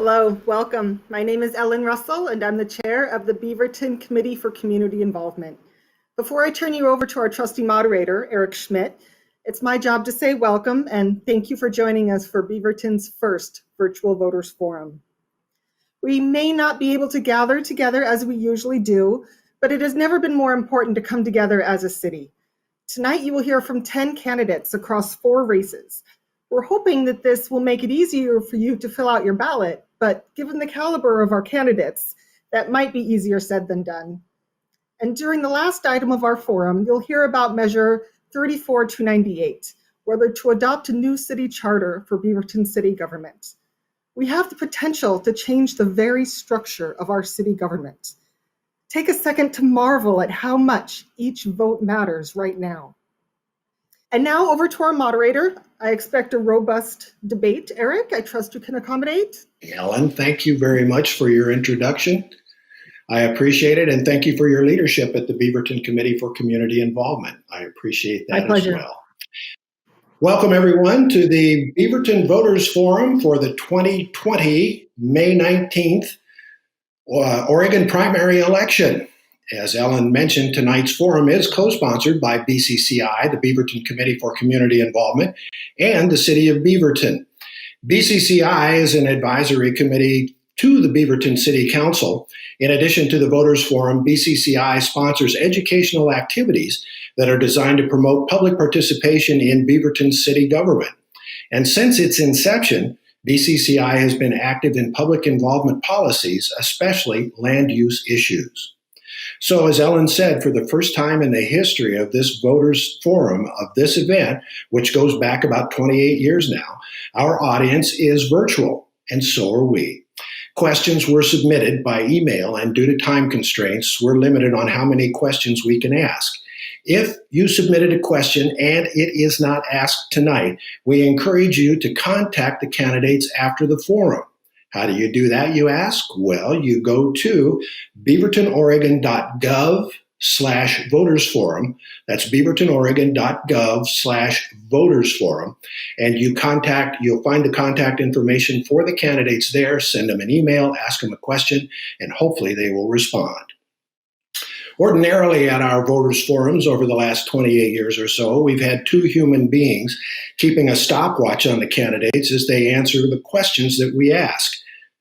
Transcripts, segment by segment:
Hello, welcome. My name is Ellen Russell, and I'm the chair of the Beaverton Committee for Community Involvement. Before I turn you over to our trusty moderator, Eric Schmidt, it's my job to say welcome and thank you for joining us for Beaverton's first virtual voters forum. We may not be able to gather together as we usually do, but it has never been more important to come together as a city. Tonight you will hear from 10 candidates across 4 races. We're hoping that this will make it easier for you to fill out your ballot, but given the caliber of our candidates, that might be easier said than done. And during the last item of our forum, you'll hear about Measure 34298, whether to adopt a new city charter for Beaverton city government. We have the potential to change the very structure of our city government. Take a second to marvel at how much each vote matters right now. And now over to our moderator. I expect a robust debate. Eric, I trust you can accommodate. Ellen, thank you very much for your introduction. I appreciate it, and thank you for your leadership at the Beaverton Committee for Community Involvement. I appreciate that as well. Welcome, everyone, to the Beaverton Voters Forum for the 2020 May 19th Oregon primary election. As Ellen mentioned, tonight's forum is co-sponsored by BCCI, the Beaverton Committee for Community Involvement, and the City of Beaverton. BCCI is an advisory committee to the Beaverton City Council. In addition to the Voters Forum, BCCI sponsors educational activities that are designed to promote public participation in Beaverton city government. And since its inception, BCCI has been active in public involvement policies, especially land use issues. So as Ellen said, for the first time in the history of this Voters Forum, of this event, which goes back about 28 years now, our audience is virtual, and so are we. Questions were submitted by email, and due to time constraints, we're limited on how many questions we can ask. If you submitted a question and it is not asked tonight, we encourage you to contact the candidates after the forum. How do you do that, you ask? Well, you go to beavertonoregon.gov/votersforum. That's beavertonoregon.gov/votersforum. And you'll find the contact information for the candidates there. Send them an email, ask them a question, and hopefully they will respond. Ordinarily at our voters forums over the last 28 years or so, we've had 2 human beings keeping a stopwatch on the candidates as they answer the questions that we ask.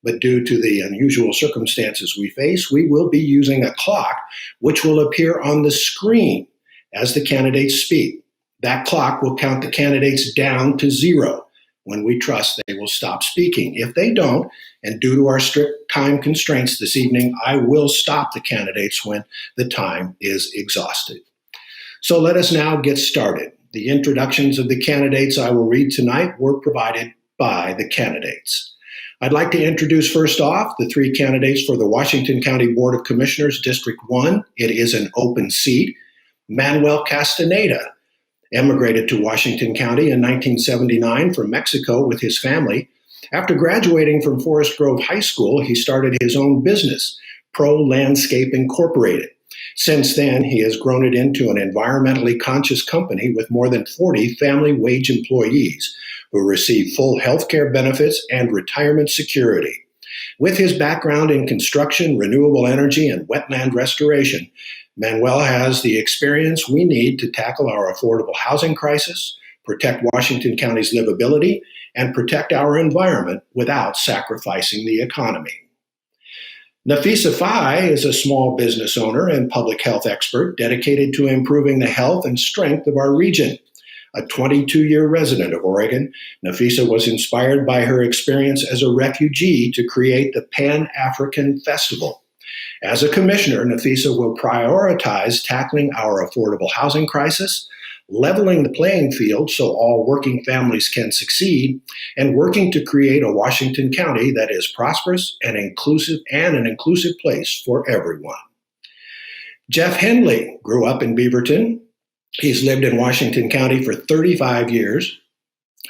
But due to the unusual circumstances we face, we will be using a clock which will appear on the screen as the candidates speak. That clock will count the candidates down to 0. When we trust, they will stop speaking. If they don't, and due to our strict time constraints this evening, I will stop the candidates when the time is exhausted. So let us now get started. The introductions of the candidates I will read tonight were provided by the candidates. I'd like to introduce first off the 3 candidates for the Washington County Board of Commissioners, District 1. It is an open seat. Manuel Castaneda emigrated to Washington County in 1979 from Mexico with his family. After graduating from Forest Grove High School, he started his own business, Pro Landscape Incorporated. Since then, he has grown it into an environmentally conscious company with more than 40 family wage employees who receive full health care benefits and retirement security. With his background in construction, renewable energy, and wetland restoration, Manuel has the experience we need to tackle our affordable housing crisis, protect Washington County's livability, and protect our environment without sacrificing the economy. Nafisa Fai is a small business owner and public health expert dedicated to improving the health and strength of our region. A 22-year resident of Oregon, Nafisa was inspired by her experience as a refugee to create the Pan-African Festival. As a commissioner, Nafisa will prioritize tackling our affordable housing crisis, leveling the playing field so all working families can succeed, and working to create a Washington County that is prosperous and an inclusive place for everyone. Jeff Henley grew up in Beaverton. He's lived in Washington County for 35 years.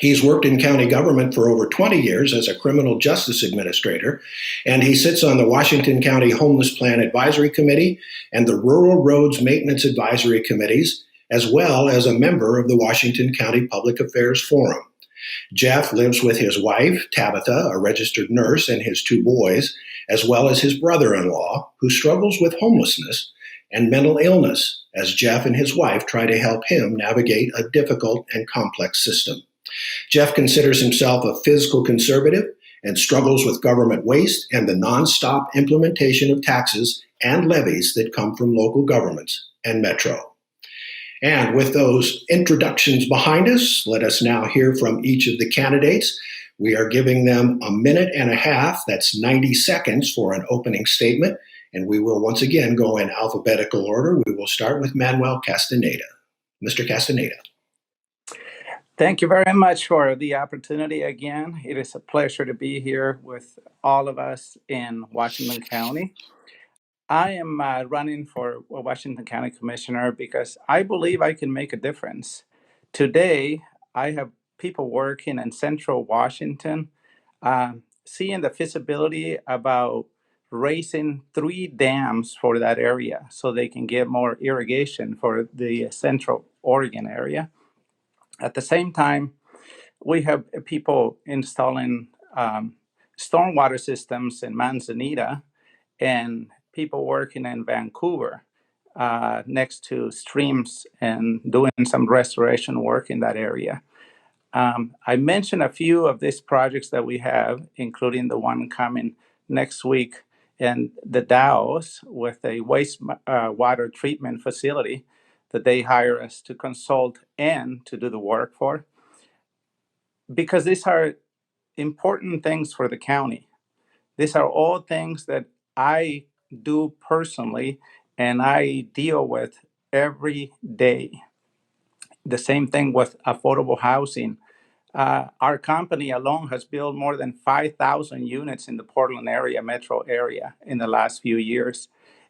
He's worked in county government for over 20 years as a criminal justice administrator, and he sits on the Washington County Homeless Plan Advisory Committee and the Rural Roads Maintenance Advisory Committees, as well as a member of the Washington County Public Affairs Forum. Jeff lives with his wife, Tabitha, a registered nurse, and his two boys, as well as his brother-in-law, who struggles with homelessness and mental illness, as Jeff and his wife try to help him navigate a difficult and complex system. Jeff considers himself a fiscal conservative and struggles with government waste and the nonstop implementation of taxes and levies that come from local governments and Metro. And with those introductions behind us, let us now hear from each of the candidates. We are giving them a minute and a half, that's 90 seconds for an opening statement, and we will once again go in alphabetical order. We will start with Manuel Castaneda. Mr. Castaneda. Thank you very much for the opportunity again. It is a pleasure to be here with all of us in Washington County. I am running for Washington County Commissioner because I believe I can make a difference. Today, I have people working in central Washington, seeing the feasibility about raising 3 dams for that area so they can get more irrigation for the central Oregon area. At the same time, we have people installing stormwater systems in Manzanita and people working in Vancouver next to streams and doing some restoration work in that area. I mentioned a few of these projects that we have, including the one coming next week in the Dalles with a water treatment facility that they hire us to consult and to do the work for. Because these are important things for the county. These are all things that I do personally and I deal with every day. The same thing with affordable housing. Our company alone has built more than 5,000 units in the Portland area, metro area, in the last few years.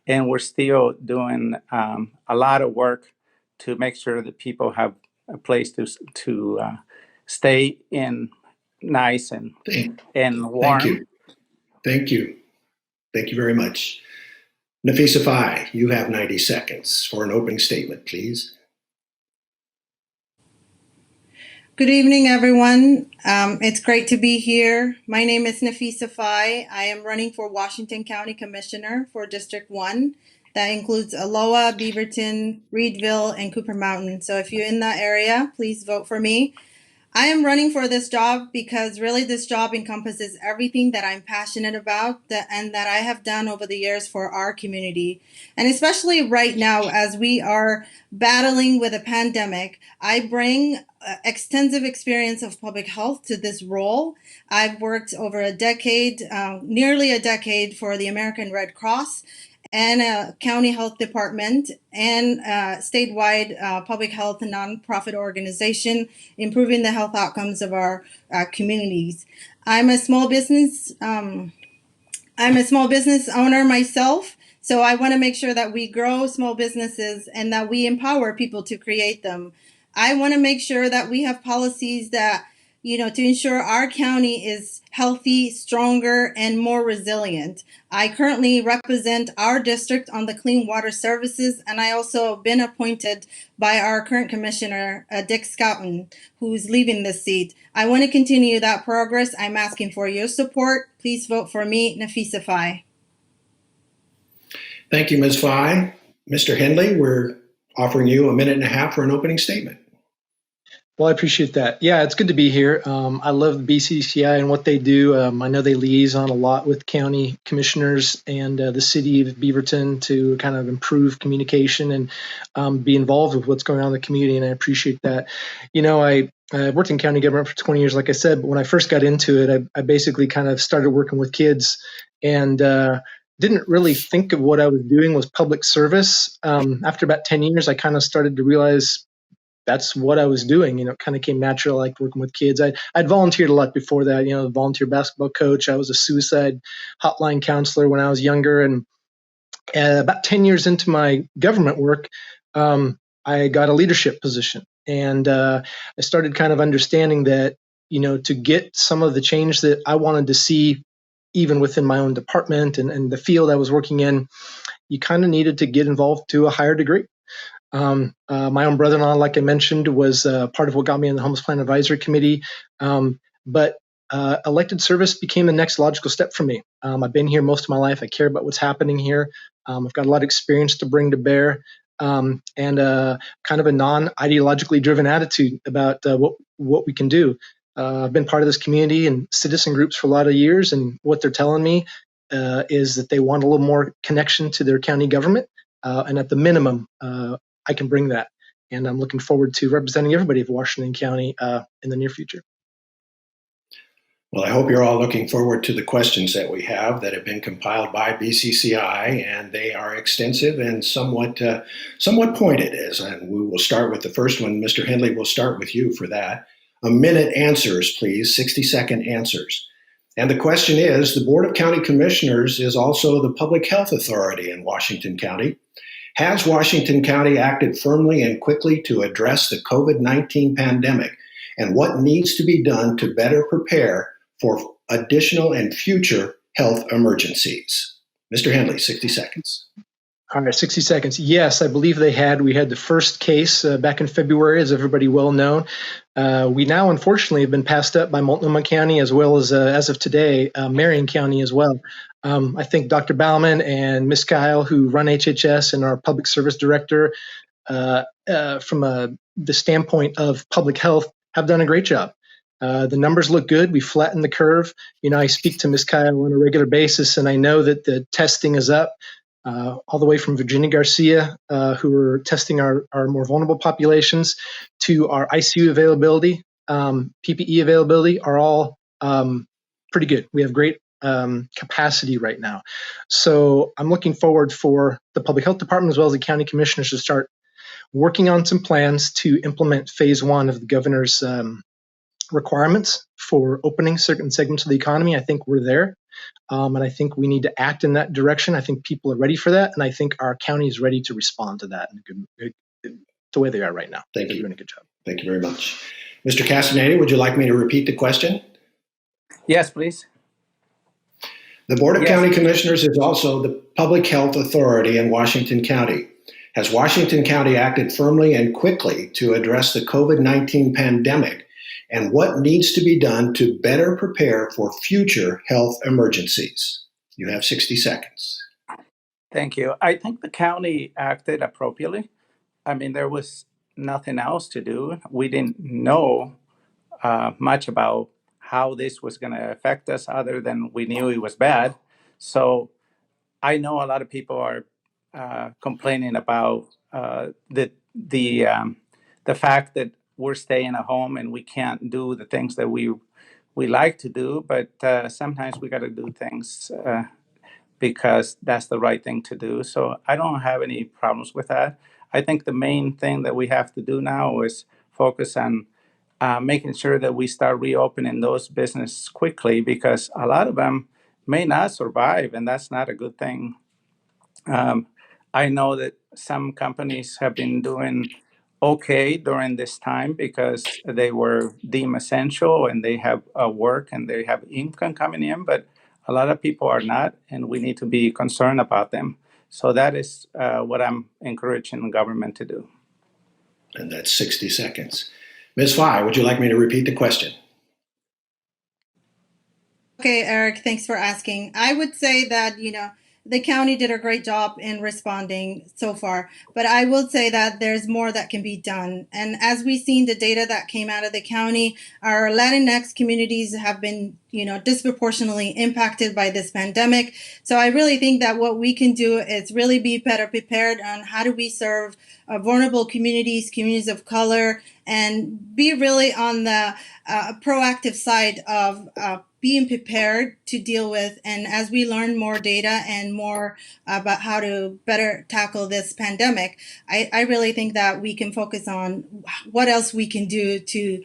And we're still doing a lot of work to make sure that people have a place to stay in nice and warm. Thank you. Thank you. Thank you very much. Nafisa Fai, you have 90 seconds for an opening statement, please. Good evening, everyone. It's great to be here. My name is Nafisa Fai. I am running for Washington County Commissioner for District 1. That includes Aloha, Beaverton, Reedville, and Cooper Mountain. So if you're in that area, please vote for me. I am running for this job because really this job encompasses everything that I'm passionate about and that I have done over the years for our community. And especially right now, as we are battling with a pandemic, I bring extensive experience of public health to this role. I've worked over a decade, nearly a decade, for the American Red Cross and a county health department and statewide public health and nonprofit organization, improving the health outcomes of our communities. I'm a small business owner myself, so I want to make sure that we grow small businesses and that we empower people to create them. I want to make sure that we have policies that, to ensure our county is healthy, stronger, and more resilient. I currently represent our district on the Clean Water Services, and I also been appointed by our current commissioner, Dick Scouten, who's leaving this seat. I want to continue that progress. I'm asking for your support. Please vote for me, Nafisa Fai. Thank you, Ms. Fai. Mr. Henley, we're offering you a minute and a half for an opening statement. Well, I appreciate that. Yeah, it's good to be here. I love BCCI and what they do. I know they liaison a lot with county commissioners and the city of Beaverton to kind of improve communication and be involved with what's going on in the community, and I appreciate that. I worked in county government for 20 years, like I said, but when I first got into it, I basically kind of started working with kids and didn't really think of what I was doing was public service. After about 10 years, I kind of started to realize that's what I was doing. It kind of came natural, like working with kids. I'd volunteered a lot before that, volunteer basketball coach. I was a suicide hotline counselor when I was younger. And about 10 years into my government work, I got a leadership position. And I started kind of understanding that, to get some of the change that I wanted to see, even within my own department and the field I was working in, you kind of needed to get involved to a higher degree. My own brother-in-law, like I mentioned, was part of what got me in the Homeless Plan Advisory Committee. But elected service became the next logical step for me. I've been here most of my life. I care about what's happening here. I've got a lot of experience to bring to bear, and kind of a non-ideologically driven attitude about what we can do. I've been part of this community and citizen groups for a lot of years, and what they're telling me is that they want a little more connection to their county government, and at the minimum, I can bring that. And I'm looking forward to representing everybody of Washington County in the near future. Well, I hope you're all looking forward to the questions that we have that have been compiled by BCCI, and they are extensive and somewhat pointed. And we will start with the first one. Mr. Henley, we'll start with you for that. A minute answers, please, 60-second answers. And the question is, the Board of County Commissioners is also the public health authority in Washington County. Has Washington County acted firmly and quickly to address the COVID-19 pandemic? And what needs to be done to better prepare for additional and future health emergencies? Mr. Henley, 60 seconds. All right, 60 seconds. Yes, I believe they had. We had the first case back in February, as everybody well known. We now, unfortunately, have been passed up by Multnomah County, as well as of today, Marion County as well. I think Dr. Bauman and Ms. Kyle, who run HHS, and our public service director, from the standpoint of public health, have done a great job. The numbers look good. We flattened the curve. I speak to Ms. Kyle on a regular basis, and I know that the testing is up. All the way from Virginia Garcia, who are testing our more vulnerable populations, to our ICU availability, PPE availability, are all pretty good. We have great capacity right now. So I'm looking forward for the Public Health Department as well as the county commissioners to start working on some plans to implement phase one of the governor's requirements for opening certain segments of the economy. I think we're there. And I think we need to act in that direction. I think people are ready for that. And I think our county is ready to respond to that the way they are right now. Thank They're you. doing a good job. Thank you very much. Mr. Castaneda, would you like me to repeat the question? Yes, please. The Board of Yes. County Commissioners is also the public health authority in Washington County. Has Washington County acted firmly and quickly to address the COVID-19 pandemic? And what needs to be done to better prepare for future health emergencies? You have 60 seconds. Thank you. I think the county acted appropriately. I mean, there was nothing else to do. We didn't know much about how this was going to affect us other than we knew it was bad. So I know a lot of people are complaining about the fact that we're staying at home and we can't do the things that we like to do. But sometimes we got to do things because that's the right thing to do. So I don't have any problems with that. I think the main thing that we have to do now is focus on making sure that we start reopening those businesses quickly, because a lot of them may not survive, and that's not a good thing. I know that some companies have been doing okay during this time because they were deemed essential and they have work and they have income coming in, but a lot of people are not, and we need to be concerned about them. So that is what I'm encouraging the government to do. And that's 60 seconds. Ms. Fye, would you like me to repeat the question? Okay, Eric, thanks for asking. I would say that, the county did a great job in responding so far, but I will say that there's more that can be done. And as we've seen the data that came out of the county, our Latinx communities have been, disproportionately impacted by this pandemic. So I really think that what we can do is really be better prepared on how do we serve vulnerable communities of color, and be really on the proactive side of being prepared to deal with. And as we learn more data and more about how to better tackle this pandemic, I really think that we can focus on what else we can do to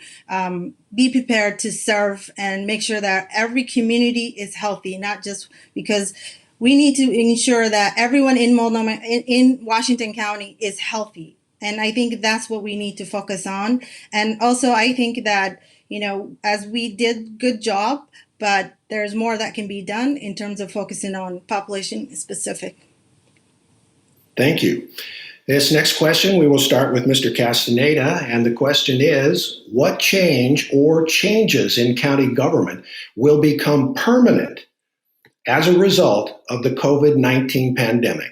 be prepared to serve and make sure that every community is healthy, not just because we need to ensure that everyone in Multnomah, in Washington County, is healthy. And I think that's what we need to focus on. And also, I think that, as we did good job, but there's more that can be done in terms of focusing on population specific. Thank you. This next question, we will start with Mr. Castaneda, and the question is, what change or changes in county government will become permanent as a result of the COVID-19 pandemic?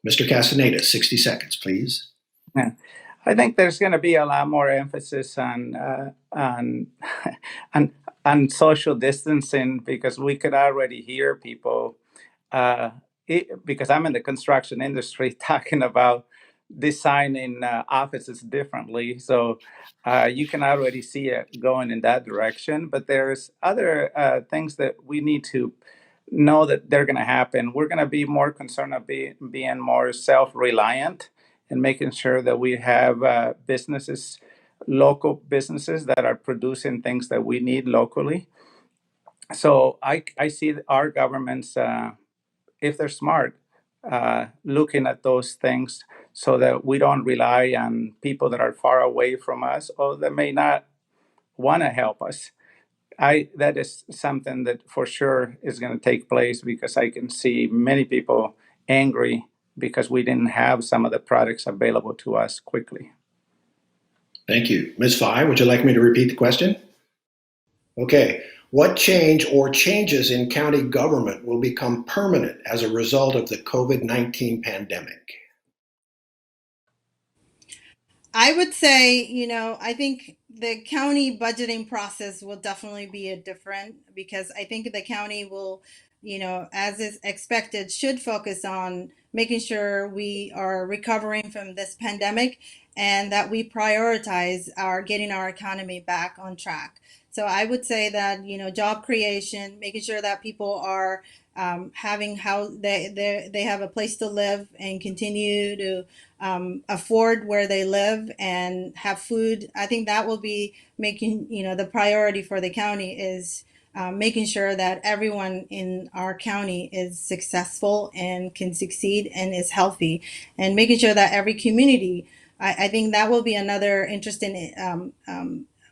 Mr. Castaneda, 60 seconds, please. Yeah. I think there's going to be a lot more emphasis on on social distancing, because we could already hear people, uh, because I'm in the construction industry, talking about designing offices differently. So you can already see it going in that direction. But there's other things that we need to know that they're going to happen. We're going to be more concerned of being more self-reliant and making sure that we have businesses, local businesses that are producing things that we need locally. So I see our governments, if they're smart, looking at those things so that we don't rely on people that are far away from us or that may not want to help us. That is something that for sure is going to take place, because I can see many people angry because we didn't have some of the products available to us quickly. Thank you. Ms. Fye, would you like me to repeat the question? Okay. What change or changes in county government will become permanent as a result of the COVID-19 pandemic? I would say, I think the county budgeting process will definitely be a different, because I think the county will, as is expected, should focus on making sure we are recovering from this pandemic and that we prioritize our getting our economy back on track. So I would say that, job creation, making sure that people are having how they have a place to live and continue to afford where they live and have food. I think that will be making, the priority for the county is making sure that everyone in our county is successful and can succeed and is healthy, and making sure that every community, I think that will be another interesting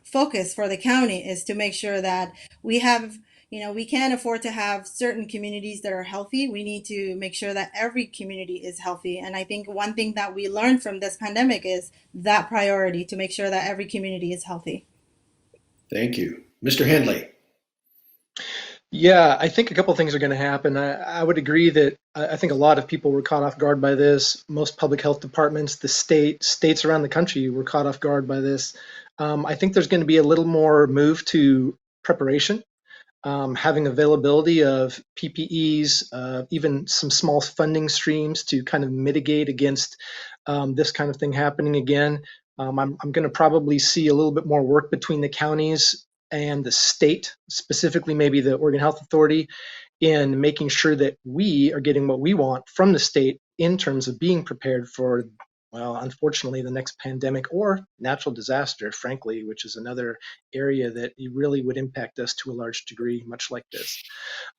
focus for the county, is to make sure that we have, we can't afford to have certain communities that are healthy. We need to make sure that every community is healthy. And I think one thing that we learned from this pandemic is that priority, to make sure that every community is healthy. Thank you. Mr. Hendley. Yeah, I think a couple things are going to happen. I would agree that I think a lot of people were caught off guard by this. Most public health departments, the states around the country were caught off guard by this. I think there's going to be a little more move to preparation, having availability of PPEs, even some small funding streams to kind of mitigate against this kind of thing happening again. I'm going to probably see a little bit more work between the counties and the state, specifically maybe the Oregon Health Authority, in making sure that we are getting what we want from the state in terms of being prepared for, well, unfortunately, the next pandemic or natural disaster, frankly, which is another area that really would impact us to a large degree, much like this.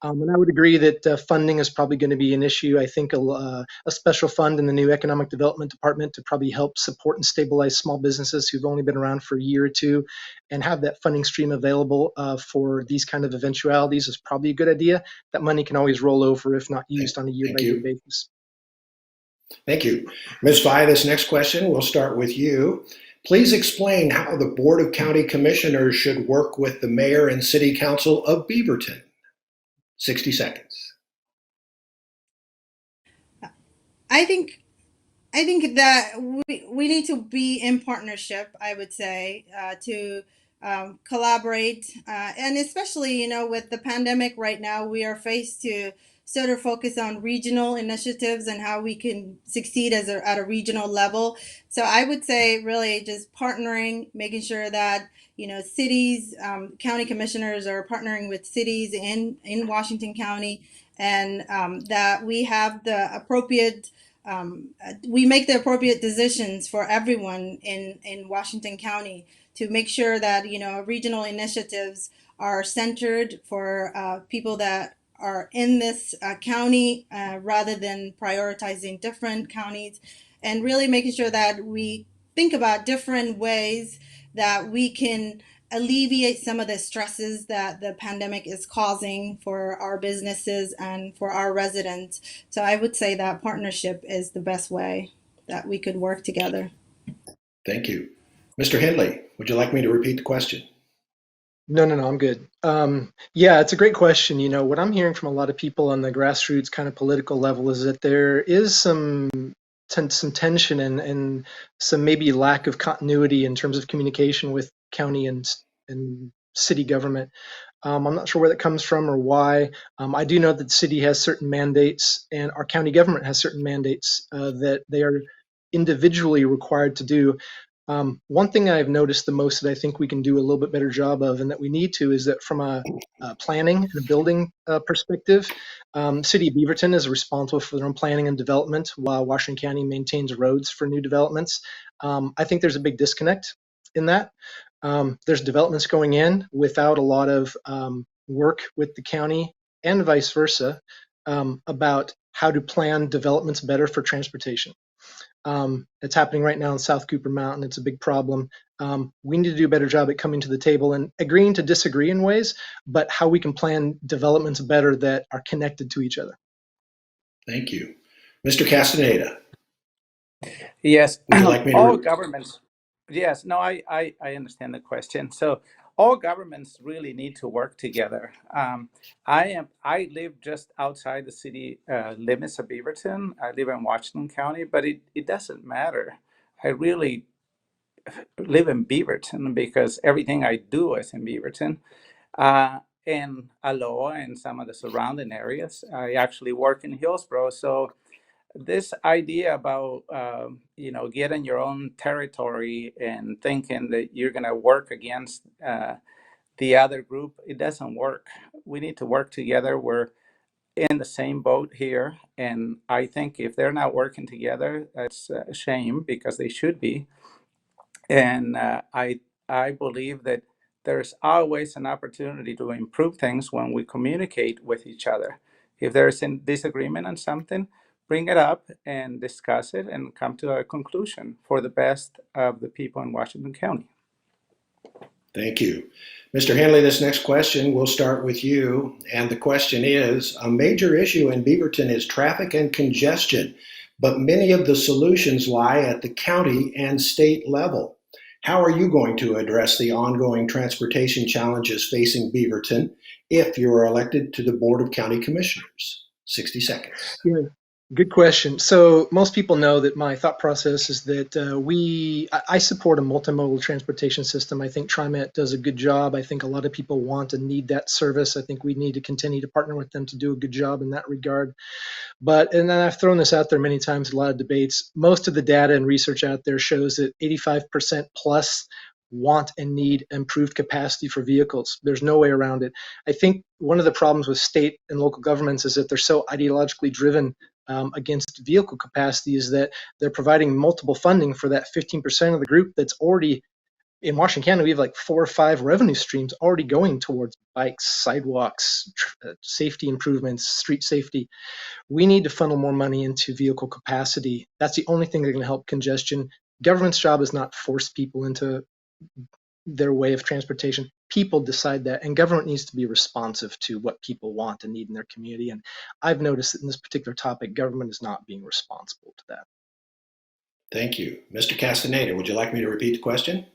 And I would agree that funding is probably going to be an issue. I think a special fund in the new Economic Development Department to probably help support and stabilize small businesses who've only been around for a year or two, and have that funding stream available for these kind of eventualities is probably a good idea. That money can always roll over if not used on a year-by-year basis. Thank you. Ms. Fye, this next question, we'll start with you. Please explain how the Board of County Commissioners should work with the Mayor and City Council of Beaverton. 60 seconds. I think that we need to be in partnership, I would say, to collaborate. And especially, with the pandemic right now, we are faced to sort of focus on regional initiatives and how we can succeed at a regional level. So I would say really just partnering, making sure that, cities, county commissioners are partnering with cities in Washington County, and that we have the appropriate we make the appropriate decisions for everyone in Washington County to make sure that, regional initiatives are centered for people that are in this county, rather than prioritizing different counties, and really making sure that we think about different ways that we can alleviate some of the stresses that the pandemic is causing for our businesses and for our residents. So I would say that partnership is the best way. that we could work together. Thank you. Mr. Hindley, would you like me to repeat the question? No, I'm good. Yeah, it's a great question. You know, what I'm hearing from a lot of people on the grassroots kind of political level is that there is some tension and some maybe lack of continuity in terms of communication with county and city government. I'm not sure where that comes from or why. I do know that the city has certain mandates and our county government has certain mandates that they are individually required to do. One thing I've noticed the most that I think we can do a little bit better job of, and that we need to, is that from a planning and a building perspective, City of Beaverton is responsible for their own planning and development, while Washington County maintains roads for new developments. I think there's a big disconnect in that. There's developments going in without a lot of work with the county and vice versa about how to plan developments better for transportation. It's happening right now in South Cooper Mountain. It's a big problem. We need to do a better job at coming to the table and agreeing to disagree in ways, but how we can plan developments better that are connected to each other. Thank you. Mr. Castaneda, Yes, would you like me all to? governments. Yes, no, I understand the question. So all governments really need to work together. I live just outside the city limits of Beaverton. I live in Washington County, but it doesn't matter. I really live in Beaverton because everything I do is in Beaverton. In Aloha and some of the surrounding areas. I actually work in Hillsborough, so this idea about getting your own territory and thinking that you're going to work against the other group, it doesn't work. We need to work together. We're in the same boat here, and I think if they're not working together, that's a shame because they should be. And I believe that there's always an opportunity to improve things when we communicate with each other. If there's a disagreement on something, bring it up and discuss it and come to a conclusion for the best of the people in Washington County. Thank you. Mr. Hanley, this next question, we'll start with you. And the question is, a major issue in Beaverton is traffic and congestion, but many of the solutions lie at the county and state level. How are you going to address the ongoing transportation challenges facing Beaverton if you are elected to the Board of County Commissioners? 60 seconds. Yeah, good question. So most people know that my thought process is that I support a multimodal transportation system. I think TriMet does a good job. I think a lot of people want and need that service. I think we need to continue to partner with them to do a good job in that regard. And then I've thrown this out there many times in a lot of debates. Most of the data and research out there shows that 85% plus want and need improved capacity for vehicles. There's no way around it. I think one of the problems with state and local governments is that they're so ideologically driven against vehicle capacity is that they're providing multiple funding for that 15% of the group that's already in Washington County. We have like 4 or 5 revenue streams already going towards bikes, sidewalks, safety improvements, street safety. We need to funnel more money into vehicle capacity. That's the only thing that's going to help congestion. Government's job is not force people into their way of transportation. People decide that, and government needs to be responsive to what people want and need in their community. And I've noticed that in this particular topic, government is not being responsible to that. Thank you. Mr. Castaneda, would you like me to repeat the question?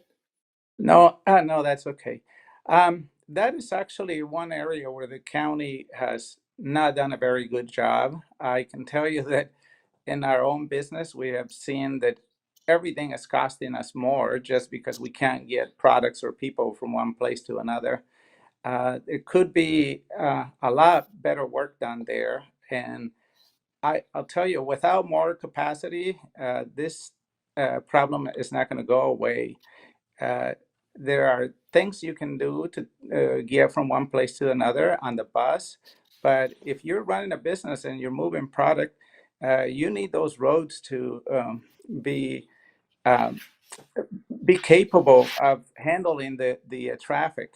No, no, that's okay. That is actually one area where the county has not done a very good job. I can tell you that in our own business, we have seen that everything is costing us more just because we can't get products or people from one place to another. It could be a lot better work done there. And I'll tell you, without more capacity, this problem is not going to go away. Uh, there are things you can do to get from one place to another on the bus, but if you're running a business and you're moving product, you need those roads to be um, be capable of handling the traffic.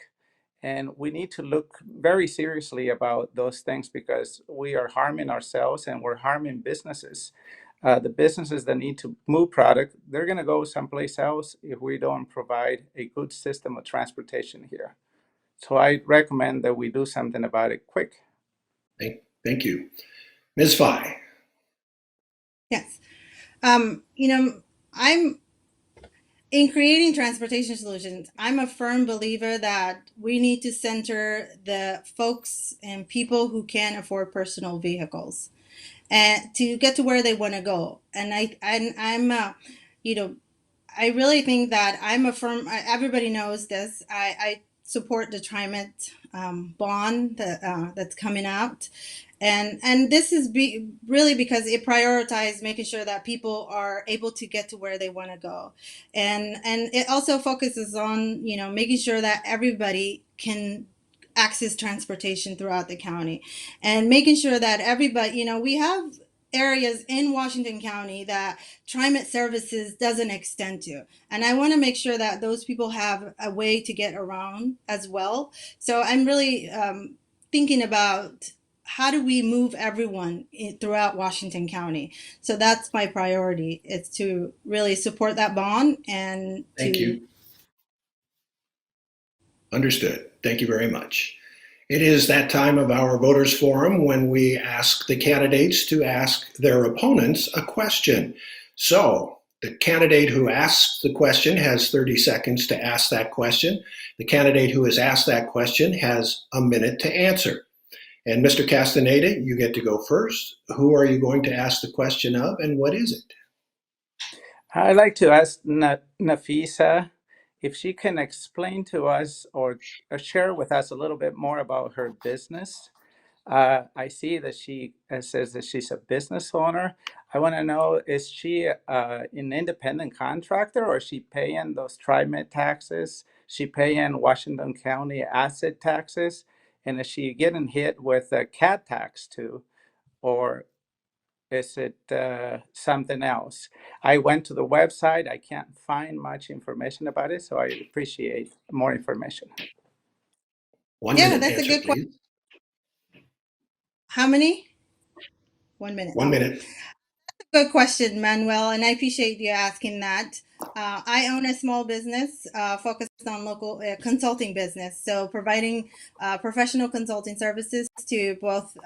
And we need to look very seriously about those things because we are harming ourselves and we're harming businesses. The businesses that need to move product, they're going to go someplace else if we don't provide a good system of transportation here. So I recommend that we do something about it quick. Thank you. Ms. Fye. Yes. You know, I'm in creating transportation solutions. I'm a firm believer that we need to center the folks and people who can't afford personal vehicles and to get to where they want to go. And I'm you know, I really think that I'm a firm. Everybody knows this. I support the TriMet bond that's coming out, and this is really because it prioritizes making sure that people are able to get to where they want to go, and it also focuses on making sure that everybody can access transportation throughout the county, and making sure that everybody we have areas in Washington County that TriMet services doesn't extend to. And I want to make sure that those people have a way to get around as well. So I'm really thinking about how do we move everyone throughout Washington County. So that's my priority, is to really support that bond and Thank you. Understood. Thank you very much. It is that time of our voters forum when we ask the candidates to ask their opponents a question. So the candidate who asks the question has 30 seconds to ask that question. The candidate who has asked that question has a minute to answer. And Mr. Castaneda, you get to go first. Who are you going to ask the question of, and what is it? I'd like to ask Nafisa if she can explain to us or share with us a little bit more about her business. I see that she says that she's a business owner. I want to know, is she an independent contractor, or is she paying those TriMet taxes? She paying Washington County asset taxes? And is she getting hit with a CAT tax too? Or is it something else? I went to the website. I can't find much information about it, so I appreciate more information. 1 Yeah, minute that's a answer, good question. please. How many? 1 minute. 1 minute. Good question, Manuel, and I appreciate you asking that. I own a small business focused on local consulting business, so providing professional consulting services to both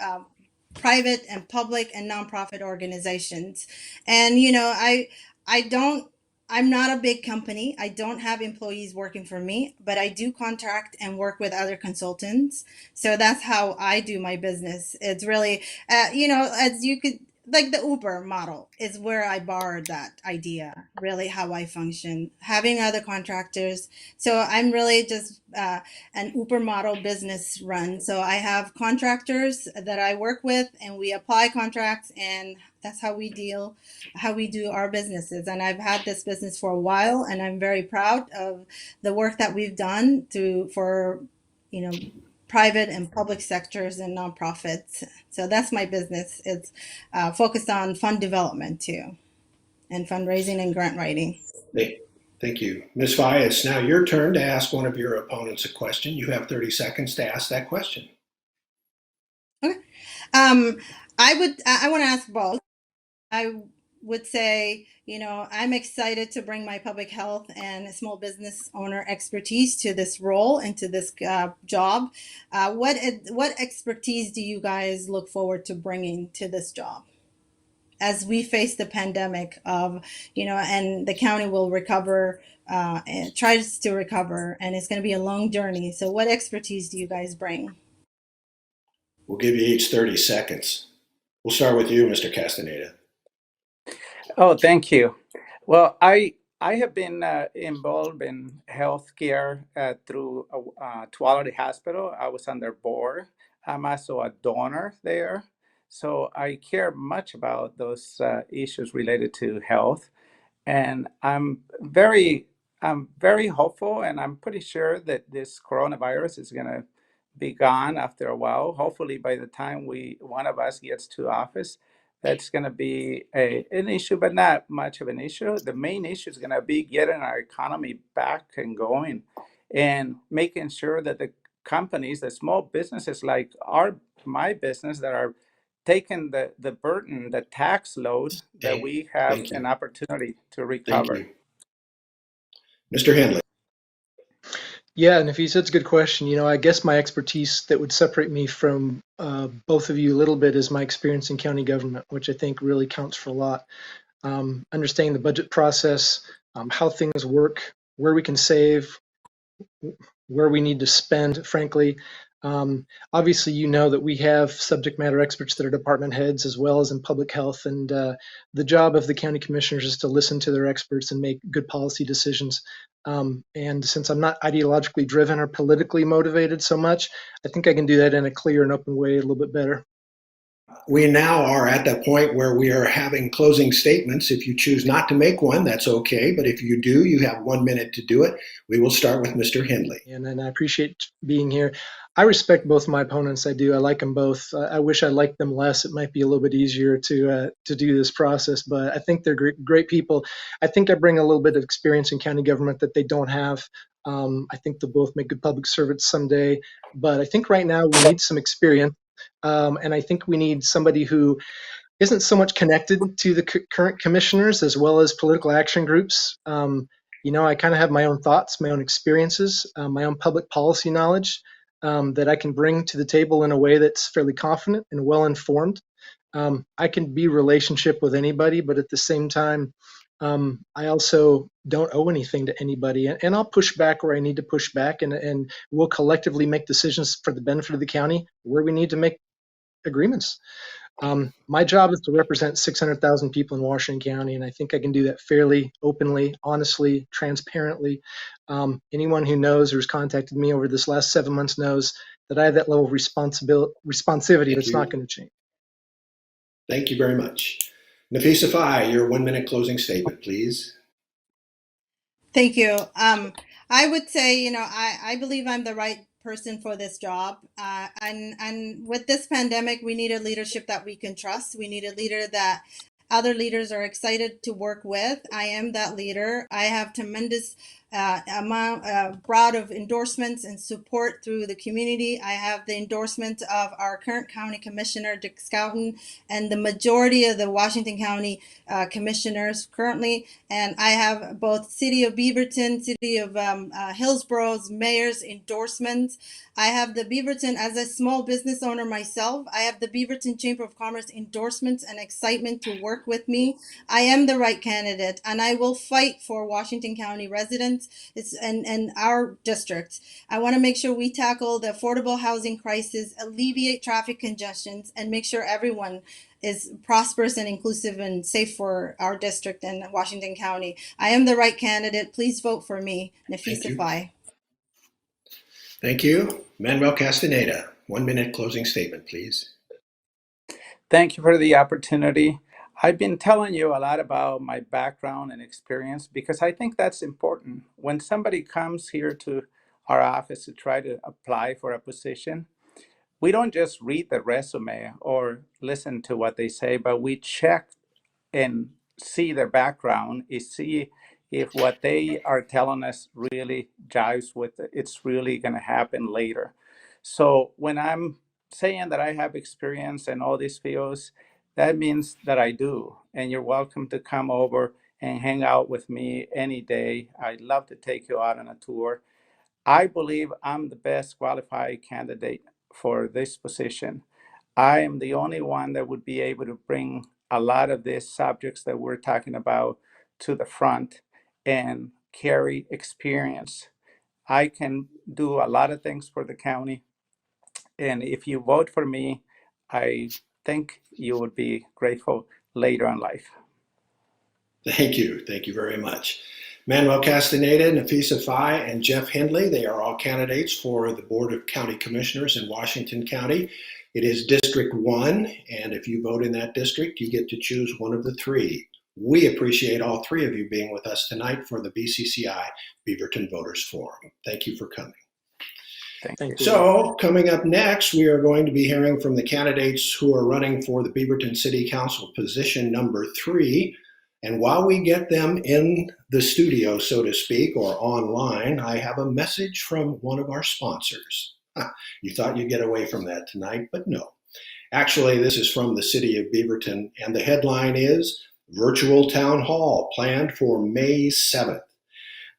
private and public and nonprofit organizations. And I don't. I'm not a big company. I don't have employees working for me, but I do contract and work with other consultants. So that's how I do my business. It's really, as you could, like the Uber model is where I borrowed that idea, really how I function, having other contractors. So I'm really just an Uber model business run. So I have contractors that I work with, and we apply contracts, and that's how we do our businesses. And I've had this business for a while, and I'm very proud of the work that we've done for private and public sectors and nonprofits. So that's my business. It's focused on fund development too, and fundraising and grant writing. Thank you. Ms. Fay, it's now your turn to ask one of your opponents a question. You have 30 seconds to ask that question. Okay. I want to ask both. I would say, I'm excited to bring my public health and small business owner expertise to this role and to this job. What expertise do you guys look forward to bringing to this job as we face the pandemic and the county will recover and tries to recover, and it's going to be a long journey. So what expertise do you guys bring? We'll give you each 30 seconds. We'll start with you, Mr. Castaneda. Oh, thank you. Well, I have been involved in healthcare through Tuality Hospital. I was on their board. I'm also a donor there, so I care much about those issues related to health. And I'm very hopeful, and I'm pretty sure that this coronavirus is going to be gone after a while. Hopefully, by the time one of us gets to office, that's going to be an issue, but not much of an issue. The main issue is going to be getting our economy back and going, and making sure that the companies, the small businesses like my business, that are taking the burden, the tax load, that we have Thank an you. opportunity to Thank recover. you. Mr. Henley. Yeah, and if you said it's a good question, I guess my expertise that would separate me from both of you a little bit is my experience in county government, which I think really counts for a lot. understanding the budget process, how things work, where we can save, where we need to spend, frankly. Obviously, you know that we have subject matter experts that are department heads as well as in public health, and the job of the county commissioners is to listen to their experts and make good policy decisions. And since I'm not ideologically driven or politically motivated so much, I think I can do that in a clear and open way a little bit better. We now are at the point where we are having closing statements. If you choose not to make one, that's okay. But if you do, you have 1 minute to do it. We will start with Mr. Hindley. And I appreciate being here. I respect both my opponents. I do. I like them both. I wish I liked them less. It might be a little bit easier to do this process, but I think they're great people. I think I bring a little bit of experience in county government that they don't have. I think they'll both make good public servants someday, but I think right now we need some experience. And I think we need somebody who isn't so much connected to the current commissioners as well as political action groups. I kind of have my own thoughts, my own experiences, my own public policy knowledge that I can bring to the table in a way that's fairly confident and well informed. I can be relationship with anybody, but at the same time, I also don't owe anything to anybody, and I'll push back where I need to push back, and we'll collectively make decisions for the benefit of the county where we need to make agreements. My job is to represent 600,000 people in Washington County, and I think I can do that fairly, openly, honestly, transparently. Anyone who knows or has contacted me over this last 7 months knows that I have that level of responsivity that's not going to change. Thank you very much. Nafisa Fai, your 1 minute closing statement, please. Thank you. I would say, I believe I'm the right person for this job. And with this pandemic, we need a leadership that we can trust. We need a leader that other leaders are excited to work with. I am that leader. I have tremendous broad of endorsements and support through the community. I have the endorsement of our current county commissioner, Dick Scouten, and the majority of the Washington County commissioners currently. And I have both City of Beaverton, City of Hillsboro's mayor's endorsements. I have the Beaverton, as a small business owner myself, I have the Beaverton Chamber of Commerce endorsements and excitement to work with me. I am the right candidate, and I will fight for Washington County residents and our districts. I want to make sure we tackle the affordable housing crisis, alleviate traffic congestions, and make sure everyone is prosperous and inclusive and safe for our district and Washington County. I am the right candidate. Please vote for me, Nafisa Fai. Thank you. Manuel Castaneda, 1 minute closing statement, please. Thank you for the opportunity. I've been telling you a lot about my background and experience because I think that's important. When somebody comes here to our office to try to apply for a position, we don't just read the resume or listen to what they say, but we check and see their background, is see if what they are telling us really jives with it's really going to happen later. So when I'm saying that I have experience in all these fields, that means that I do. And you're welcome to come over and hang out with me any day. I'd love to take you out on a tour. I believe I'm the best qualified candidate for this position. I am the only one that would be able to bring a lot of these subjects that we're talking about to the front and carry experience. I can do a lot of things for the county. And if you vote for me, I think you would be grateful later in life. Thank you. Thank you very much. Manuel Castaneda, Nafisa Fai, and Jeff Hindley, they are all candidates for the Board of County Commissioners in Washington County. It is District 1, and if you vote in that district, you get to choose one of the three. We appreciate all three of you being with us tonight for the BCCI Beaverton Voters Forum. Thank you for coming. Thank you. So, coming up next, we are going to be hearing from the candidates who are running for the Beaverton City Council position number 3. And while we get them in the studio, so to speak, or online, I have a message from one of our sponsors. You thought you'd get away from that tonight, but no. Actually, this is from the City of Beaverton, and the headline is Virtual Town Hall planned for May 7th.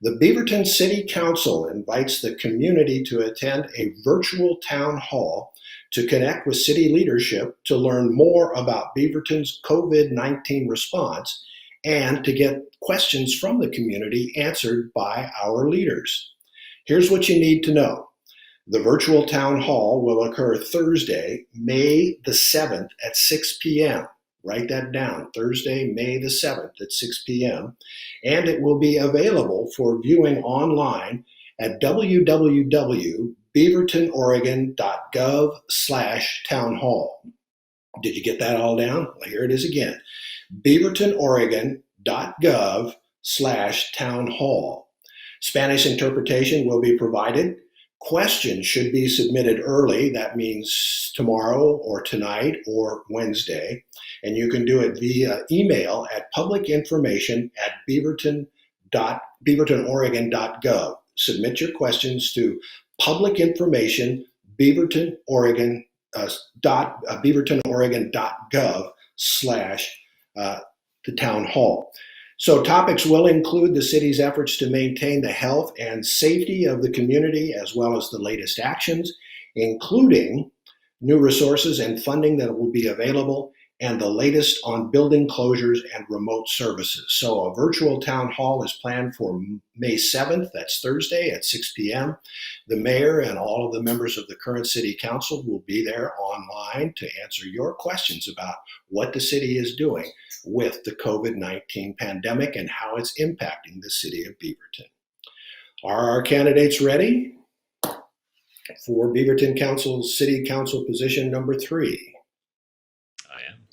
The Beaverton City Council invites the community to attend a virtual town hall to connect with city leadership to learn more about Beaverton's COVID-19 response and to get questions from the community answered by our leaders. Here's what you need to know. The virtual town hall will occur Thursday, May the 7th at 6 p.m. Write that down, Thursday, May the 7th at 6 p.m. And it will be available for viewing online at www.beavertonoregon.gov/townhall. Did you get that all down? Well, here it is again, beavertonoregon.gov/townhall. Spanish interpretation will be provided. Questions should be submitted early. That means tomorrow or tonight or Wednesday. And you can do it via email at publicinformation@beavertonoregon.gov. Submit your questions to beavertonoregon.gov/the town hall. So topics will include the city's efforts to maintain the health and safety of the community, as well as the latest actions, including new resources and funding that will be available, and the latest on building closures and remote services. So a virtual town hall is planned for May 7th, that's Thursday at 6 p.m. The mayor and all of the members of the current city council will be there online to answer your questions about what the city is doing with the COVID-19 pandemic and how it's impacting the city of Beaverton. Are our candidates ready for Beaverton City Council position number 3?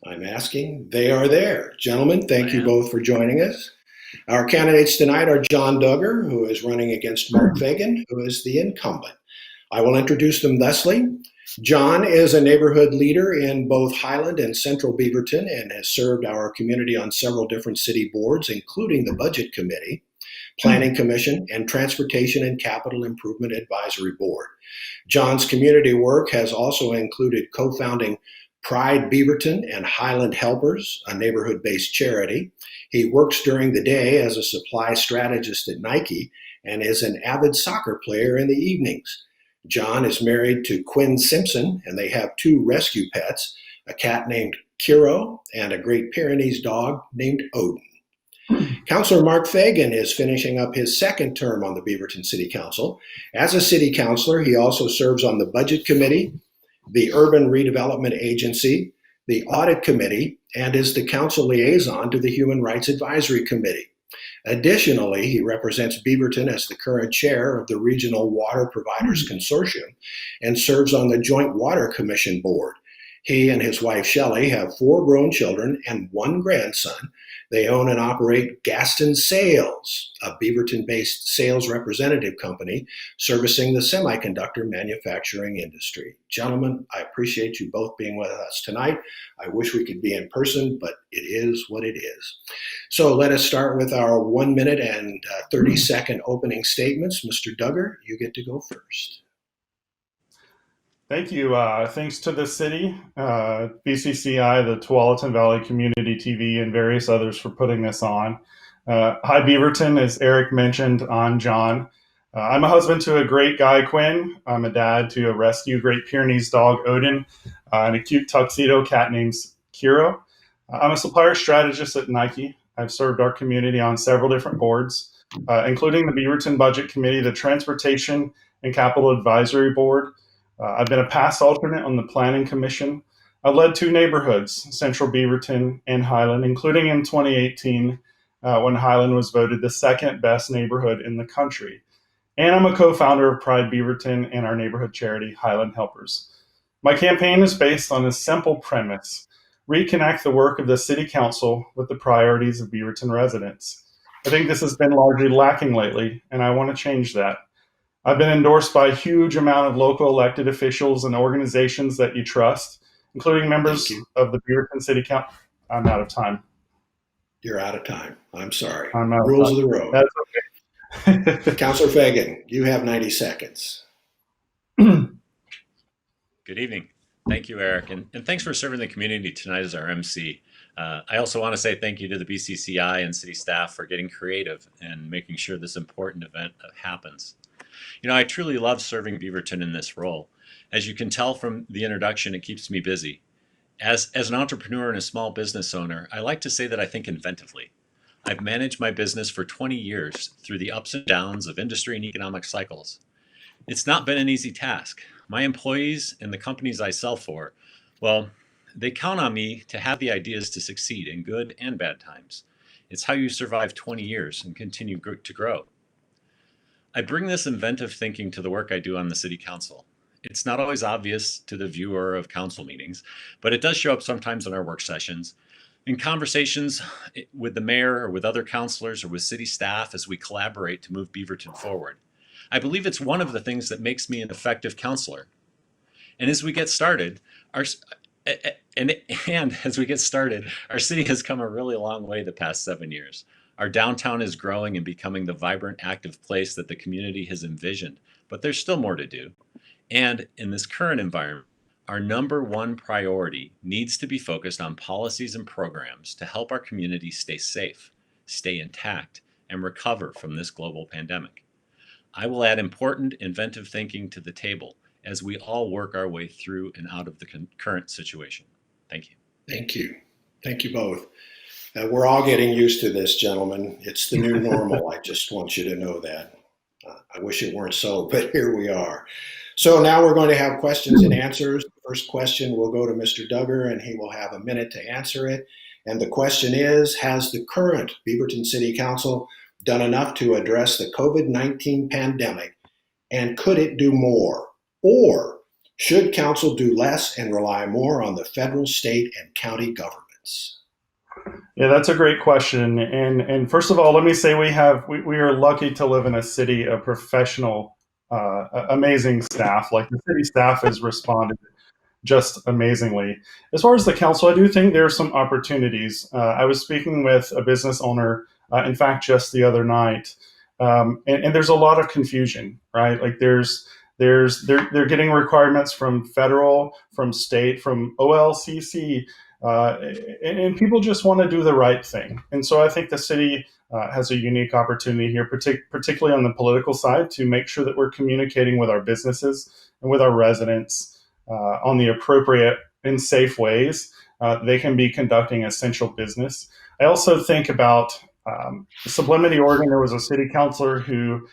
I'm asking. They are there. Gentlemen, thank you both for joining us. Our candidates tonight are John Duggar, who is running against Mark Fagan, who is the incumbent. I will introduce them thusly. John is a neighborhood leader in both Highland and Central Beaverton and has served our community on several different city boards, including the Budget Committee, Planning Commission, and Transportation and Capital Improvement Advisory Board. John's community work has also included co-founding Pride Beaverton and Highland Helpers, a neighborhood-based charity. He works during the day as a supply strategist at Nike and is an avid soccer player in the evenings. John is married to Quinn Simpson, and they have 2 rescue pets, a cat named Kiro and a Great Pyrenees dog named Odin. Councilor Mark Fagan is finishing up his 2nd term on the Beaverton City Council. As a city councilor, he also serves on the Budget Committee, the Urban Redevelopment Agency, the Audit Committee, and is the council liaison to the Human Rights Advisory Committee. Additionally, he represents Beaverton as the current chair of the Regional Water Providers Consortium and serves on the Joint Water Commission Board. He and his wife Shelley have 4 grown children and 1 grandson. They own and operate Gaston Sales, a Beaverton-based sales representative company servicing the semiconductor manufacturing industry. Gentlemen, I appreciate you both being with us tonight. I wish we could be in person, but it is what it is. So let us start with our 1 minute and 30-second opening statements. Mr. Duggar, you get to go first. Thank you. Thanks to the city, BCCI, the Tualatin Valley Community TV, and various others for putting this on. Hi, Beaverton. As Eric mentioned, I'm John. I'm a husband to a great guy, Quinn. I'm a dad to a rescue Great Pyrenees dog, Odin, and a cute tuxedo cat named Kiro. I'm a supplier strategist at Nike. I've served our community on several different boards, including the Beaverton Budget Committee, the Transportation and Capital Advisory Board. I've been a past alternate on the Planning Commission. I've led 2 neighborhoods, Central Beaverton and Highland, including in 2018 when Highland was voted the 2nd best neighborhood in the country. And I'm a co-founder of Pride Beaverton and our neighborhood charity, Highland Helpers. My campaign is based on a simple premise: reconnect the work of the City Council with the priorities of Beaverton residents. I think this has been largely lacking lately, and I want to change that. I've been endorsed by a huge amount of local elected officials and organizations that you trust, including members of the Beaverton City Council. I'm out of time. You're out of time. I'm sorry. I'm out Rules of of the road. That's okay. Councilor Fagan, you have 90 seconds. Good evening. Thank you, Eric. And thanks for serving the community tonight as our MC. I also want to say thank you to the BCCI and city staff for getting creative and making sure this important event happens. You know, I truly love serving Beaverton in this role. As you can tell from the introduction, it keeps me busy. As an entrepreneur and a small business owner, I like to say that I think inventively. I've managed my business for 20 years through the ups and downs of industry and economic cycles. It's not been an easy task. My employees and the companies I sell for, well, they count on me to have the ideas to succeed in good and bad times. It's how you survive 20 years and continue to grow. I bring this inventive thinking to the work I do on the City Council. It's not always obvious to the viewer of council meetings, but it does show up sometimes in our work sessions, in conversations with the mayor or with other councilors or with city staff as we collaborate to move Beaverton forward. I believe it's one of the things that makes me an effective councilor. And as we get started, our as we get started, our city has come a really long way the past 7 years. Our downtown is growing and becoming the vibrant, active place that the community has envisioned, but there's still more to do. And in this current environment, our number one priority needs to be focused on policies and programs to help our community stay safe, stay intact, and recover from this global pandemic. I will add important, inventive thinking to the table as we all work our way through and out of the current situation. Thank you. Thank you. Thank you both. We're all getting used to this, gentlemen. It's the new normal. I just want you to know that. I wish it weren't so, but here we are. So now we're going to have questions and answers. The first question will go to Mr. Duggar, and he will have a minute to answer it. And the question is, has the current Beaverton City Council done enough to address the COVID-19 pandemic, and could it do more? Or should council do less and rely more on the federal, state, and county governments? Yeah, that's a great question. And first of all, let me say we are lucky to live in a city of professional, amazing staff. Like, the city staff has responded just amazingly. As far as the council, I do think there are some opportunities. I was speaking with a business owner, in fact, just the other night, and there's a lot of confusion, right? Like, they're getting requirements from federal, from state, from OLCC, and people just want to do the right thing. And so I think the city has a unique opportunity here, particularly on the political side, to make sure that we're communicating with our businesses and with our residents on the appropriate and safe ways they can be conducting essential business. I also think about Sublimity, Oregon. There was a city councilor who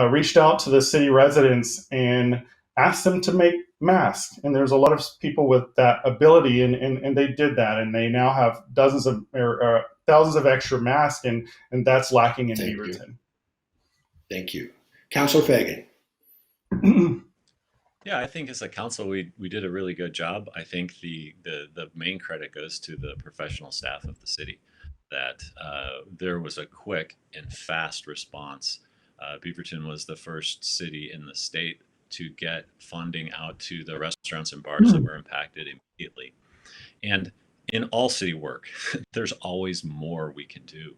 reached out to the city residents and asked them to make masks. And there's a lot of people with that ability, and they did that, and they now have dozens of or thousands of extra masks, and that's lacking in Beaverton. Thank you. Councilor Fagan. Yeah, I think as a council, we did a really good job. I think the main credit goes to the professional staff of the city, that there was a quick and fast response. Beaverton was the first city in the state to get funding out to the restaurants and bars that were impacted immediately. And in all city work, there's always more we can do.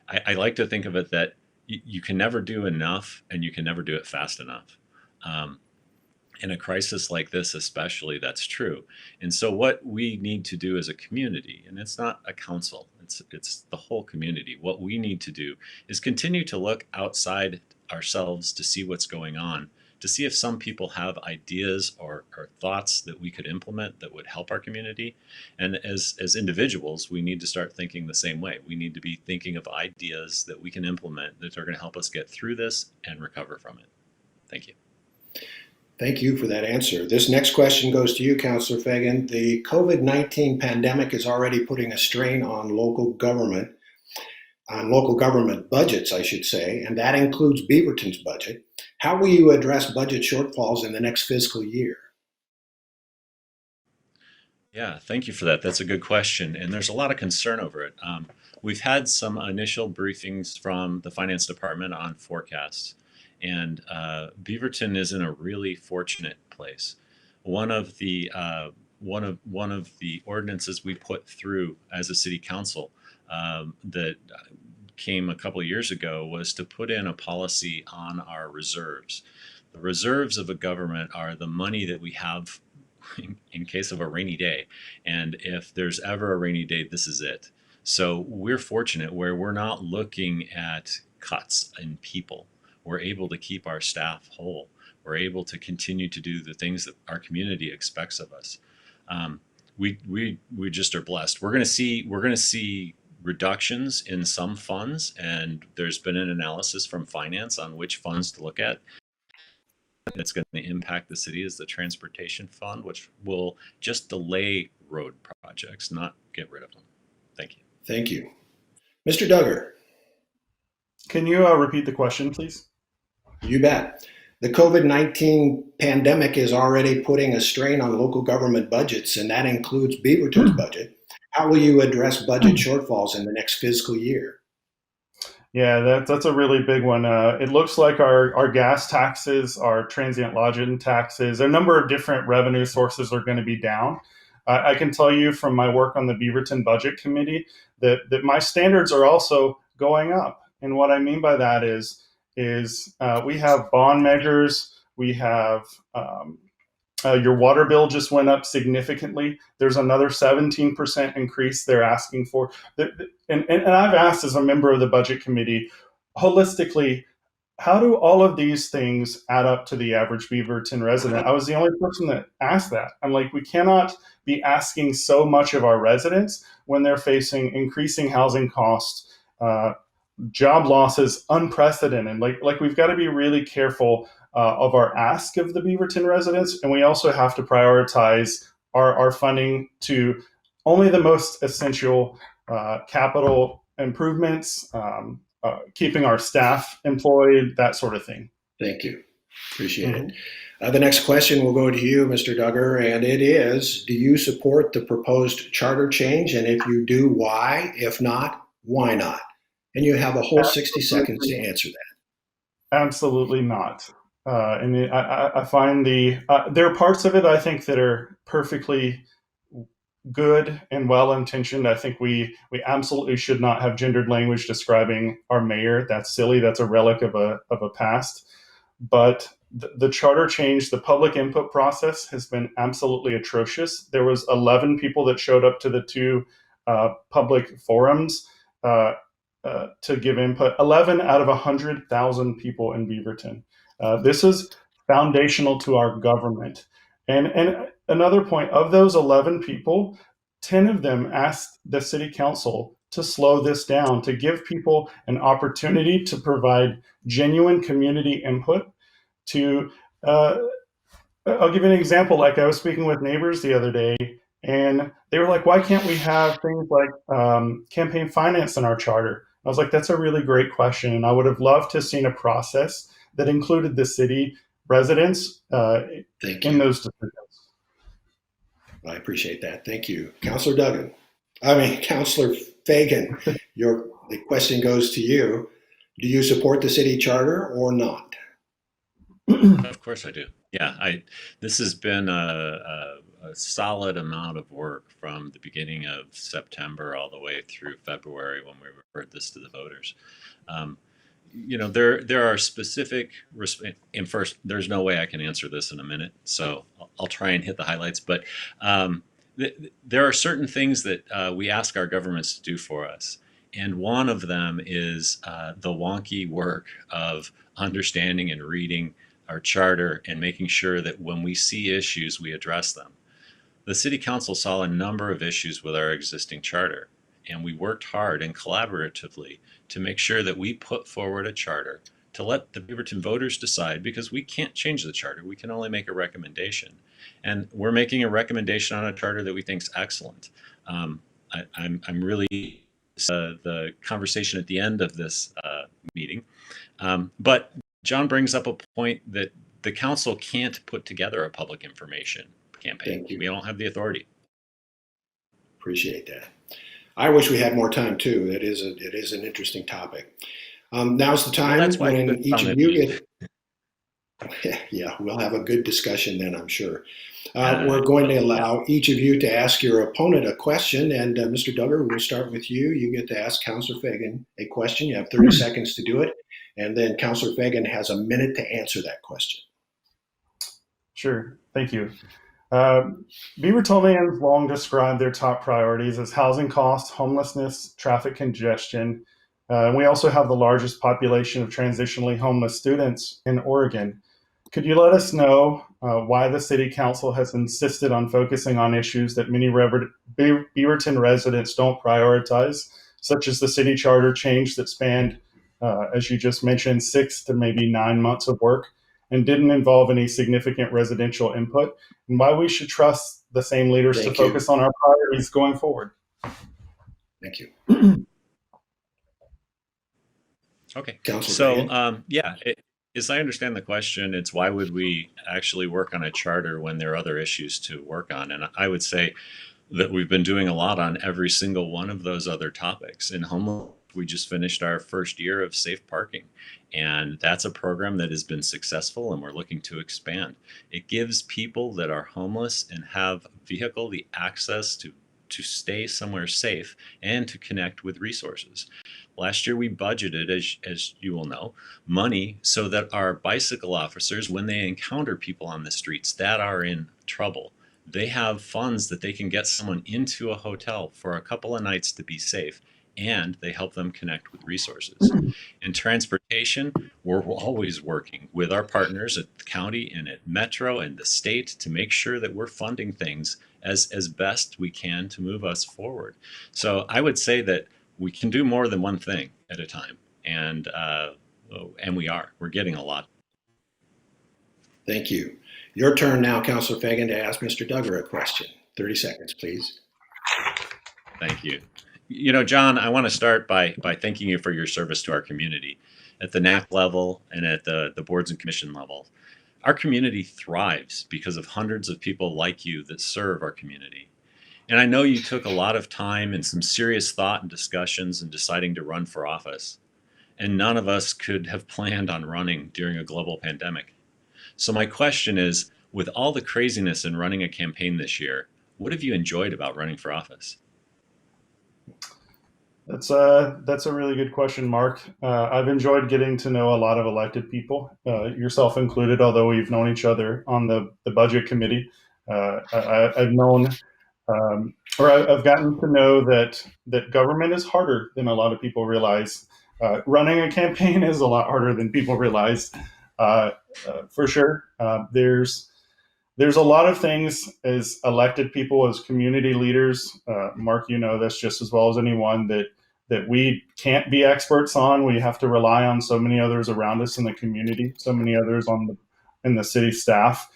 I like to think of it that you can never do enough, and you can never do it fast enough. In a crisis like this, especially, that's true. And so what we need to do as a community, and it's not a council, it's the whole community, what we need to do is continue to look outside ourselves to see what's going on, to see if some people have ideas or thoughts that we could implement that would help our community. And as individuals, we need to start thinking the same way. We need to be thinking of ideas that we can implement that are going to help us get through this and recover from it. Thank you. Thank you for that answer. This next question goes to you, Councilor Fagan. The COVID-19 pandemic is already putting a strain on local government budgets, I should say, and that includes Beaverton's budget. How will you address budget shortfalls in the next fiscal year? Yeah, thank you for that. That's a good question, and there's a lot of concern over it. We've had some initial briefings from the finance department on forecasts, and Beaverton is in a really fortunate place. One of the ordinances we put through as a city council that came a couple of years ago was to put in a policy on our reserves. The reserves of a government are the money that we have in case of a rainy day. And if there's ever a rainy day, this is it. So we're fortunate where we're not looking at cuts in people. We're able to keep our staff whole. We're able to continue to do the things that our community expects of us. We just are blessed. We're going to see reductions in some funds, and there's been an analysis from finance on which funds to look at. That's going to impact the city is the transportation fund, which will just delay road projects, not get rid of them. Thank you. Thank you. Mr. Duggar. Can you repeat the question, please? You bet. The COVID-19 pandemic is already putting a strain on local government budgets, and that includes Beaverton's budget. How will you address budget shortfalls in the next fiscal year? Yeah, that's a really big one. It looks like our gas taxes, our transient lodging taxes, a number of different revenue sources are going to be down. I can tell you from my work on the Beaverton Budget Committee that my standards are also going up. And what I mean by that is we have bond measures, we have your water bill just went up significantly. There's another 17% increase they're asking for. And I've asked as a member of the budget committee, holistically, how do all of these things add up to the average Beaverton resident? I was the only person that asked that. I'm like, we cannot be asking so much of our residents when they're facing increasing housing costs, job losses, unprecedented. Like we've got to be really careful of our ask of the Beaverton residents, and we also have to prioritize our funding to only the most essential capital improvements, keeping our staff employed, that sort of thing. Thank you. Appreciate it. The next question will go to you, Mr. Duggar, and it is, do you support the proposed charter change? And if you do, why? If not, why not? And you have a whole 60 seconds to answer that. Absolutely not. I find there are parts of it I think that are perfectly good and well-intentioned. I think we absolutely should not have gendered language describing our mayor. That's silly. That's a relic of a past. But the charter change, the public input process has been absolutely atrocious. There was 11 people that showed up to the two public forums to give input. 11 out of 100,000 people in Beaverton. This is foundational to our government. And another point, of those 11 people, 10 of them asked the city council to slow this down, to give people an opportunity to provide genuine community input to, I'll give you an example. Like I was speaking with neighbors the other day, and they were like, why can't we have things like campaign finance in our charter? I was like, that's a really great question. And I would have loved to have seen a process that included the city residents in those decisions. I appreciate that. Thank you. Counselor Fagan, the question goes to you. Do you support the city charter or not? Of course I do. Yeah, this has been a solid amount of work from the beginning of September all the way through February when we referred this to the voters. There are specific, and first, there's no way I can answer this in a minute, so I'll try and hit the highlights. But there are certain things that we ask our governments to do for us. And one of them is the wonky work of understanding and reading our charter and making sure that when we see issues, we address them. The City Council saw a number of issues with our existing charter, and we worked hard and collaboratively to make sure that we put forward a charter to let the Beaverton voters decide, because we can't change the charter. We can only make a recommendation. And we're making a recommendation on a charter that we think is excellent. I'm really the conversation at the end of this meeting. But John brings up a point that the council can't put together a public information campaign. We don't have the authority. Appreciate that. I wish we had more time too. It is an interesting topic. Now's the time when each of you get. Yeah, we'll have a good discussion then, I'm sure. We're going to allow each of you to ask your opponent a question. And Mr. Duggar, we'll start with you. You get to ask Councilor Fagan a question. You have 30 seconds to do it. And then Councilor Fagan has a minute to answer that question. Sure. Thank you. Beavertonians long described their top priorities as housing costs, homelessness, traffic congestion. We also have the largest population of transitionally homeless students in Oregon. Could you let us know why the City Council has insisted on focusing on issues that many Beaverton residents don't prioritize, such as the city charter change that spanned, as you just mentioned, 6 to maybe 9 months of work and didn't involve any significant residential input, and why we should trust the same leaders to focus on our priorities going forward. Thank you. Okay. Councilor So, as I understand the question, it's why would we actually work on a charter when there are other issues to work on? And I would say that we've been doing a lot on every single one of those other topics. In homeless, we just finished our first year of safe parking, and that's a program that has been successful, and we're looking to expand. It gives people that are homeless and have vehicle the access to stay somewhere safe and to connect with resources. Last year, we budgeted, as you will know, money so that our bicycle officers, when they encounter people on the streets that are in trouble, they have funds that they can get someone into a hotel for a couple of nights to be safe, and they help them connect with resources. In transportation, we're always working with our partners at the county and at Metro and the state to make sure that we're funding things as best we can to move us forward. So I would say that we can do more than one thing at a time, and we're getting a lot. Thank you. Your turn now, Councilor Fagan, to ask Mr. Duggar a question. 30 seconds, please. Thank you. You know, John, I want to start by thanking you for your service to our community at the NAC level and at the boards and commission level. Our community thrives because of hundreds of people like you that serve our community. And I know you took a lot of time and some serious thought and discussions in deciding to run for office. And none of us could have planned on running during a global pandemic. So my question is, with all the craziness in running a campaign this year, what have you enjoyed about running for office? That's a really good question, Mark. I've enjoyed getting to know a lot of elected people, yourself included, although we've known each other on the budget committee. I've known, I've gotten to know that government is harder than a lot of people realize. Running a campaign is a lot harder than people realize, for sure. There's a lot of things as elected people, as community leaders, Mark, you know this just as well as anyone, that we can't be experts on. We have to rely on so many others around us in the community, so many others in the city staff.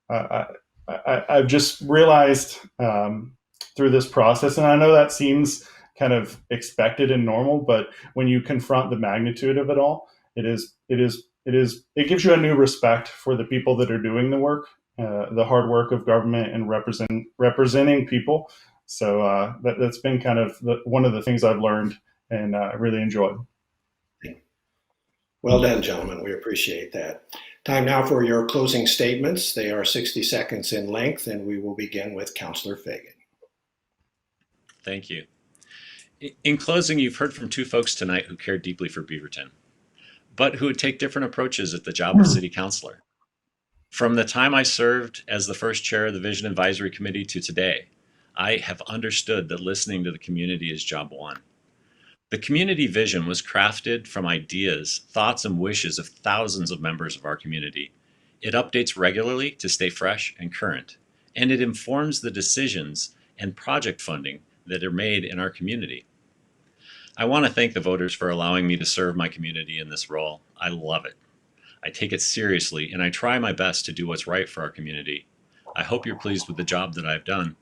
I've just realized through this process, and I know that seems kind of expected and normal, but when you confront the magnitude of it all, it gives you a new respect for the people that are doing the work, the hard work of government and representing people. So that's been kind of one of the things I've learned and really enjoyed. Well done, gentlemen. We appreciate that. Time now for your closing statements. They are 60 seconds in length, and we will begin with Councilor Fagan. Thank you. In closing, you've heard from two folks tonight who care deeply for Beaverton, but who would take different approaches at the job of city councilor. From the time I served as the first chair of the Vision Advisory Committee to today, I have understood that listening to the community is job one. The community vision was crafted from ideas, thoughts, and wishes of thousands of members of our community. It updates regularly to stay fresh and current, and it informs the decisions and project funding that are made in our community. I want to thank the voters for allowing me to serve my community in this role. I love it. I take it seriously, and I try my best to do what's right for our community. I hope you're pleased with the job that I've done.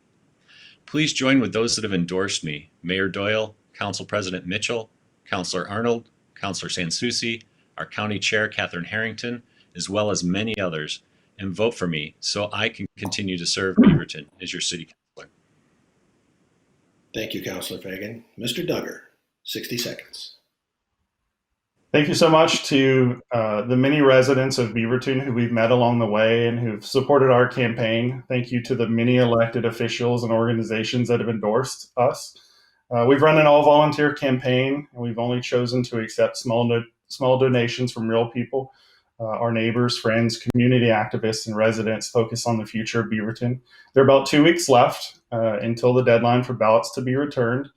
Please join with those that have endorsed me, Mayor Doyle, Council President Mitchell, Councilor Arnold, Councilor Sansucci, our County Chair, Catherine Harrington, as well as many others, and vote for me so I can continue to serve Beaverton as your city councilor. Thank you, Councilor Fagan. Mr. Duggar, 60 seconds. Thank you so much to the many residents of Beaverton who we've met along the way and who've supported our campaign. Thank you to the many elected officials and organizations that have endorsed us. We've run an all-volunteer campaign, and we've only chosen to accept small donations from real people, our neighbors, friends, community activists, and residents focused on the future of Beaverton. There are about 2 weeks left until the deadline for ballots to be returned.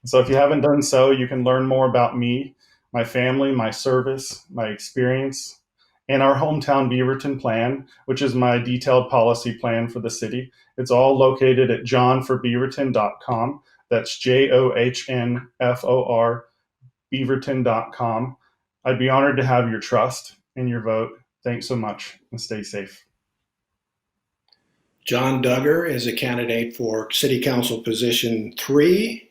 So if you haven't done so, you can learn more about me, my family, my service, my experience, and our hometown Beaverton plan, which is my detailed policy plan for the city. It's all located at johnforbeaverton.com. That's JOHNFOR, Beaverton.com. I'd be honored to have your trust and your vote. Thanks so much, and stay safe. John Duggar is a candidate for City Council position 3.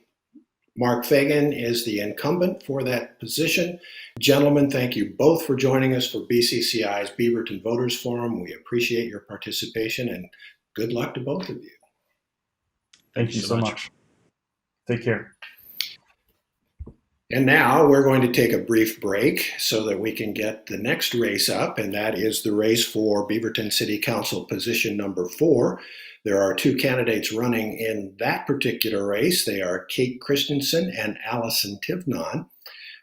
Mark Fagan is the incumbent for that position. Gentlemen, thank you both for joining us for BCCI's Beaverton Voters Forum. We appreciate your participation, and good luck to both of you. Thank you so much. Take care. And now we're going to take a brief break so that we can get the next race up, and that is the race for Beaverton City Council position number 4. There are 2 candidates running in that particular race. They are Kate Christensen and Allison Tivnon.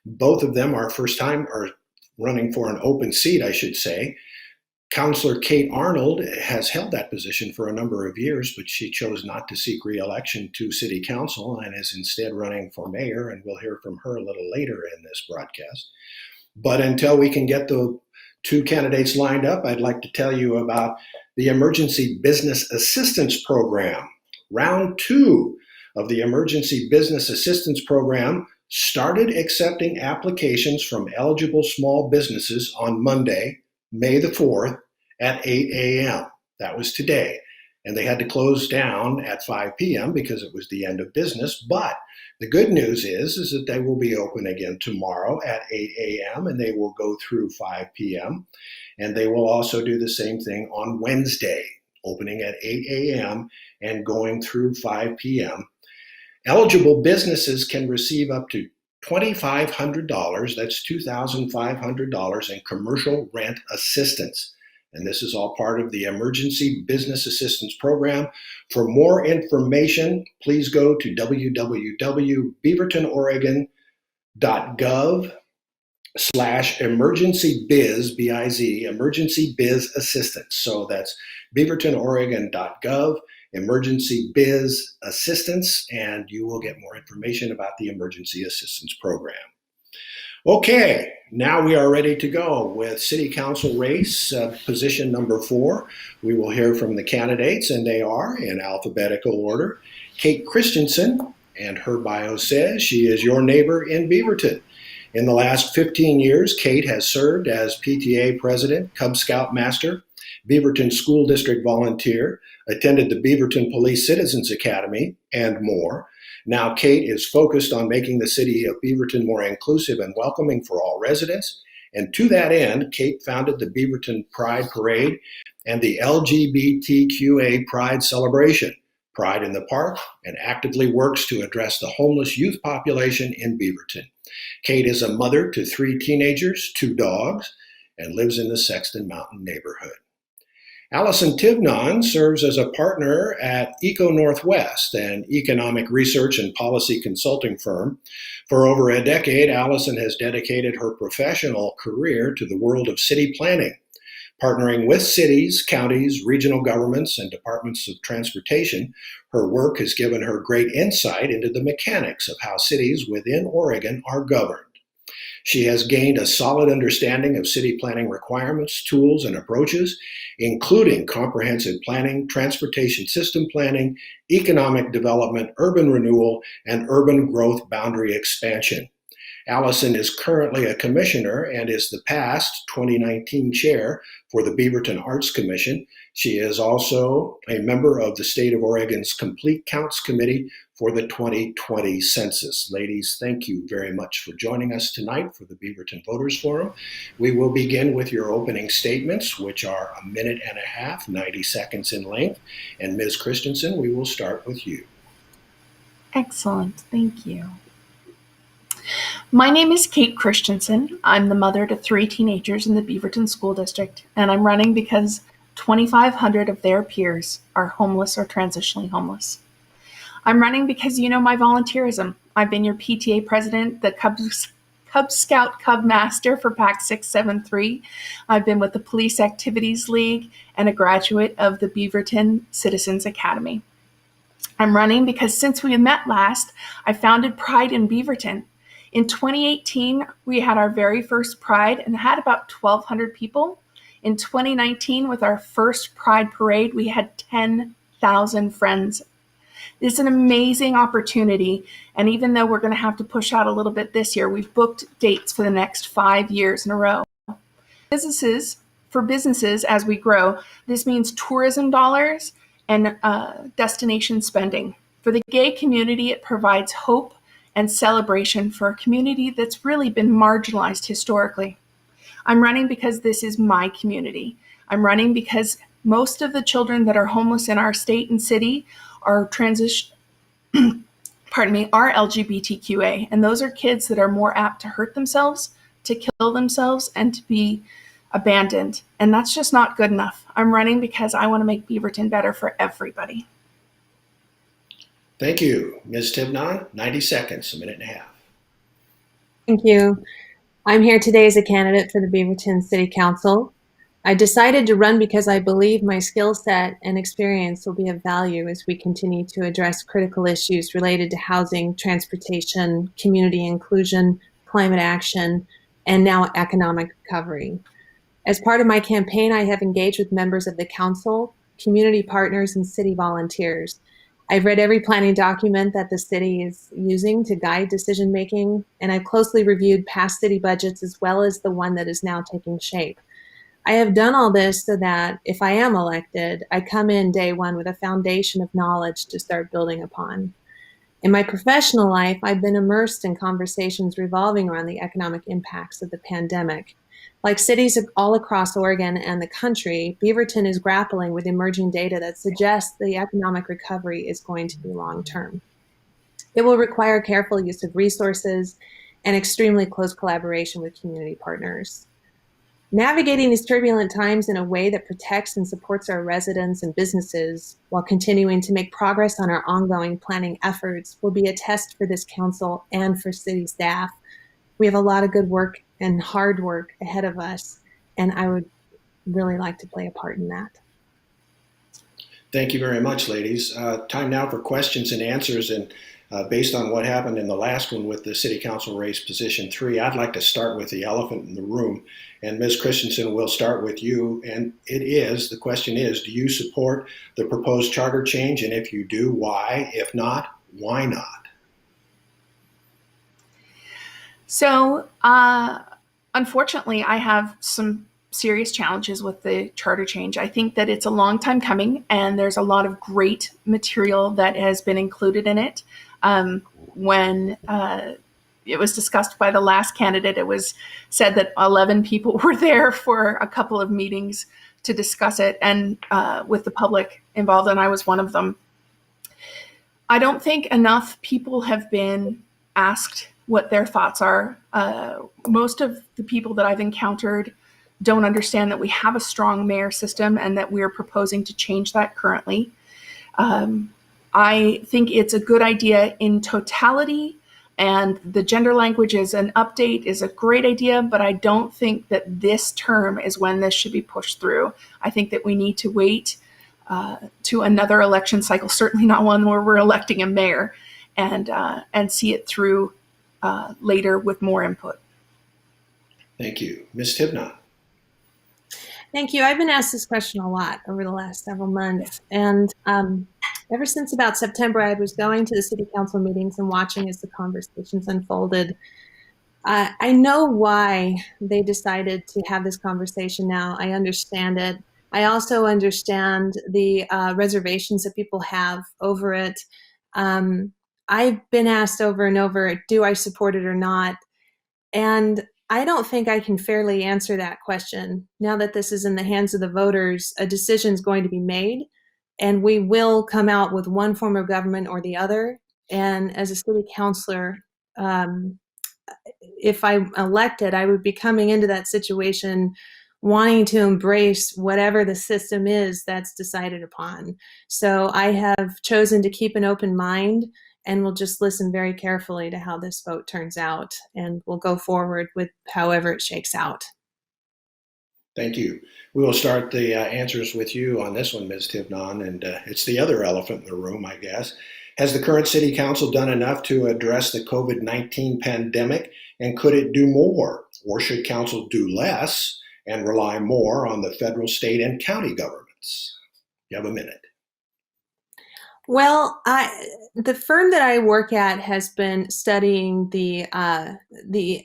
Both of them are first time or running for an open seat, I should say. Councillor Kate Arnold has held that position for a number of years, but she chose not to seek re-election to City Council and is instead running for mayor, and we'll hear from her a little later in this broadcast. But until we can get the 2 candidates lined up, I'd like to tell you about the Emergency Business Assistance Program. Round 2 of the Emergency Business Assistance Program started accepting applications from eligible small businesses on Monday, May the 4th at 8 a.m. That was today. And they had to close down at 5 p.m. because it was the end of business. But the good news is that they will be open again tomorrow at 8 a.m. and they will go through 5 p.m. And they will also do the same thing on Wednesday, opening at 8 a.m. and going through 5 p.m. Eligible businesses can receive up to $2,500, that's $2,500 in commercial rent assistance. And this is all part of the Emergency Business Assistance Program. For more information, please go to www.beavertonoregon.gov/emergency-biz, B-I-Z, emergency biz assistance. So that's beavertonoregon.gov, emergency biz assistance, and you will get more information about the emergency assistance program. Okay, now we are ready to go with City Council race, position number 4. We will hear from the candidates, and they are, in alphabetical order, Kate Christensen, and her bio says she is your neighbor in Beaverton. In the last 15 years, Kate has served as PTA president, Cub Scout master, Beaverton School District volunteer, attended the Beaverton Police Citizens Academy, and more. Now, Kate is focused on making the city of Beaverton more inclusive and welcoming for all residents. And to that end, Kate founded the Beaverton Pride Parade and the LGBTQA Pride Celebration, Pride in the Park, and actively works to address the homeless youth population in Beaverton. Kate is a mother to 3 teenagers, 2 dogs, and lives in the Sexton Mountain neighborhood. Allison Tivnon serves as a partner at Eco Northwest, an economic research and policy consulting firm. For over a decade, Allison has dedicated her professional career to the world of city planning, partnering with cities, counties, regional governments, and departments of transportation. Her work has given her great insight into the mechanics of how cities within Oregon are governed. She has gained a solid understanding of city planning requirements, tools, and approaches, including comprehensive planning, transportation system planning, economic development, urban renewal, and urban growth boundary expansion. Allison is currently a commissioner and is the past 2019 chair for the Beaverton Arts Commission. She is also a member of the State of Oregon's Complete Counts Committee for the 2020 census. Ladies, thank you very much for joining us tonight for the Beaverton Voters Forum. We will begin with your opening statements, which are a minute and a half, 90 seconds in length. And Ms. Christensen, we will start with you. Excellent, thank you. My name is Kate Christensen. I'm the mother to 3 teenagers in the Beaverton School District, and I'm running because 2,500 of their peers are homeless or transitionally homeless. I'm running because you know my volunteerism. I've been your PTA president, the Cub Scout Cub Master for PAC 673. I've been with the Police Activities League and a graduate of the Beaverton Citizens Academy. I'm running because since we met last, I founded Pride in Beaverton. In 2018, we had our very first Pride and had about 1,200 people. In 2019, with our first Pride Parade, we had 10,000 friends. It's an amazing opportunity. And even though we're going to have to push out a little bit this year, we've booked dates for the next 5 years in a row. For businesses, as we grow, this means tourism dollars and destination spending. For the gay community, it provides hope and celebration for a community that's really been marginalized historically. I'm running because this is my community. I'm running because most of the children that are homeless in our state and city are are LGBTQA, and those are kids that are more apt to hurt themselves, to kill themselves, and to be abandoned. And that's just not good enough. I'm running because I want to make Beaverton better for everybody. Thank you. Ms. Tivnon, 90 seconds, a minute and a half. Thank you. I'm here today as a candidate for the Beaverton City Council. I decided to run because I believe my skill set and experience will be of value as we continue to address critical issues related to housing, transportation, community inclusion, climate action, and now economic recovery. As part of my campaign, I have engaged with members of the council, community partners, and city volunteers. I've read every planning document that the city is using to guide decision making, and I've closely reviewed past city budgets as well as the one that is now taking shape. I have done all this so that if I am elected, I come in day one with a foundation of knowledge to start building upon. In my professional life, I've been immersed in conversations revolving around the economic impacts of the pandemic. Like cities all across Oregon and the country, Beaverton is grappling with emerging data that suggests the economic recovery is going to be long-term. It will require careful use of resources and extremely close collaboration with community partners. Navigating these turbulent times in a way that protects and supports our residents and businesses while continuing to make progress on our ongoing planning efforts will be a test for this council and for city staff. We have a lot of good work and hard work ahead of us, and I would really like to play a part in that. Thank you very much, ladies. Time now for questions and answers. And based on what happened in the last one with the City Council race position 3, I'd like to start with the elephant in the room. And Ms. Christensen, we'll start with you. And the question is, do you support the proposed charter change? And if you do, why? If not, why not? So, unfortunately, I have some serious challenges with the charter change. I think that it's a long time coming, and there's a lot of great material that has been included in it. When it was discussed by the last candidate, it was said that 11 people were there for a couple of meetings to discuss it, and with the public involved, and I was one of them. I don't think enough people have been asked what their thoughts are. Most of the people that I've encountered don't understand that we have a strong mayor system and that we're proposing to change that currently. I think it's a good idea in totality, and the gender language is an update is a great idea, but I don't think that this term is when this should be pushed through. I think that we need to wait to another election cycle, certainly not one where we're electing a mayor, and see it through later with more input. Thank you. Ms. Tivnon. Thank you. I've been asked this question a lot over the last several months. And ever since about September, I was going to the city council meetings and watching as the conversations unfolded. I know why they decided to have this conversation now. I understand it. I also understand the reservations that people have over it. I've been asked over and over, do I support it or not? And I don't think I can fairly answer that question. Now that this is in the hands of the voters, a decision is going to be made, and we will come out with one form of government or the other. And as a city councilor, if I'm elected, I would be coming into that situation wanting to embrace whatever the system is that's decided upon. So I have chosen to keep an open mind, and we'll just listen very carefully to how this vote turns out, and we'll go forward with however it shakes out. Thank you. We will start the answers with you on this one, Ms. Tivnon, and it's the other elephant in the room, I guess. Has the current City Council done enough to address the COVID-19 pandemic, and could it do more? Or should Council do less and rely more on the federal, state, and county governments? You have a minute. Well, the firm that I work at has been studying the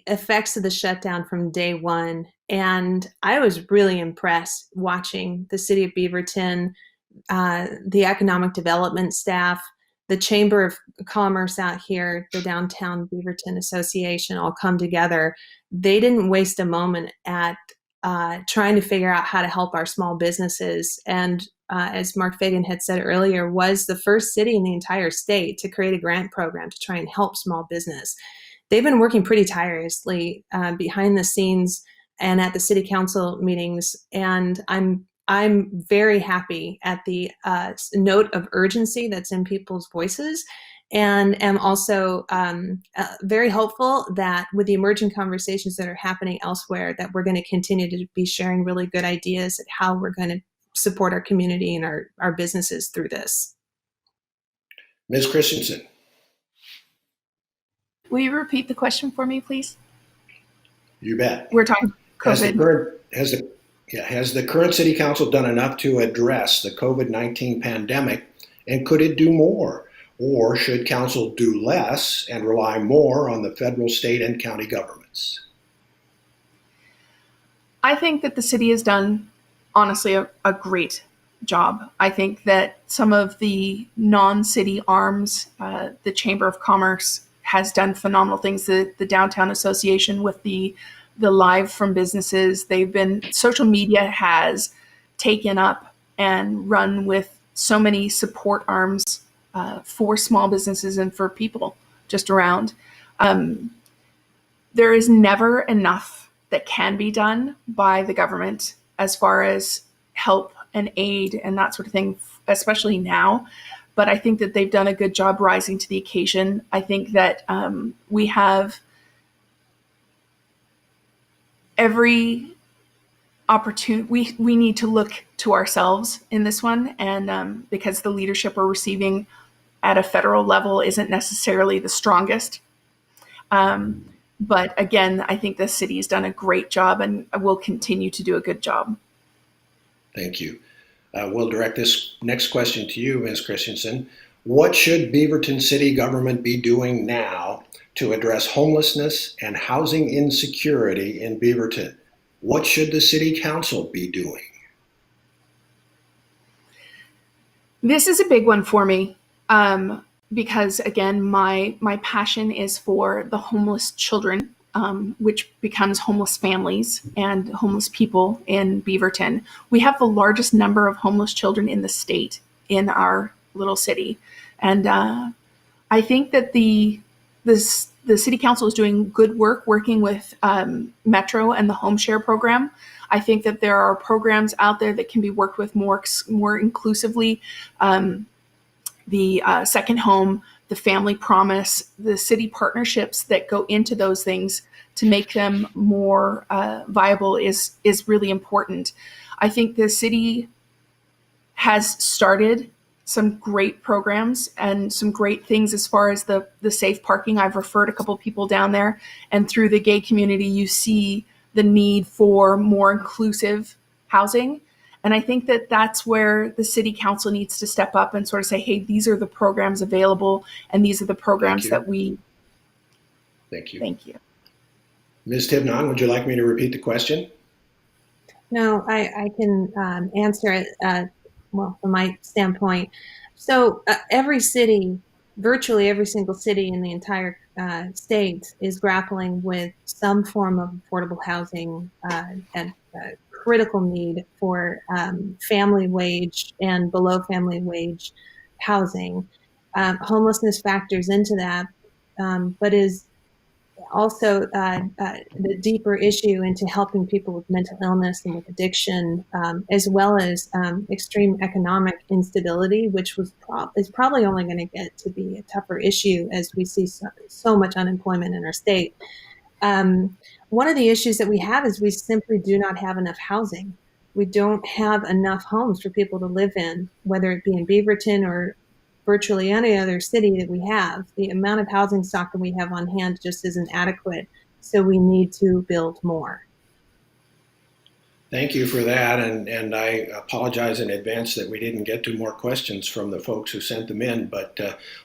effects of the shutdown from day one, and I was really impressed watching the city of Beaverton, the economic development staff, the Chamber of Commerce out here, the Downtown Beaverton Association all come together. They didn't waste a moment at trying to figure out how to help our small businesses. And as Mark Fagan had said earlier, was the first city in the entire state to create a grant program to try and help small business. They've been working pretty tirelessly behind the scenes and at the city council meetings, and I'm very happy at the note of urgency that's in people's voices, and am also very hopeful that with the emerging conversations that are happening elsewhere, that we're going to continue to be sharing really good ideas at how we're going to support our community and our businesses through this. Ms. Christensen. Will you repeat the question for me, please? You bet. We're talking COVID. Has the current city council done enough to address the COVID-19 pandemic, and could it do more? Or should council do less and rely more on the federal, state, and county governments? I think that the city has done, honestly, a great job. I think that some of the non-city arms, the Chamber of Commerce has done phenomenal things. The Downtown Association with the live from businesses, social media has taken up and run with so many support arms for small businesses and for people just around. There is never enough that can be done by the government as far as help and aid and that sort of thing, especially now. But I think that they've done a good job rising to the occasion. I think that we have every opportunity. We need to look to ourselves in this one, and because the leadership we're receiving at a federal level isn't necessarily the strongest. But again, I think the city has done a great job and will continue to do a good job. Thank you. We'll direct this next question to you, Ms. Christensen. What should Beaverton city government be doing now to address homelessness and housing insecurity in Beaverton? What should the city council be doing? This is a big one for me. Because again, my passion is for the homeless children, which becomes homeless families and homeless people in Beaverton. We have the largest number of homeless children in the state in our little city. And I think that the city council is doing good work working with Metro and the home share program. I think that there are programs out there that can be worked with more inclusively. The second home, the family promise, the city partnerships that go into those things to make them more viable is really important. I think the city has started some great programs and some great things as far as the safe parking. I've referred a couple of people down there, and through the gay community, you see the need for more inclusive housing. And I think that that's where the city council needs to step up and sort of say, hey, these are the programs available, and these are the programs that we. Thank you. Thank you. Ms. Tibnon, would you like me to repeat the question? No, I can answer it, well, from my standpoint. So every city, virtually every single city in the entire state is grappling with some form of affordable housing and critical need for family wage and below family wage housing. Homelessness factors into that, but is also the deeper issue into helping people with mental illness and with addiction, as well as extreme economic instability, which is probably only going to get to be a tougher issue as we see so much unemployment in our state. One of the issues that we have is we simply do not have enough housing. We don't have enough homes for people to live in, whether it be in Beaverton or virtually any other city that we have. The amount of housing stock that we have on hand just isn't adequate. So we need to build more. Thank you for that, and I apologize in advance that we didn't get to more questions from the folks who sent them in, but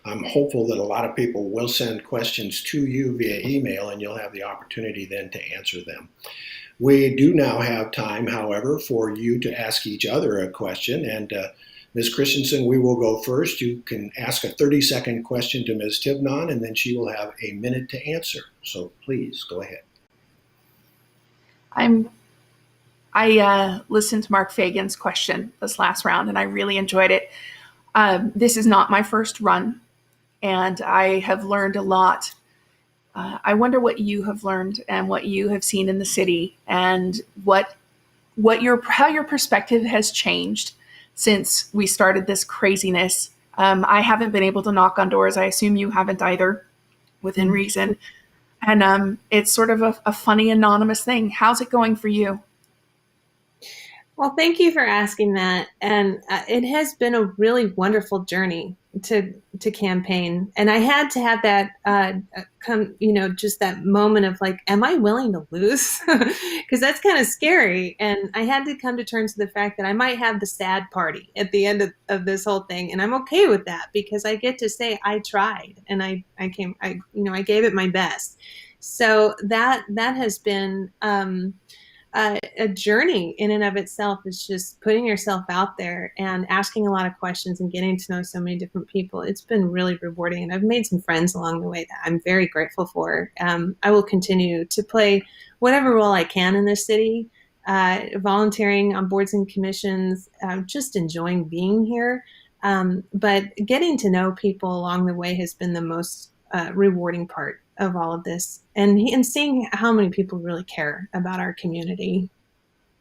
I'm hopeful that a lot of people will send questions to you via email, and you'll have the opportunity then to answer them. We do now have time, however, for you to ask each other a question, and Ms. Christensen, we will go first. You can ask a 30-second question to Ms. Tivnon, and then she will have a minute to answer. So please, go ahead. I listened to Mark Fagan's question this last round, and I really enjoyed it. This is not my first run, and I have learned a lot. I wonder what you have learned and what you have seen in the city, and how your perspective has changed since we started this craziness. I haven't been able to knock on doors. I assume you haven't either, within reason. And it's sort of a funny anonymous thing. How's it going for you? Well, thank you for asking that. And it has been a really wonderful journey to campaign. And I had to have that just that moment of like, am I willing to lose? Because that's kind of scary. And I had to come to terms with the fact that I might have the sad party at the end of this whole thing. And I'm okay with that because I get to say I tried and I gave it my best. So that has been a journey in and of itself. Is just putting yourself out there and asking a lot of questions and getting to know so many different people. It's been really rewarding, and I've made some friends along the way that I'm very grateful for. I will continue to play whatever role I can in this city, volunteering on boards and commissions, just enjoying being here. But getting to know people along the way has been the most rewarding part of all of this, and seeing how many people really care about our community.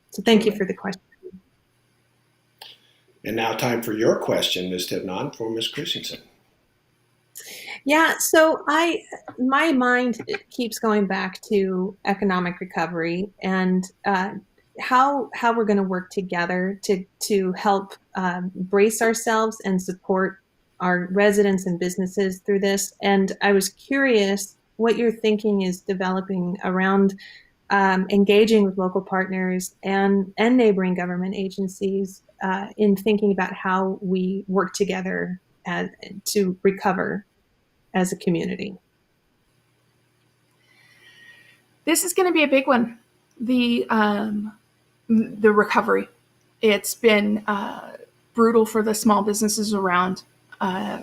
So thank you for the question. And now time for your question, Ms. Tivnon, for Ms. Christensen. Yeah, so my mind keeps going back to economic recovery and how we're going to work together to help brace ourselves and support our residents and businesses through this. And I was curious what your thinking is developing around engaging with local partners and neighboring government agencies in thinking about how we work together to recover as a community. This is going to be a big one. The recovery. It's been brutal for the small businesses around.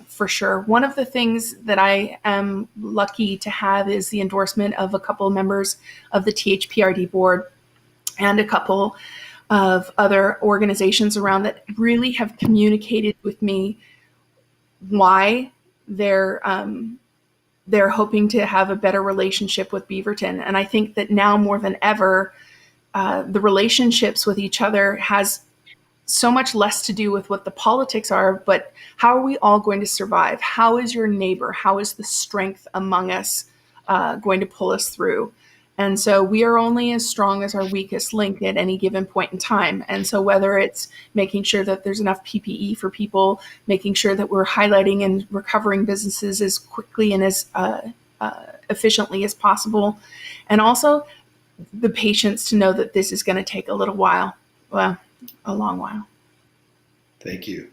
For sure. One of the things that I am lucky to have is the endorsement of a couple of members of the THPRD board and a couple of other organizations around that really have communicated with me why they're hoping to have a better relationship with Beaverton. And I think that now more than ever, the relationships with each other has so much less to do with what the politics are, but how are we all going to survive? How is your neighbor? How is the strength among us going to pull us through? And so we are only as strong as our weakest link at any given point in time. And so whether it's making sure that there's enough PPE for people, making sure that we're highlighting and recovering businesses as quickly and as efficiently as possible, and also the patience to know that this is going to take a little while. Well, a long while. Thank you.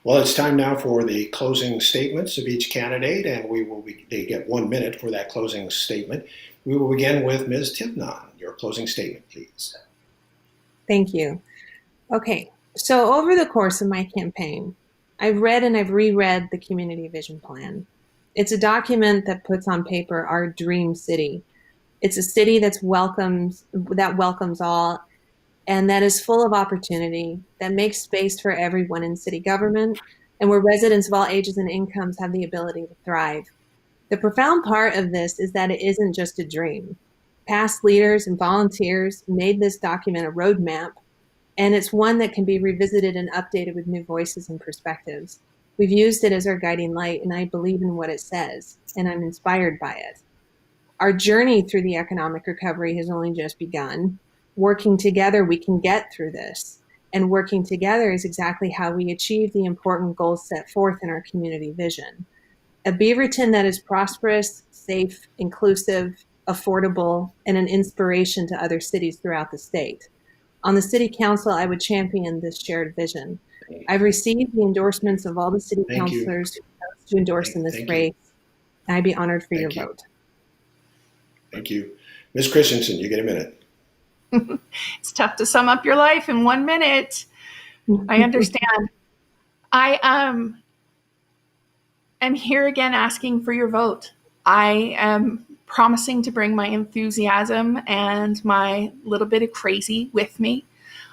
Well, it's time now for the closing statements of each candidate, and they get 1 minute for that closing statement. We will begin with Ms. Tivnon. Your closing statement, please. Thank you. Okay, so over the course of my campaign, I've read and I've reread the Community Vision Plan. It's a document that puts on paper our dream city. It's a city that welcomes all, and that is full of opportunity, that makes space for everyone in city government, and where residents of all ages and incomes have the ability to thrive. The profound part of this is that it isn't just a dream. Past leaders and volunteers made this document a roadmap, and it's one that can be revisited and updated with new voices and perspectives. We've used it as our guiding light, and I believe in what it says, and I'm inspired by it. Our journey through the economic recovery has only just begun. Working together, we can get through this. And working together is exactly how we achieve the important goals set forth in our community vision. A Beaverton that is prosperous, safe, inclusive, affordable, and an inspiration to other cities throughout the state. On the City Council, I would champion this shared vision. I've received the endorsements of all the city Thank you. councilors who chose to endorse in this Thank you. race, and I'd be honored for your Thank you. vote. Thank you. Ms. Christensen, you get a minute. It's tough to sum up your life in 1 minute. I understand. I am here again asking for your vote. I am promising to bring my enthusiasm and my little bit of crazy with me.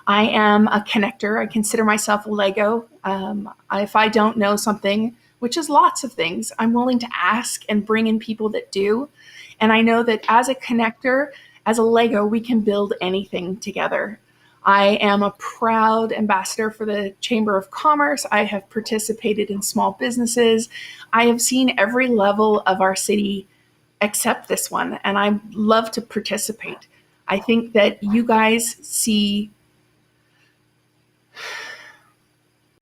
I am a connector. I consider myself a Lego. If I don't know something, which is lots of things, I'm willing to ask and bring in people that do. And I know that as a connector, as a Lego, we can build anything together. I am a proud ambassador for the Chamber of Commerce. I have participated in small businesses. I have seen every level of our city except this one, and I love to participate. I think that you guys see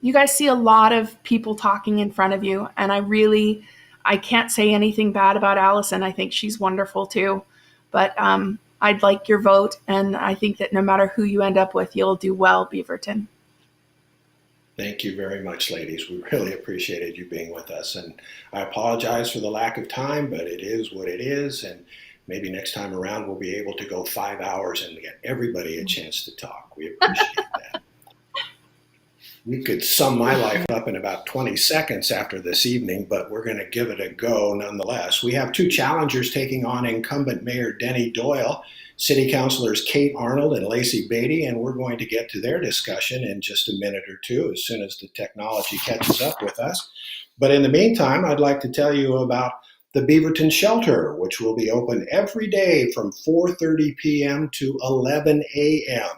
a lot of people talking in front of you, and I can't say anything bad about Allison. I think she's wonderful too, but I'd like your vote, and I think that no matter who you end up with, you'll do well, Beaverton. Thank you very much, ladies. We really appreciated you being with us. And I apologize for the lack of time, but it is what it is. And maybe next time around, we'll be able to go 5 hours and get everybody a chance to talk. We appreciate that. We could sum my life up in about 20 seconds after this evening, but we're going to give it a go nonetheless. We have two challengers taking on incumbent Mayor Denny Doyle, City Councilors Kate Arnold and Lacey Beatty, and we're going to get to their discussion in just a minute or two as soon as the technology catches up with us. But in the meantime, I'd like to tell you about the Beaverton Shelter, which will be open every day from 4:30 p.m. to 11 a.m.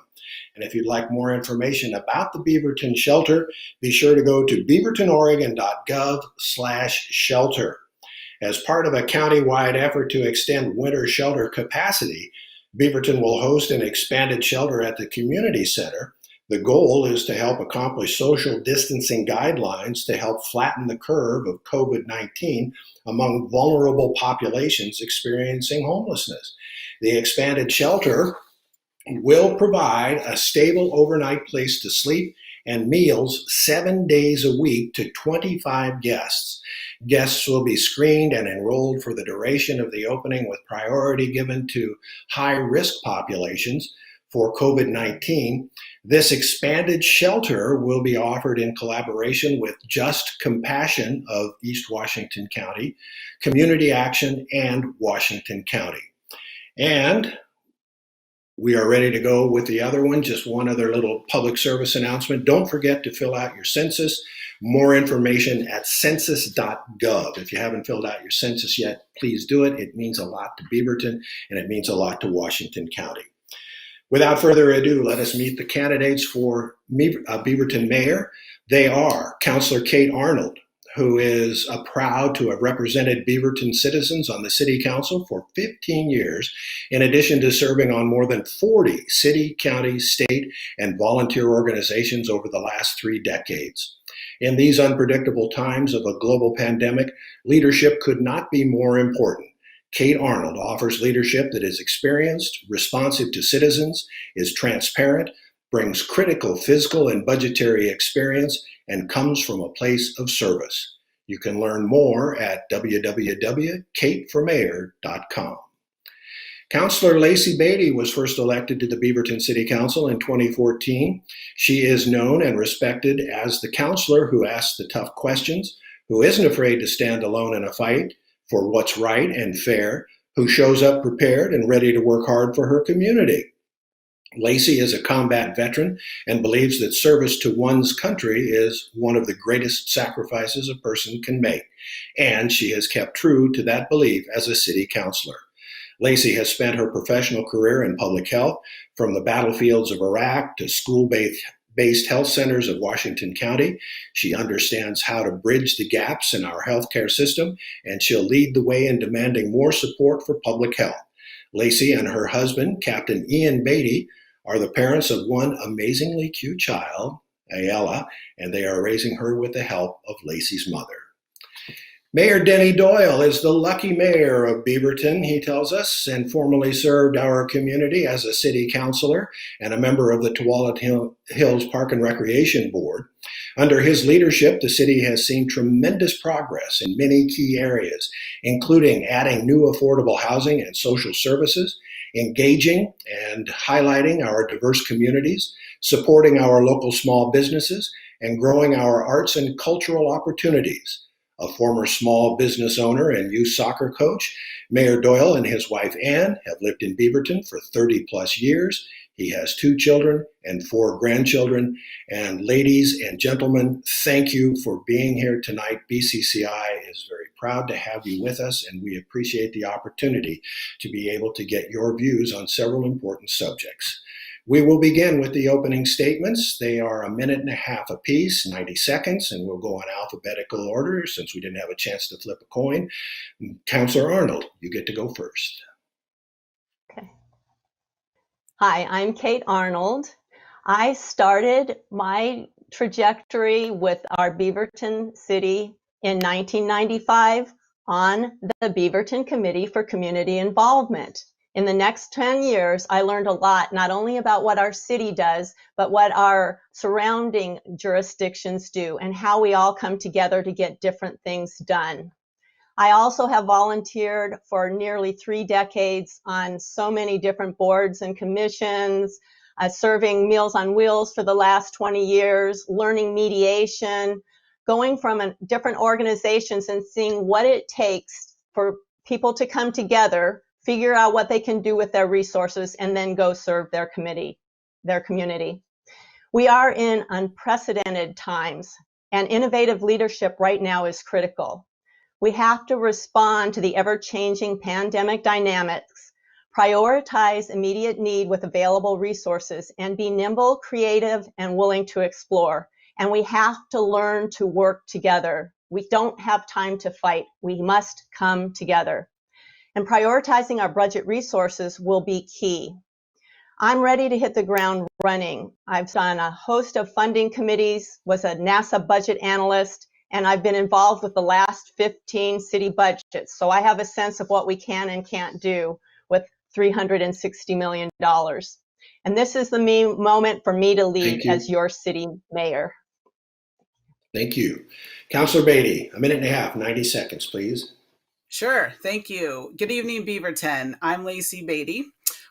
And if you'd like more information about the Beaverton Shelter, be sure to go to beavertonoregon.gov/shelter. As part of a county-wide effort to extend winter shelter capacity, Beaverton will host an expanded shelter at the community center. The goal is to help accomplish social distancing guidelines to help flatten the curve of COVID-19 among vulnerable populations experiencing homelessness. The expanded shelter will provide a stable overnight place to sleep and meals 7 days a week to 25 guests. Guests will be screened and enrolled for the duration of the opening with priority given to high-risk populations for COVID-19. This expanded shelter will be offered in collaboration with Just Compassion of East Washington County, Community Action, and Washington County. And we are ready to go with the other one. Just one other little public service announcement. Don't forget to fill out your census. More information at census.gov. If you haven't filled out your census yet, please do it. It means a lot to Beaverton, and it means a lot to Washington County. Without further ado, let us meet the candidates for Beaverton Mayor. They are Councilor Kate Arnold, who is proud to have represented Beaverton citizens on the City Council for 15 years, in addition to serving on more than 40 city, county, state, and volunteer organizations over the last 3 decades. In these unpredictable times of a global pandemic, leadership could not be more important. Kate Arnold offers leadership that is experienced, responsive to citizens, is transparent, brings critical physical and budgetary experience, and comes from a place of service. You can learn more at www.kateformayor.com. Councilor Lacey Beatty was first elected to the Beaverton City Council in 2014. She is known and respected as the councilor who asks the tough questions, who isn't afraid to stand alone in a fight for what's right and fair, who shows up prepared and ready to work hard for her community. Lacey is a combat veteran and believes that service to one's country is one of the greatest sacrifices a person can make, and she has kept true to that belief as a city councilor. Lacey has spent her professional career in public health, from the battlefields of Iraq to school-based health centers of Washington County. She understands how to bridge the gaps in our healthcare system, and she'll lead the way in demanding more support for public health. Lacey and her husband, Captain Ian Beatty, are the parents of one amazingly cute child, Ayala, and they are raising her with the help of Lacey's mother. Mayor Denny Doyle is the lucky mayor of Beaverton, he tells us, and formerly served our community as a city councilor and a member of the Tualatin Hills Park and Recreation Board. Under his leadership, the city has seen tremendous progress in many key areas, including adding new affordable housing and social services, engaging and highlighting our diverse communities, supporting our local small businesses, and growing our arts and cultural opportunities. A former small business owner and youth soccer coach, Mayor Doyle and his wife Ann have lived in Beaverton for 30 plus years. He has 2 children and 4 grandchildren. And ladies and gentlemen, thank you for being here tonight. BCCI is very proud to have you with us, and we appreciate the opportunity to be able to get your views on several important subjects. We will begin with the opening statements. They are 1.5 minutes apiece, 90 seconds, and we'll go in alphabetical order since we didn't have a chance to flip a coin. Councilor Arnold, you get to go first. Okay. Hi, I'm Kate Arnold. I started my trajectory with our Beaverton City in 1995 on the Beaverton Committee for Community Involvement. In the next 10 years, I learned a lot, not only about what our city does, but what our surrounding jurisdictions do and how we all come together to get different things done. I also have volunteered for nearly 3 decades on so many different boards and commissions, serving Meals on Wheels for the last 20 years, learning mediation, going from different organizations and seeing what it takes for people to come together, figure out what they can do with their resources, and then go serve their community. We are in unprecedented times, and innovative leadership right now is critical. We have to respond to the ever-changing pandemic dynamics, prioritize immediate need with available resources, and be nimble, creative, and willing to explore. And we have to learn to work together. We don't have time to fight. We must come together. And prioritizing our budget resources will be key. I'm ready to hit the ground running. I've done a host of funding committees, was a NASA budget analyst, and I've been involved with the last 15 city budgets. So I have a sense of what we can and can't do with $360 million. And this is the moment for me to lead as your city mayor. Thank you. Councilor Beatty, 1.5 minutes, 90 seconds, please. Sure, thank you. Good evening, Beaverton. I'm Lacey Beatty.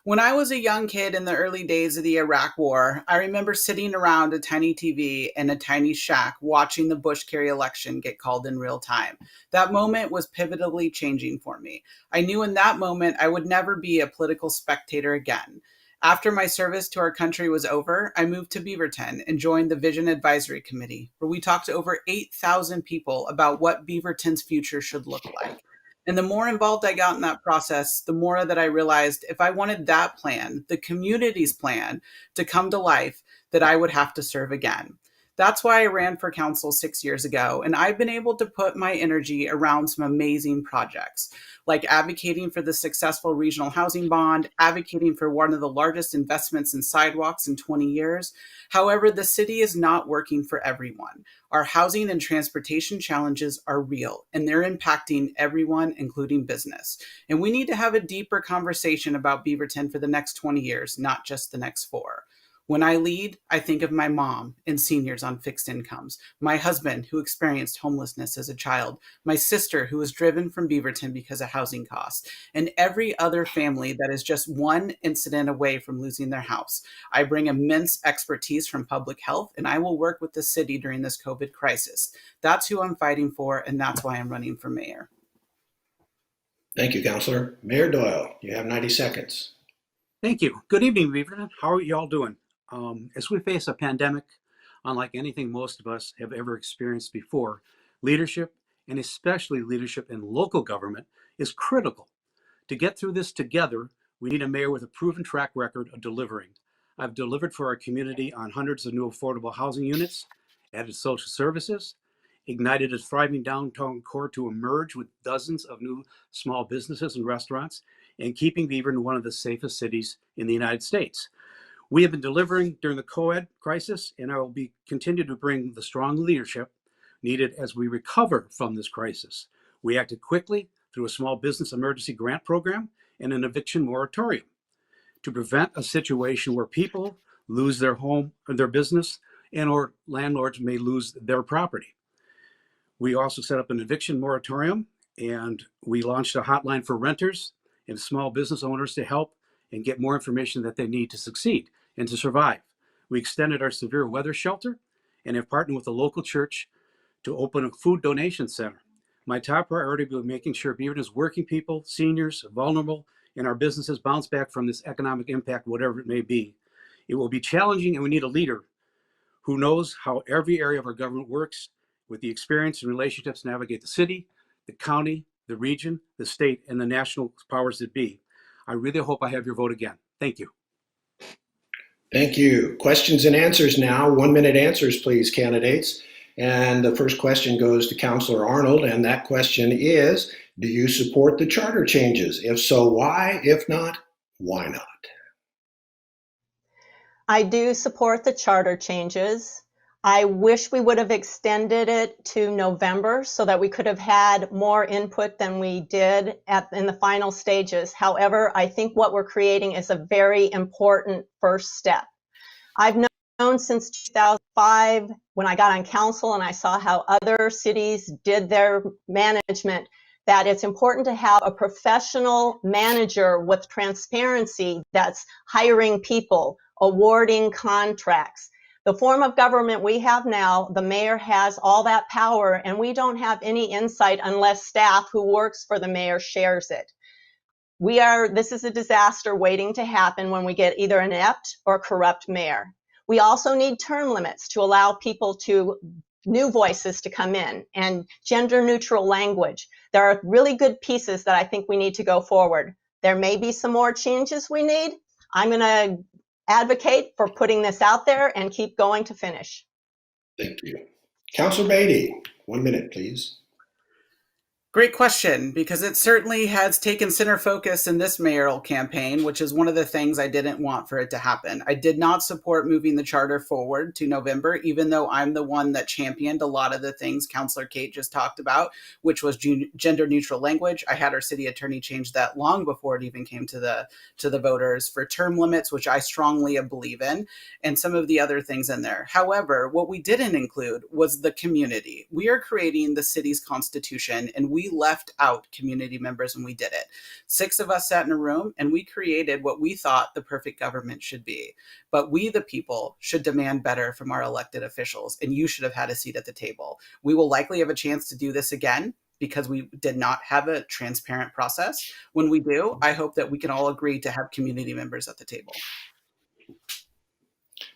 When I was a young kid in the early days of the Iraq War, I remember sitting around a tiny TV in a tiny shack watching the Bush-Kerry election get called in real time. That moment was pivotally changing for me. I knew in that moment I would never be a political spectator again. After my service to our country was over, I moved to Beaverton and joined the Vision Advisory Committee, where we talked to over 8,000 people about what Beaverton's future should look like. And the more involved I got in that process, the more that I realized if I wanted that plan, the community's plan, to come to life, that I would have to serve again. That's why I ran for council 6 years ago, and I've been able to put my energy around some amazing projects, like advocating for the successful regional housing bond, advocating for one of the largest investments in sidewalks in 20 years. However, the city is not working for everyone. Our housing and transportation challenges are real, and they're impacting everyone, including business. And we need to have a deeper conversation about Beaverton for the next 20 years, not just the next 4. When I lead, I think of my mom and seniors on fixed incomes, my husband who experienced homelessness as a child, my sister who was driven from Beaverton because of housing costs, and every other family that is just one incident away from losing their house. I bring immense expertise from public health, and I will work with the city during this COVID crisis. That's who I'm fighting for, and that's why I'm running for mayor. Thank you, Councilor. Mayor Doyle, you have 90 seconds. Thank you. Good evening, Beaverton. How are you all doing? As we face a pandemic, unlike anything most of us have ever experienced before, leadership, and especially leadership in local government, is critical. To get through this together, we need a mayor with a proven track record of delivering. I've delivered for our community on hundreds of new affordable housing units, added social services, ignited a thriving downtown core to emerge with dozens of new small businesses and restaurants, and keeping Beaverton one of the safest cities in the United States. We have been delivering during the COVID crisis, and I will continue to bring the strong leadership needed as we recover from this crisis. We acted quickly through a small business emergency grant program and an eviction moratorium to prevent a situation where people lose their home or their business and or landlords may lose their property. We also set up an eviction moratorium, and we launched a hotline for renters and small business owners to help and get more information that they need to succeed and to survive. We extended our severe weather shelter and have partnered with a local church to open a food donation center. My top priority will be making sure Beaverton's working people, seniors, vulnerable, and our businesses bounce back from this economic impact, whatever it may be. It will be challenging, and we need a leader who knows how every area of our government works with the experience and relationships to navigate the city, the county, the region, the state, and the national powers that be. I really hope I have your vote again. Thank you. Thank you. Questions and answers now. 1 minute answers, please, candidates. And the first question goes to Councillor Arnold, and that question is, do you support the charter changes? If so, why? If not, why not? I do support the charter changes. I wish we would have extended it to November so that we could have had more input than we did in the final stages. However, I think what we're creating is a very important first step. I've known since 2005 when I got on council and I saw how other cities did their management that it's important to have a professional manager with transparency that's hiring people, awarding contracts. The form of government we have now, the mayor has all that power, and we don't have any insight unless staff who works for the mayor shares it. This is a disaster waiting to happen when we get either an inept or corrupt mayor. We also need term limits to allow new voices to come in, and gender neutral language. There are really good pieces that I think we need to go forward. There may be some more changes we need. I'm going to advocate for putting this out there and keep going to finish. Thank you. Councillor Beatty, 1 minute, please. Great question, because it certainly has taken center focus in this mayoral campaign, which is one of the things I didn't want for it to happen. I did not support moving the charter forward to November, even though I'm the one that championed a lot of the things Councillor Kate just talked about, which was gender neutral language. I had our city attorney change that long before it even came to the voters, for term limits, which I strongly believe in, and some of the other things in there. However, what we didn't include was the community. We are creating the city's constitution, and we left out community members when we did it. 6 of us sat in a room and we created what we thought the perfect government should be. But we, the people, should demand better from our elected officials, and you should have had a seat at the table. We will likely have a chance to do this again because we did not have a transparent process. When we do, I hope that we can all agree to have community members at the table.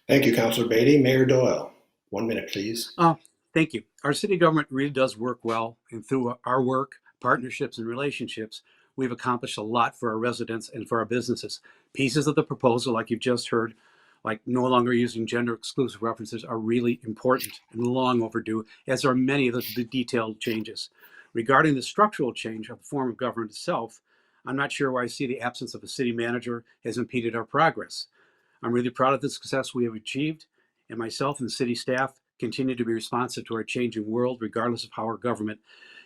Thank you, Councillor Beatty. Mayor Doyle, 1 minute, please. Thank you. Our city government really does work well, and through our work, partnerships, and relationships, we've accomplished a lot for our residents and for our businesses. Pieces of the proposal, like you've just heard, like no longer using gender exclusive references, are really important and long overdue, as are many of the detailed changes. Regarding the structural change of the form of government itself, I'm not sure why I see the absence of a city manager has impeded our progress. I'm really proud of the success we have achieved, and myself and the city staff continue to be responsive to our changing world, regardless of how our government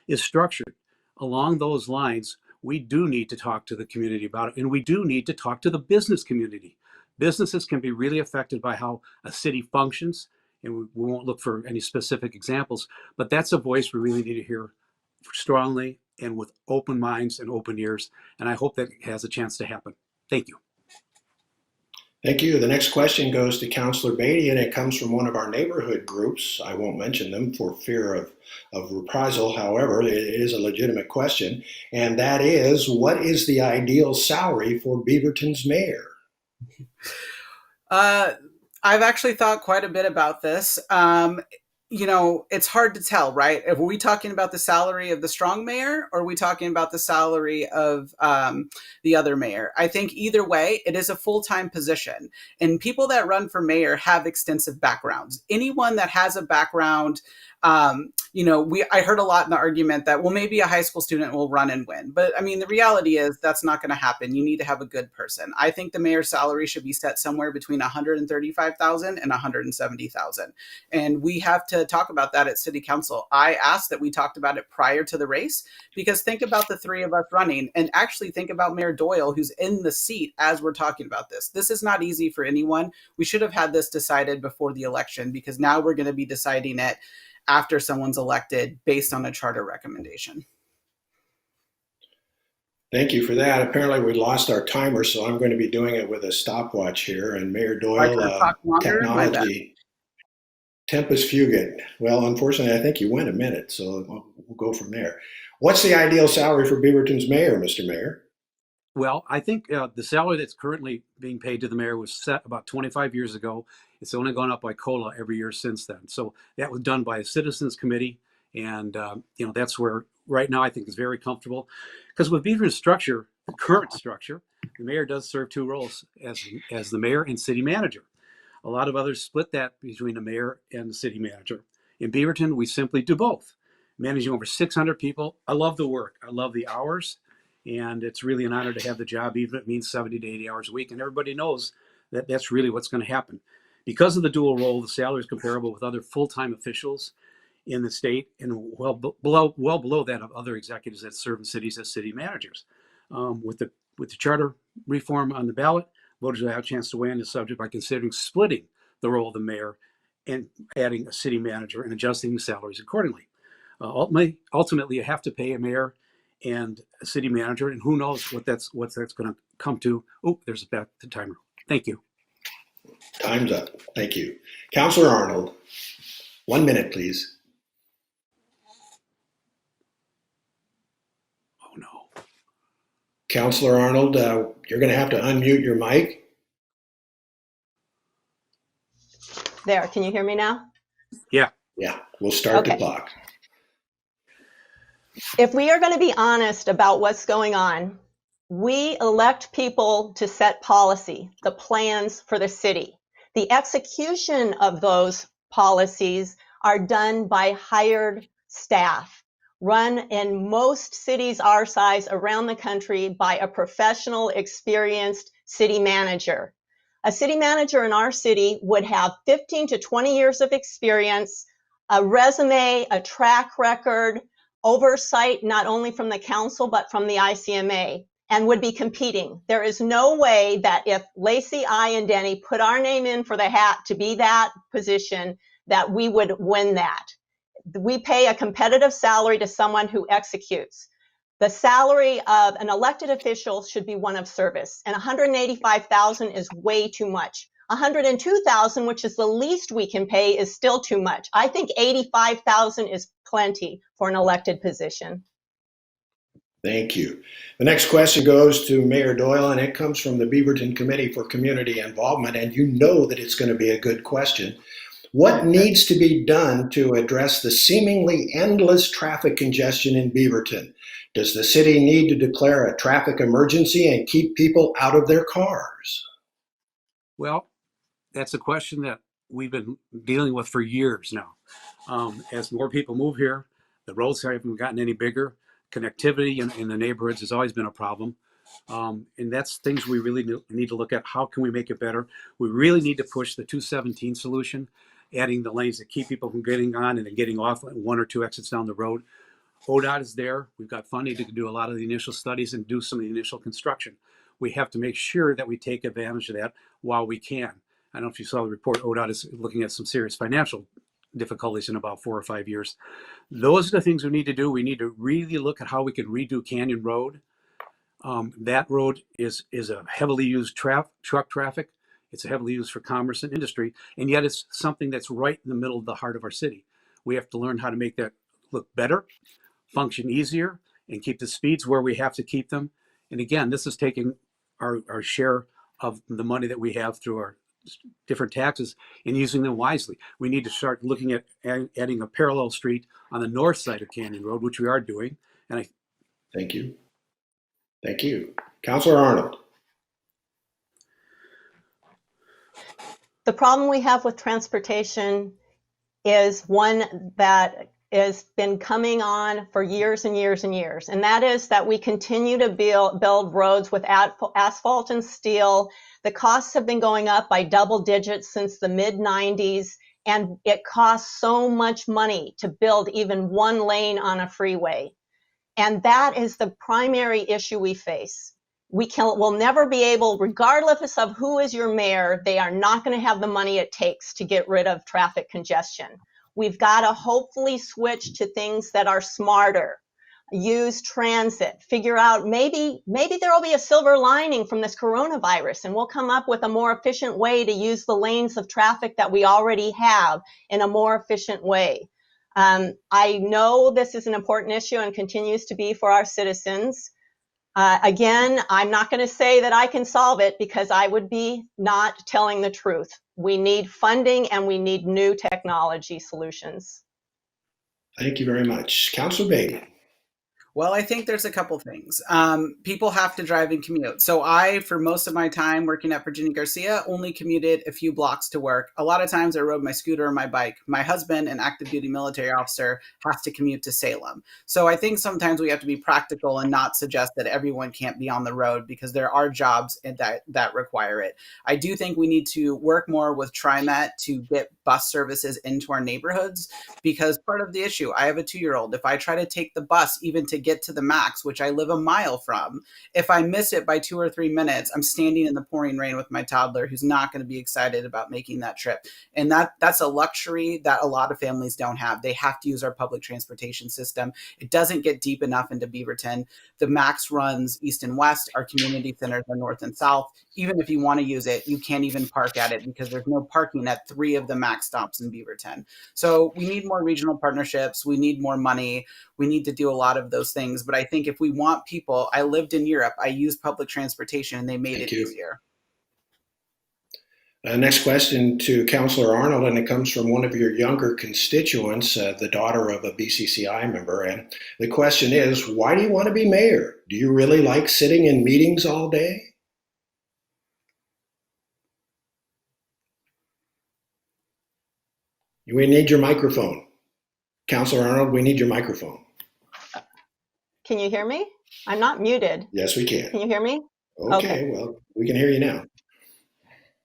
is structured. Along those lines, we do need to talk to the community about it, and we do need to talk to the business community. Businesses can be really affected by how a city functions, and we won't look for any specific examples, but that's a voice we really need to hear strongly and with open minds and open ears, and I hope that has a chance to happen. Thank you. Thank you. The next question goes to Councillor Beatty, and it comes from one of our neighborhood groups. I won't mention them for fear of reprisal. However, it is a legitimate question, and that is, what is the ideal salary for Beaverton's mayor? I've actually thought quite a bit about this. It's hard to tell, right? Are we talking about the salary of the strong mayor, or are we talking about the salary of the other mayor? I think either way, it is a full-time position, and people that run for mayor have extensive backgrounds. Anyone that has a background I heard a lot in the argument that, well, maybe a high school student will run and win. But I mean, the reality is that's not going to happen. You need to have a good person. I think the mayor's salary should be set somewhere between $135,000 and $170,000. And we have to talk about that at city council. I asked that we talked about it prior to the race, because think about the three of us running, and actually think about Mayor Doyle, who's in the seat as we're talking about this. This is not easy for anyone. We should have had this decided before the election, because now we're going to be deciding it after someone's elected based on a charter recommendation. Thank you for that. Apparently we lost our timer, so I'm going to be doing it with a stopwatch here. And Mayor Doyle, technology, tempus fugit. Well, unfortunately, I think you went a minute, so we'll go from there. What's the ideal salary for Beaverton's mayor, Mr. Mayor? Well, I think the salary that's currently being paid to the mayor was set about 25 years ago. It's only gone up by COLA every year since then. So that was done by a citizens committee. And, that's where right now I think is very comfortable. Because with Beaverton's structure, the current structure, the mayor does serve two roles as the mayor and city manager. A lot of others split that between the mayor and the city manager. In Beaverton, we simply do both. Managing over 600 people. I love the work. I love the hours. And it's really an honor to have the job, even if it means 70 to 80 hours a week. And everybody knows that that's really what's going to happen. Because of the dual role, the salary is comparable with other full-time officials in the state, and well below that of other executives that serve in cities as city managers. With the charter reform on the ballot, voters will have a chance to weigh in the subject by considering splitting the role of the mayor and adding a city manager and adjusting the salaries accordingly. Ultimately, you have to pay a mayor and a city manager, and who knows what that's going to come to. Oh, there's back the timer. Thank you. Time's up. Thank you. Councilor Arnold, 1 minute, please. Oh, no. Councilor Arnold, you're going to have to unmute your mic. There, can you hear me now? Yeah. Yeah, we'll start the clock. If we are going to be honest about what's going on, we elect people to set policy, the plans for the city. The execution of those policies are done by hired staff, run in most cities our size around the country by a professional, experienced city manager. A city manager in our city would have 15 to 20 years of experience, a resume, a track record, oversight not only from the council but from the ICMA, and would be competing. There is no way that if Lacey, I, and Denny put our name in for the hat to be that position, that we would win that. We pay a competitive salary to someone who executes. The salary of an elected official should be one of service, and $185,000 is way too much. $102,000, which is the least we can pay, is still too much. I think $85,000 is plenty for an elected position. Thank you. The next question goes to Mayor Doyle, and it comes from the Beaverton Committee for Community Involvement, and you know that it's going to be a good question. What needs to be done to address the seemingly endless traffic congestion in Beaverton? Does the city need to declare a traffic emergency and keep people out of their cars? Well, that's a question that we've been dealing with for years now. As more people move here, the roads haven't gotten any bigger. Connectivity in the neighborhoods has always been a problem. And that's things we really need to look at. How can we make it better? We really need to push the 217 solution, adding the lanes that keep people from getting on and then getting off one or two exits down the road. ODOT is there. We've got funding to do a lot of the initial studies and do some of the initial construction. We have to make sure that we take advantage of that while we can. I don't know if you saw the report. ODOT is looking at some serious financial difficulties in about 4 or 5 years. Those are the things we need to do. We need to really look at how we can redo Canyon Road. That road is a heavily used truck traffic. It's heavily used for commerce and industry, and yet it's something that's right in the middle of the heart of our city. We have to learn how to make that look better, function easier, and keep the speeds where we have to keep them. And again, this is taking our share of the money that we have through our different taxes and using them wisely. We need to start looking at adding a parallel street on the north side of Canyon Road, which we are doing. And Thank you. Thank you. Councilor Arnold. The problem we have with transportation is one that has been coming on for years and years and years. And that is that we continue to build roads with asphalt and steel. The costs have been going up by double digits since the mid 90s. And it costs so much money to build even one lane on a freeway. And that is the primary issue we face. We'll never be able, regardless of who is your mayor, they are not going to have the money it takes to get rid of traffic congestion. We've got to hopefully switch to things that are smarter. Use transit, figure out maybe there will be a silver lining from this coronavirus, and we'll come up with a more efficient way to use the lanes of traffic that we already have in a more efficient way. I know this is an important issue and continues to be for our citizens. Again, I'm not going to say that I can solve it because I would be not telling the truth. We need funding and we need new technology solutions. Thank you very much. Councilor Beatty. Well, I think there's a couple things. People have to drive and commute. So for most of my time working at Virginia Garcia, only commuted a few blocks to work. A lot of times I rode my scooter or my bike. My husband, an active duty military officer, has to commute to Salem. So I think sometimes we have to be practical and not suggest that everyone can't be on the road because there are jobs that require it. I do think we need to work more with TriMet to get bus services into our neighborhoods, because part of the issue, I have a 2-year-old. If I try to take the bus even to get to the max, which I live a mile from, if I miss it by 2 or 3 minutes, I'm standing in the pouring rain with my toddler who's not going to be excited about making that trip. And that's a luxury that a lot of families don't have. They have to use our public transportation system. It doesn't get deep enough into Beaverton. The max runs east and west. Our community centers are north and south. Even if you want to use it, you can't even park at it because there's no parking at 3 of the max stops in Beaverton. So we need more regional partnerships. We need more money. We need to do a lot of those things. But I think if we want people, I lived in Europe, I used public transportation and they made it easier. Next question to Councillor Arnold, and it comes from one of your younger constituents, the daughter of a BCCI member. And the question is, why do you want to be mayor? Do you really like sitting in meetings all day? We need your microphone. Councillor Arnold, we need your microphone. Can you hear me? I'm not muted. Yes, we can. Can you hear me? Okay, well, we can hear you now.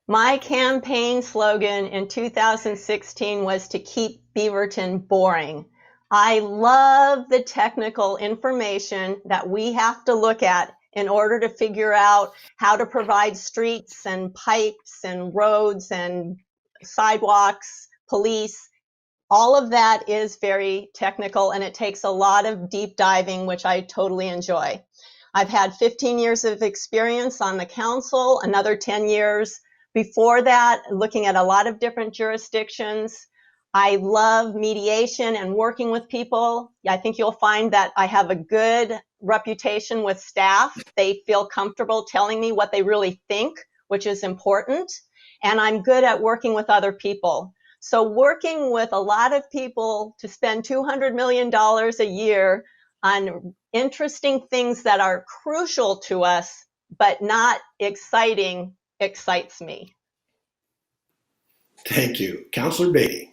My campaign slogan in 2016 was to keep Beaverton boring. I love the technical information that we have to look at in order to figure out how to provide streets and pipes and roads and sidewalks, police. All of that is very technical and it takes a lot of deep diving, which I totally enjoy. I've had 15 years of experience on the council, another 10 years before that, looking at a lot of different jurisdictions. I love mediation and working with people. I think you'll find that I have a good reputation with staff. They feel comfortable telling me what they really think, which is important. And I'm good at working with other people. So working with a lot of people to spend $200 million a year on interesting things that are crucial to us, but not exciting, excites me. Thank you. Councillor Beatty.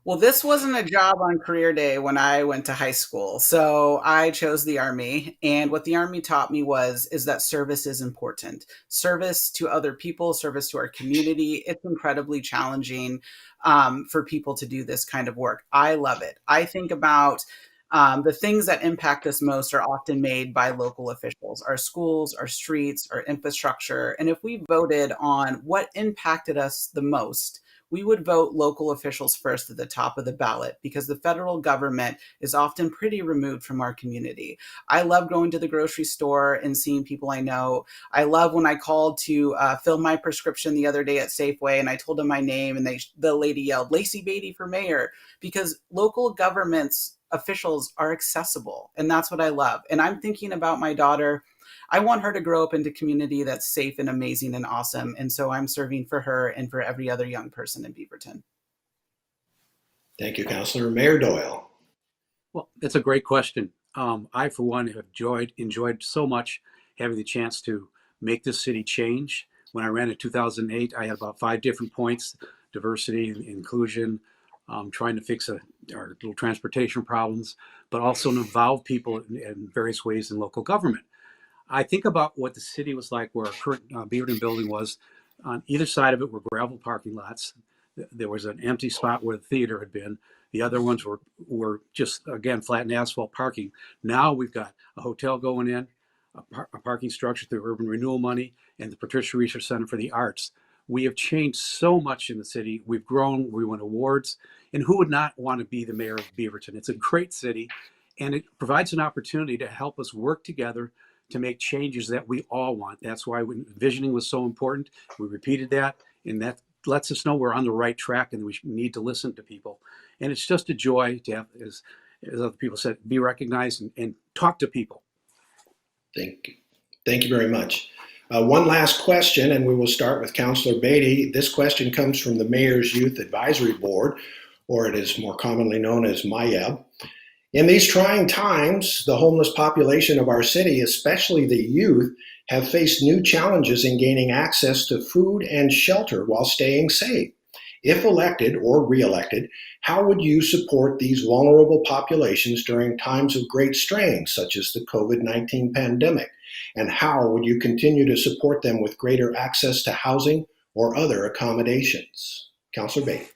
Well, this wasn't a job on career day when I went to high school. So I chose the Army. And what the Army taught me is that service is important. Service to other people, service to our community. It's incredibly challenging for people to do this kind of work. I love it. I think about the things that impact us most are often made by local officials, our schools, our streets, our infrastructure. And if we voted on what impacted us the most, we would vote local officials first at the top of the ballot because the federal government is often pretty removed from our community. I love going to the grocery store and seeing people I know. I love when I called to fill my prescription the other day at Safeway and I told them my name and the lady yelled, "Lacey Beatty for mayor," because local governments officials are accessible. And that's what I love. And I'm thinking about my daughter. I want her to grow up into a community that's safe and amazing and awesome. And so I'm serving for her and for every other young person in Beaverton. Thank you, Councillor. Mayor Doyle. Well, that's a great question. I, for one, have enjoyed so much having the chance to make this city change. When I ran in 2008, I had about 5 different points: diversity, inclusion, trying to fix our little transportation problems, but also involve people in various ways in local government. I think about what the city was like where our current Beaverton building was. On either side of it were gravel parking lots. There was an empty spot where the theater had been. The other ones were just, again, flat and asphalt parking. Now we've got a hotel going in, a parking structure through urban renewal money, and the Patricia Research Center for the Arts. We have changed so much in the city. We've grown, we won awards, and who would not want to be the mayor of Beaverton? It's a great city, and it provides an opportunity to help us work together to make changes that we all want. That's why visioning was so important. We repeated that, and that lets us know we're on the right track and we need to listen to people. And it's just a joy to have, as other people said, be recognized and talk to people. Thank you. Thank you very much. One last question, and we will start with Councillor Beatty. This question comes from the Mayor's Youth Advisory Board, or it is more commonly known as MYEB. In these trying times, the homeless population of our city, especially the youth, have faced new challenges in gaining access to food and shelter while staying safe. If elected or re-elected, how would you support these vulnerable populations during times of great strain, such as the COVID-19 pandemic? And how would you continue to support them with greater access to housing or other accommodations? Councillor Beatty.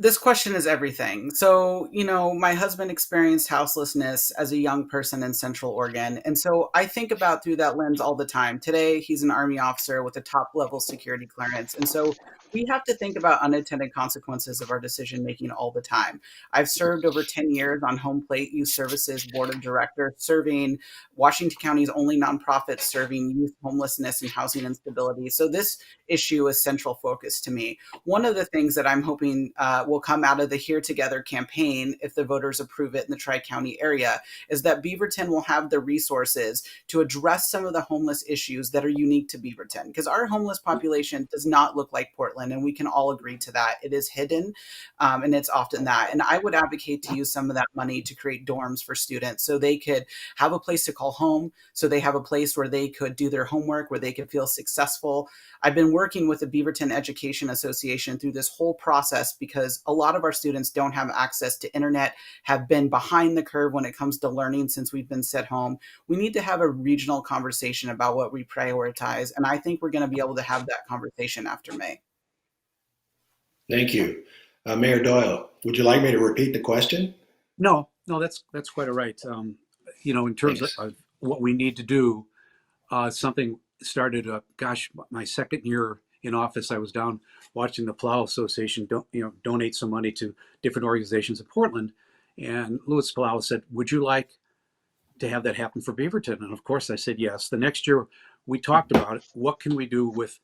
This question is everything. So, my husband experienced houselessness as a young person in Central Oregon. And so I think about through that lens all the time. Today, he's an Army officer with a top level security clearance. And so we have to think about unintended consequences of our decision making all the time. I've served over 10 years on Home Plate Youth Services Board of Directors, serving Washington County's only nonprofit serving youth homelessness and housing instability. So this issue is central focus to me. One of the things that I'm hoping will come out of the Here Together campaign, if the voters approve it in the Tri-County area, is that Beaverton will have the resources to address some of the homeless issues that are unique to Beaverton. Because our homeless population does not look like Portland, and we can all agree to that. It is hidden, and it's often that. And I would advocate to use some of that money to create dorms for students so they could have a place to call home, so they have a place where they could do their homework, where they could feel successful. I've been working with the Beaverton Education Association through this whole process because a lot of our students don't have access to internet, have been behind the curve when it comes to learning since we've been set home. We need to have a regional conversation about what we prioritize. And I think we're going to be able to have that conversation after May. Thank you. Mayor Doyle, would you like me to repeat the question? No, that's quite all right. In terms of what we need to do, something started, my second year in office. I was down watching the Plow Association donate some money to different organizations in Portland. And Louis Plow said, would you like to have that happen for Beaverton? And of course I said yes. The next year we talked about it. What can we do with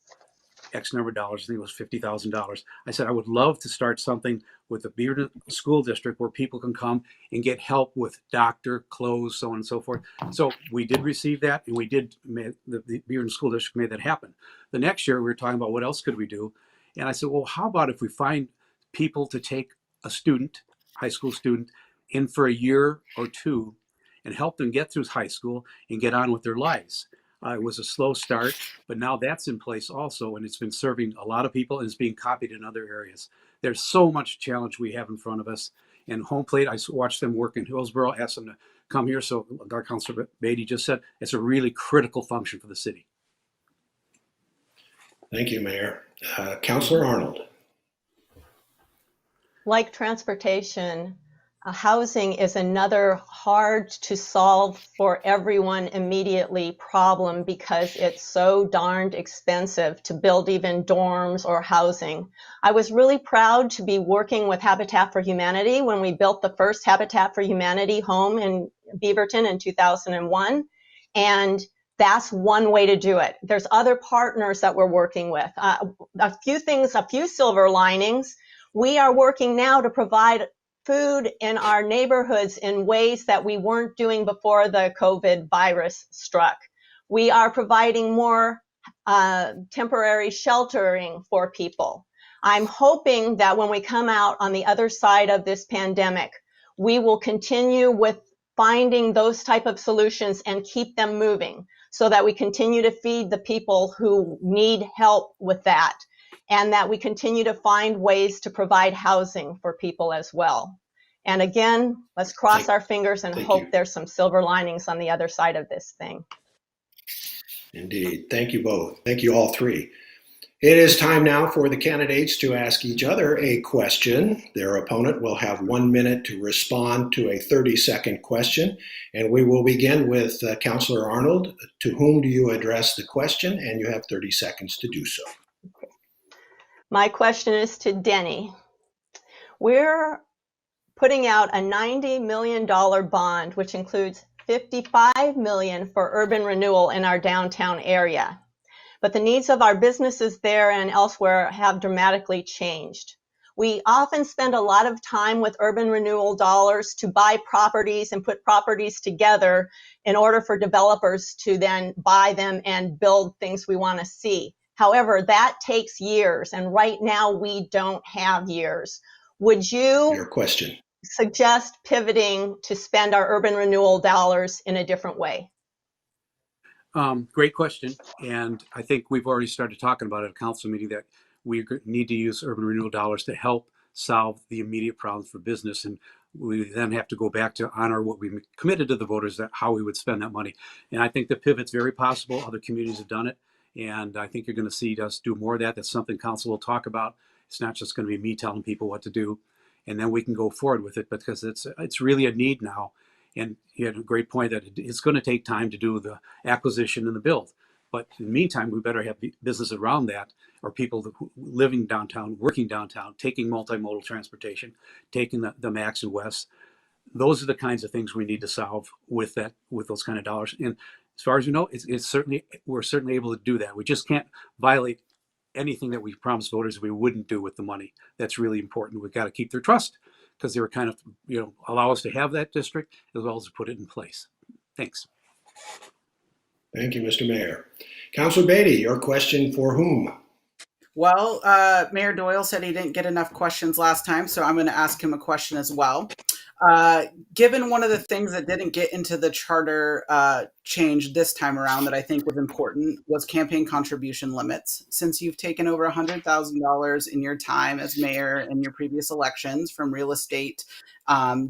X number of dollars? I think it was $50,000. I said, I would love to start something with the Beaverton School District where people can come and get help with doctor, clothes, so on and so forth. So we did receive that, and we did, the Beaverton School District made that happen. The next year we were talking about what else could we do? And I said, well, how about if we find people to take a student, high school student, in for a year or two and help them get through high school and get on with their lives. It was a slow start, but now that's in place also, and it's been serving a lot of people and is being copied in other areas. There's so much challenge we have in front of us. And Home Plate, I watched them work in Hillsborough, asked them to come here. So like Councilor Beatty just said, it's a really critical function for the city. Thank you, Mayor. Councilor Arnold. Like transportation, housing is another hard to solve for everyone immediately problem because it's so darned expensive to build even dorms or housing. I was really proud to be working with Habitat for Humanity when we built the first Habitat for Humanity home in Beaverton in 2001. And that's one way to do it. There's other partners that we're working with. A few silver linings. We are working now to provide food in our neighborhoods in ways that we weren't doing before the COVID virus struck. We are providing more temporary sheltering for people. I'm hoping that when we come out on the other side of this pandemic, we will continue with finding those type of solutions and keep them moving so that we continue to feed the people who need help with that. and that we continue to find ways to provide housing for people as well. And again, let's cross our fingers and hope there's some silver linings on the other side of this thing. Indeed. Thank you both. Thank you all three. It is time now for the candidates to ask each other a question. Their opponent will have 1 minute to respond to a 30-second question. And we will begin with Councillor Arnold. To whom do you address the question? And you have 30 seconds to do so. My question is to Denny. We're putting out a $90 million bond, which includes $55 million for urban renewal in our downtown area. But the needs of our businesses there and elsewhere have dramatically changed. We often spend a lot of time with urban renewal dollars to buy properties and put properties together in order for developers to then buy them and build things we want to see. However, that takes years, and right now we don't have years. Would you Your question. Suggest pivoting to spend our urban renewal dollars in a different way? Great question. And I think we've already started talking about it at a council meeting that we need to use urban renewal dollars to help solve the immediate problems for business. And we then have to go back to honor what we committed to the voters, that how we would spend that money. And I think the pivot's very possible. Other communities have done it. And I think you're going to see us do more of that. That's something council will talk about. It's not just going to be me telling people what to do. And then we can go forward with it, because it's really a need now. And you had a great point that it's going to take time to do the acquisition and the build. But in the meantime, we better have business around that, or people living downtown, working downtown, taking multimodal transportation, taking the Max and West. Those are the kinds of things we need to solve with those kind of dollars. And as far as you know, we're certainly able to do that. We just can't violate anything that we promised voters we wouldn't do with the money. That's really important. We've got to keep their trust, because they were kind of, allow us to have that district as well as put it in place. Thanks. Thank you, Mr. Mayor. Councilor Beatty, your question for whom? Well, Mayor Doyle said he didn't get enough questions last time, so I'm going to ask him a question as well. Given one of the things that didn't get into the charter change this time around that I think was important was campaign contribution limits. Since you've taken over $100,000 in your time as mayor in your previous elections from real estate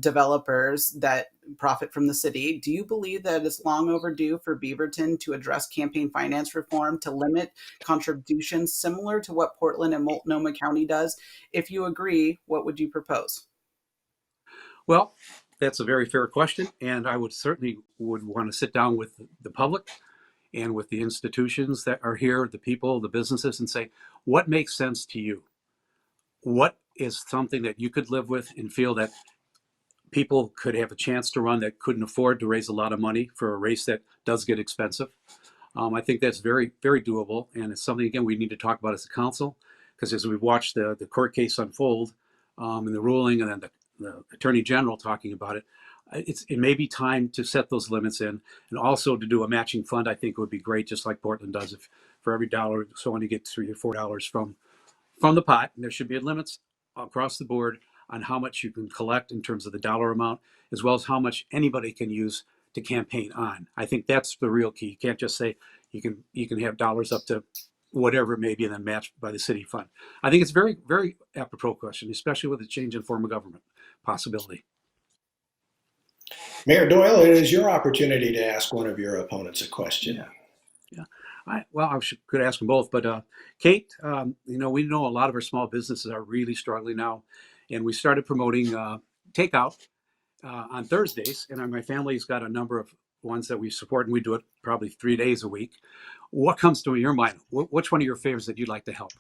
developers that profit from the city, do you believe that it's long overdue for Beaverton to address campaign finance reform to limit contributions similar to what Portland and Multnomah County does? If you agree, what would you propose? Well, that's a very fair question, and I would want to sit down with the public and with the institutions that are here, the people, the businesses, and say, what makes sense to you? What is something that you could live with and feel that people could have a chance to run that couldn't afford to raise a lot of money for a race that does get expensive? I think that's very, very doable, and it's something, again, we need to talk about as a council, because as we've watched the court case unfold and the ruling, and then the Attorney General talking about it, it may be time to set those limits in, and also to do a matching fund. I think would be great, just like Portland does. If for every dollar someone gets $3 or $4 from the pot, and there should be limits across the board on how much you can collect in terms of the dollar amount, as well as how much anybody can use to campaign on. I think that's the real key. You can't just say you can have dollars up to whatever it may be and then matched by the city fund. I think it's very, very apropos question, especially with the change in form of government possibility. Mayor Doyle, it is your opportunity to ask one of your opponents a question. Yeah. I could ask them both, but Kate, we know a lot of our small businesses are really struggling now, and we started promoting takeout on Thursdays, and my family's got a number of ones that we support, and we do it probably 3 days a week. What comes to your mind? Which one of your favorites that you'd like to help?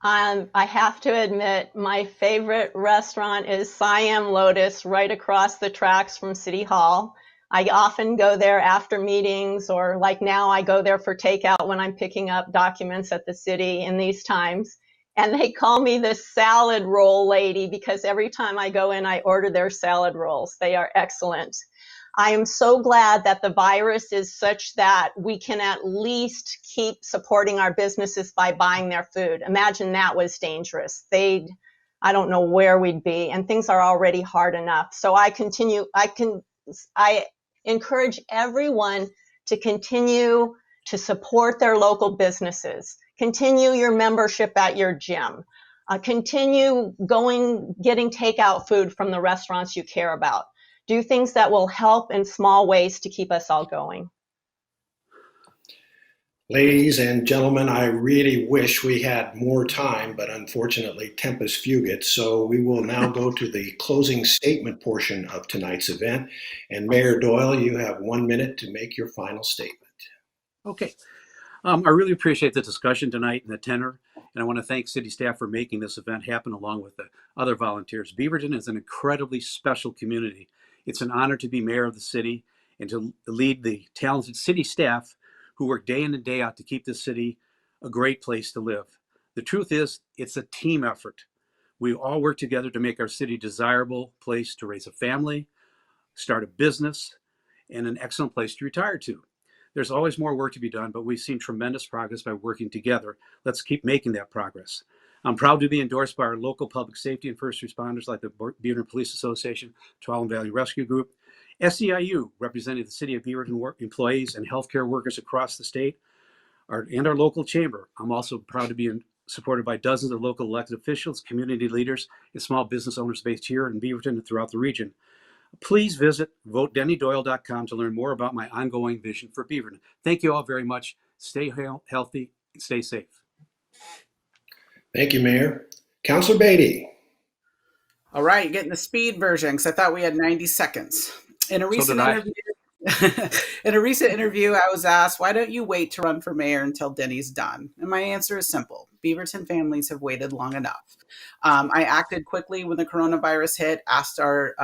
I have to admit, my favorite restaurant is Siam Lotus, right across the tracks from City Hall. I often go there after meetings, or like now I go there for takeout when I'm picking up documents at the city in these times. And they call me the salad roll lady, because every time I go in, I order their salad rolls. They are excellent. I am so glad that the virus is such that we can at least keep supporting our businesses by buying their food. Imagine that was dangerous. I don't know where we'd be, and things are already hard enough. So I encourage everyone to continue to support their local businesses. Continue your membership at your gym. Continue getting takeout food from the restaurants you care about. Do things that will help in small ways to keep us all going. Ladies and gentlemen, I really wish we had more time, but unfortunately, tempus fugit. So we will now go to the closing statement portion of tonight's event. And Mayor Doyle, you have 1 minute to make your final statement. Okay. I really appreciate the discussion tonight and the tenor, and I want to thank city staff for making this event happen along with the other volunteers. Beaverton is an incredibly special community. It's an honor to be mayor of the city and to lead the talented city staff who work day in and day out to keep this city a great place to live. The truth is, it's a team effort. We all work together to make our city a desirable place to raise a family, start a business, and an excellent place to retire to. There's always more work to be done, but we've seen tremendous progress by working together. Let's keep making that progress. I'm proud to be endorsed by our local public safety and first responders like the Beaverton Police Association, Tuolumne Valley Rescue Group, SEIU, representing the City of Beaverton employees and healthcare workers across the state, and our local chamber. I'm also proud to be supported by dozens of local elected officials, community leaders, and small business owners based here in Beaverton and throughout the region. Please visit votedennydoyle.com to learn more about my ongoing vision for Beaverton. Thank you all very much. Stay healthy and stay safe. Thank you, Mayor. Councilor Beatty. All right, getting the speed version because I thought we had 90 seconds. In a recent interview, I was asked, why don't you wait to run for mayor until Denny's done? And my answer is simple. Beaverton families have waited long enough. I acted quickly when the coronavirus hit, asked our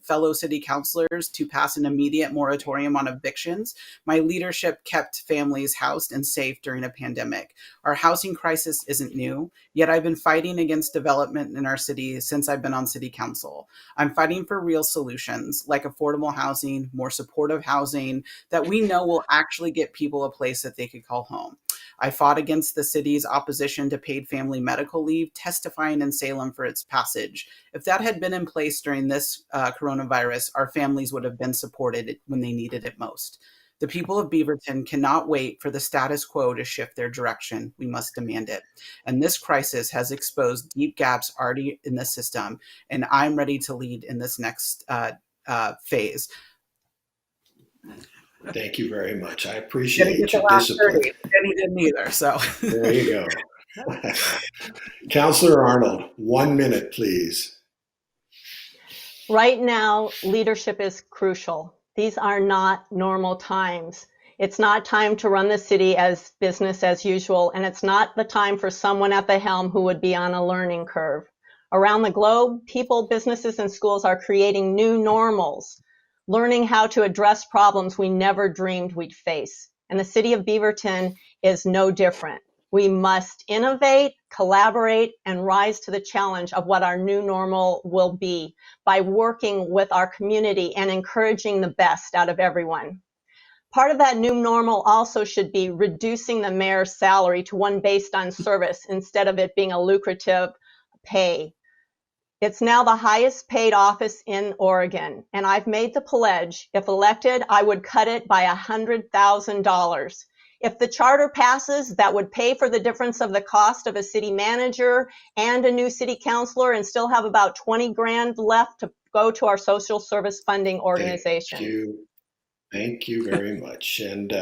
fellow city councilors to pass an immediate moratorium on evictions. My leadership kept families housed and safe during a pandemic. Our housing crisis isn't new, yet I've been fighting against development in our city since I've been on city council. I'm fighting for real solutions like affordable housing, more supportive housing that we know will actually get people a place that they could call home. I fought against the city's opposition to paid family medical leave, testifying in Salem for its passage. If that had been in place during this coronavirus, our families would have been supported when they needed it most. The people of Beaverton cannot wait for the status quo to shift their direction. We must demand it. And this crisis has exposed deep gaps already in the system, and I'm ready to lead in this next phase. Thank you very much. I appreciate your discipline. Denny didn't either, so. There you go. Councilor Arnold, 1 minute, please. Right now, leadership is crucial. These are not normal times. It's not time to run the city as business as usual, and it's not the time for someone at the helm who would be on a learning curve. Around the globe, people, businesses, and schools are creating new normals, learning how to address problems we never dreamed we'd face. And the city of Beaverton is no different. We must innovate, collaborate, and rise to the challenge of what our new normal will be by working with our community and encouraging the best out of everyone. Part of that new normal also should be reducing the mayor's salary to one based on service instead of it being a lucrative pay. It's now the highest paid office in Oregon, and I've made the pledge, if elected, I would cut it by $100,000. If the charter passes, that would pay for the difference of the cost of a city manager and a new city councilor and still have about 20 grand left to go to our social service funding organization. Thank you very much. And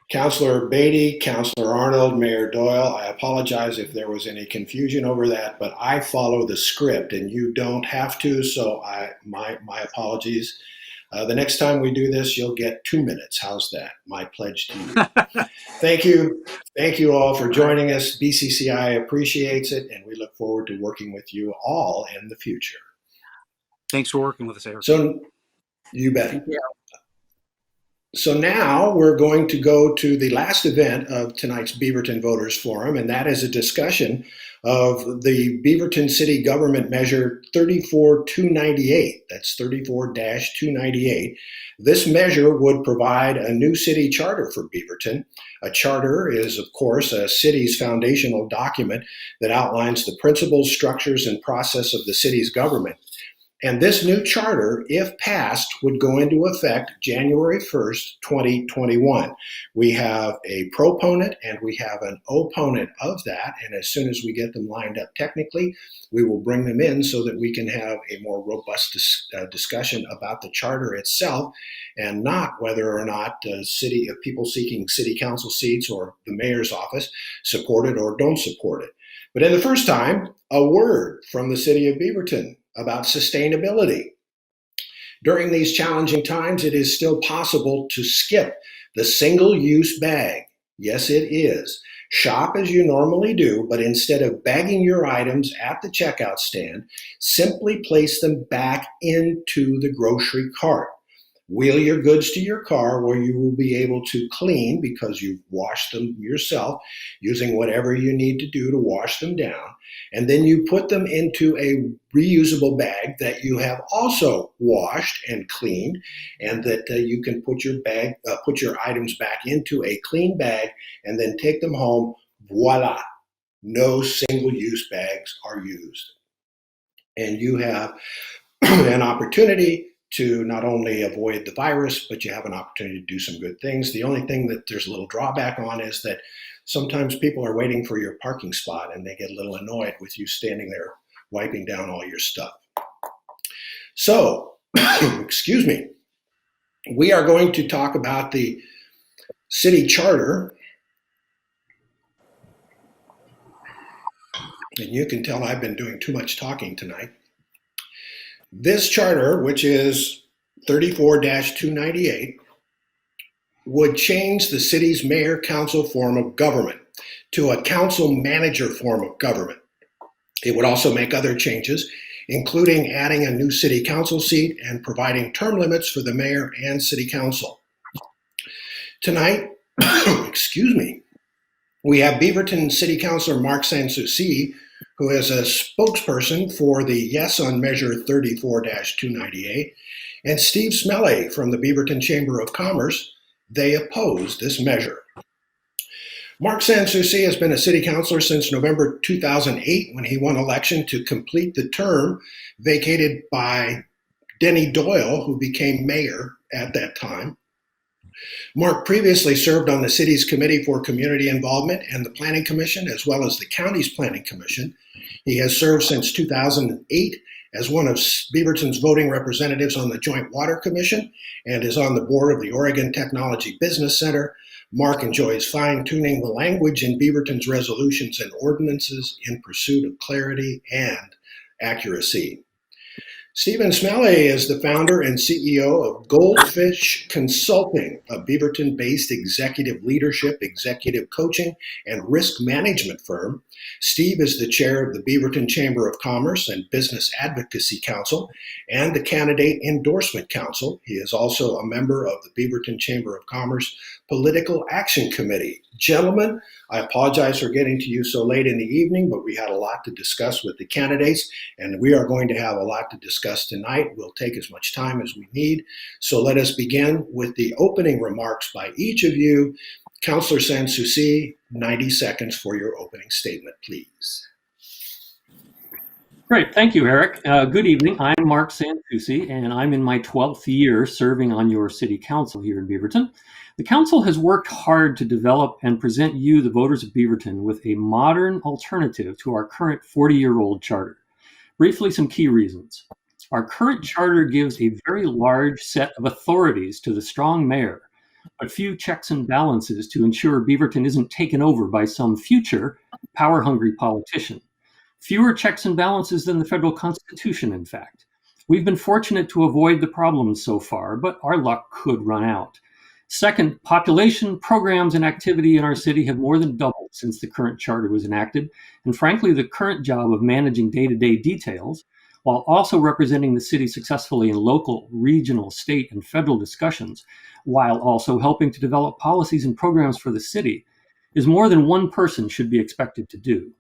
Councilor Beatty, Councilor Arnold, Mayor Doyle, I apologize if there was any confusion over that, but I follow the script and you don't have to, so my apologies. The next time we do this, you'll get 2 minutes. How's that? My pledge to you. Thank you. Thank you all for joining us. BCCI appreciates it, and we look forward to working with you all in the future. Thanks for working with us, Eric. So, you bet. Thank you. So now we're going to go to the last event of tonight's Beaverton Voters Forum, and that is a discussion of the Beaverton City Government Measure 34298. That's 34-298. This measure would provide a new city charter for Beaverton. A charter is, of course, a city's foundational document that outlines the principles, structures, and process of the city's government. And this new charter, if passed, would go into effect January 1st, 2021. We have a proponent and we have an opponent of that. And as soon as we get them lined up technically, we will bring them in so that we can have a more robust discussion about the charter itself, and not whether or not people seeking city council seats or the mayor's office support it or don't support it. But in the first time, a word from the city of Beaverton about sustainability. During these challenging times, it is still possible to skip the single-use bag. Yes, it is. Shop as you normally do, but instead of bagging your items at the checkout stand, simply place them back into the grocery cart. Wheel your goods to your car where you will be able to clean because you've washed them yourself using whatever you need to do to wash them down. And then you put them into a reusable bag that you have also washed and cleaned, and that you can put your items back into a clean bag and then take them home. Voila. No single-use bags are used. And you have an opportunity to not only avoid the virus, but you have an opportunity to do some good things. The only thing that there's a little drawback on is that sometimes people are waiting for your parking spot and they get a little annoyed with you standing there wiping down all your stuff. So, excuse me, we are going to talk about the city charter. And you can tell I've been doing too much talking tonight. This charter, which is 34-298, would change the city's mayor-council form of government to a council-manager form of government. It would also make other changes, including adding a new city council seat and providing term limits for the mayor and city council. Tonight, excuse me, we have Beaverton City Councilor Mark Sanssouci, who is a spokesperson for the Yes on Measure 34-298, and Steve Smelly from the Beaverton Chamber of Commerce. They oppose this measure. Mark Sanssouci has been a city councilor since November 2008, when he won election to complete the term vacated by Denny Doyle, who became mayor at that time. Mark previously served on the city's Committee for Community Involvement and the Planning Commission, as well as the county's Planning Commission. He has served since 2008 as one of Beaverton's voting representatives on the Joint Water Commission and is on the board of the Oregon Technology Business Center. Mark enjoys fine-tuning the language in Beaverton's resolutions and ordinances in pursuit of clarity and accuracy. Stephen Smelly is the founder and CEO of Goldfish Consulting, a Beaverton-based executive leadership, executive coaching, and risk management firm. Steve is the chair of the Beaverton Chamber of Commerce and Business Advocacy Council and the Candidate Endorsement Council. He is also a member of the Beaverton Chamber of Commerce Political Action Committee. Gentlemen, I apologize for getting to you so late in the evening, but we had a lot to discuss with the candidates, and we are going to have a lot to discuss tonight. We'll take as much time as we need. So let us begin with the opening remarks by each of you. Councilor Sanssouci, 90 seconds for your opening statement, please. Great, thank you, Eric. Good evening. I'm Mark Sanssouci, and I'm in my 12th year serving on your city council here in Beaverton. The council has worked hard to develop and present you, the voters of Beaverton, with a modern alternative to our current 40-year-old charter. Briefly, some key reasons. Our current charter gives a very large set of authorities to the strong mayor, but few checks and balances to ensure Beaverton isn't taken over by some future power-hungry politician. Fewer checks and balances than the federal Constitution, in fact. We've been fortunate to avoid the problems so far, but our luck could run out. Second, population, programs, and activity in our city have more than doubled since the current charter was enacted, and frankly, the current job of managing day-to-day details, while also representing the city successfully in local, regional, state, and federal discussions, while also helping to develop policies and programs for the city, is more than one person should be expected to do.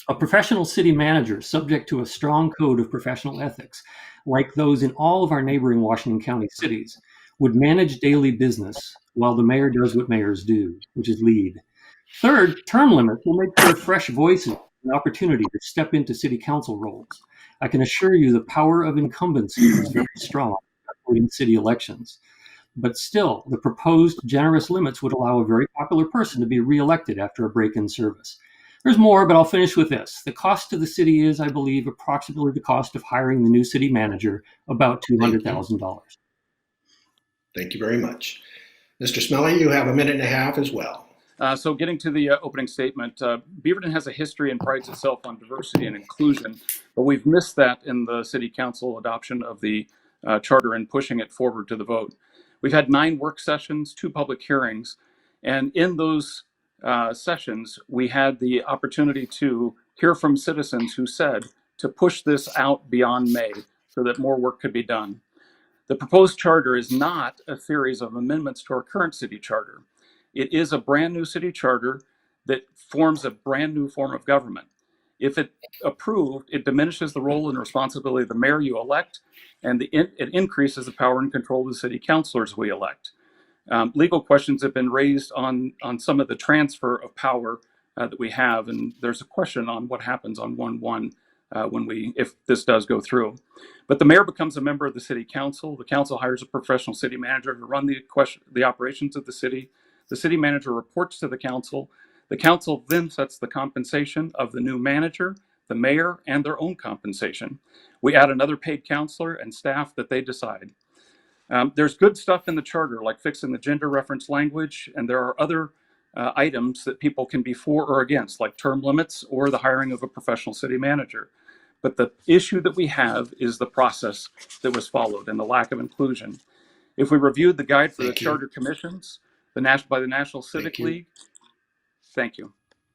A professional city manager subject to a strong code of professional ethics, like those in all of our neighboring Washington County cities, would manage daily business while the mayor does what mayors do, which is lead. Third, term limits will make sure fresh voices an opportunity to step into city council roles. I can assure you the power of incumbency is very strong in city elections. But still, the proposed generous limits would allow a very popular person to be reelected after a break in service. There's more, but I'll finish with this. The cost to the city is, I believe, approximately the cost of hiring the new city manager, about $200,000. Thank you very much. Mr. Smelly, you have a minute and a half as well. So getting to the opening statement, Beaverton has a history and prides itself on diversity and inclusion, but we've missed that in the city council adoption of the charter and pushing it forward to the vote. We've had 9 work sessions, 2 public hearings, and in those sessions, we had the opportunity to hear from citizens who said to push this out beyond May so that more work could be done. The proposed charter is not a series of amendments to our current city charter. It is a brand new city charter that forms a brand new form of government. If it approved, it diminishes the role and responsibility of the mayor you elect, and it increases the power and control of the city councilors we elect. Legal questions have been raised on some of the transfer of power that we have, and there's a question on what happens on 1/1 if this does go through. But the mayor becomes a member of the city council. The council hires a professional city manager to run the operations of the city. The city manager reports to the council. The council then sets the compensation of the new manager, the mayor, and their own compensation. We add another paid counselor and staff that they decide. There's good stuff in the charter, like fixing the gender reference language, and there are other items that people can be for or against, like term limits or the hiring of a professional city manager. But the issue that we have is the process that was followed and the lack of inclusion. If we reviewed the guide for the charter commissions, by the National Civic League. Thank you.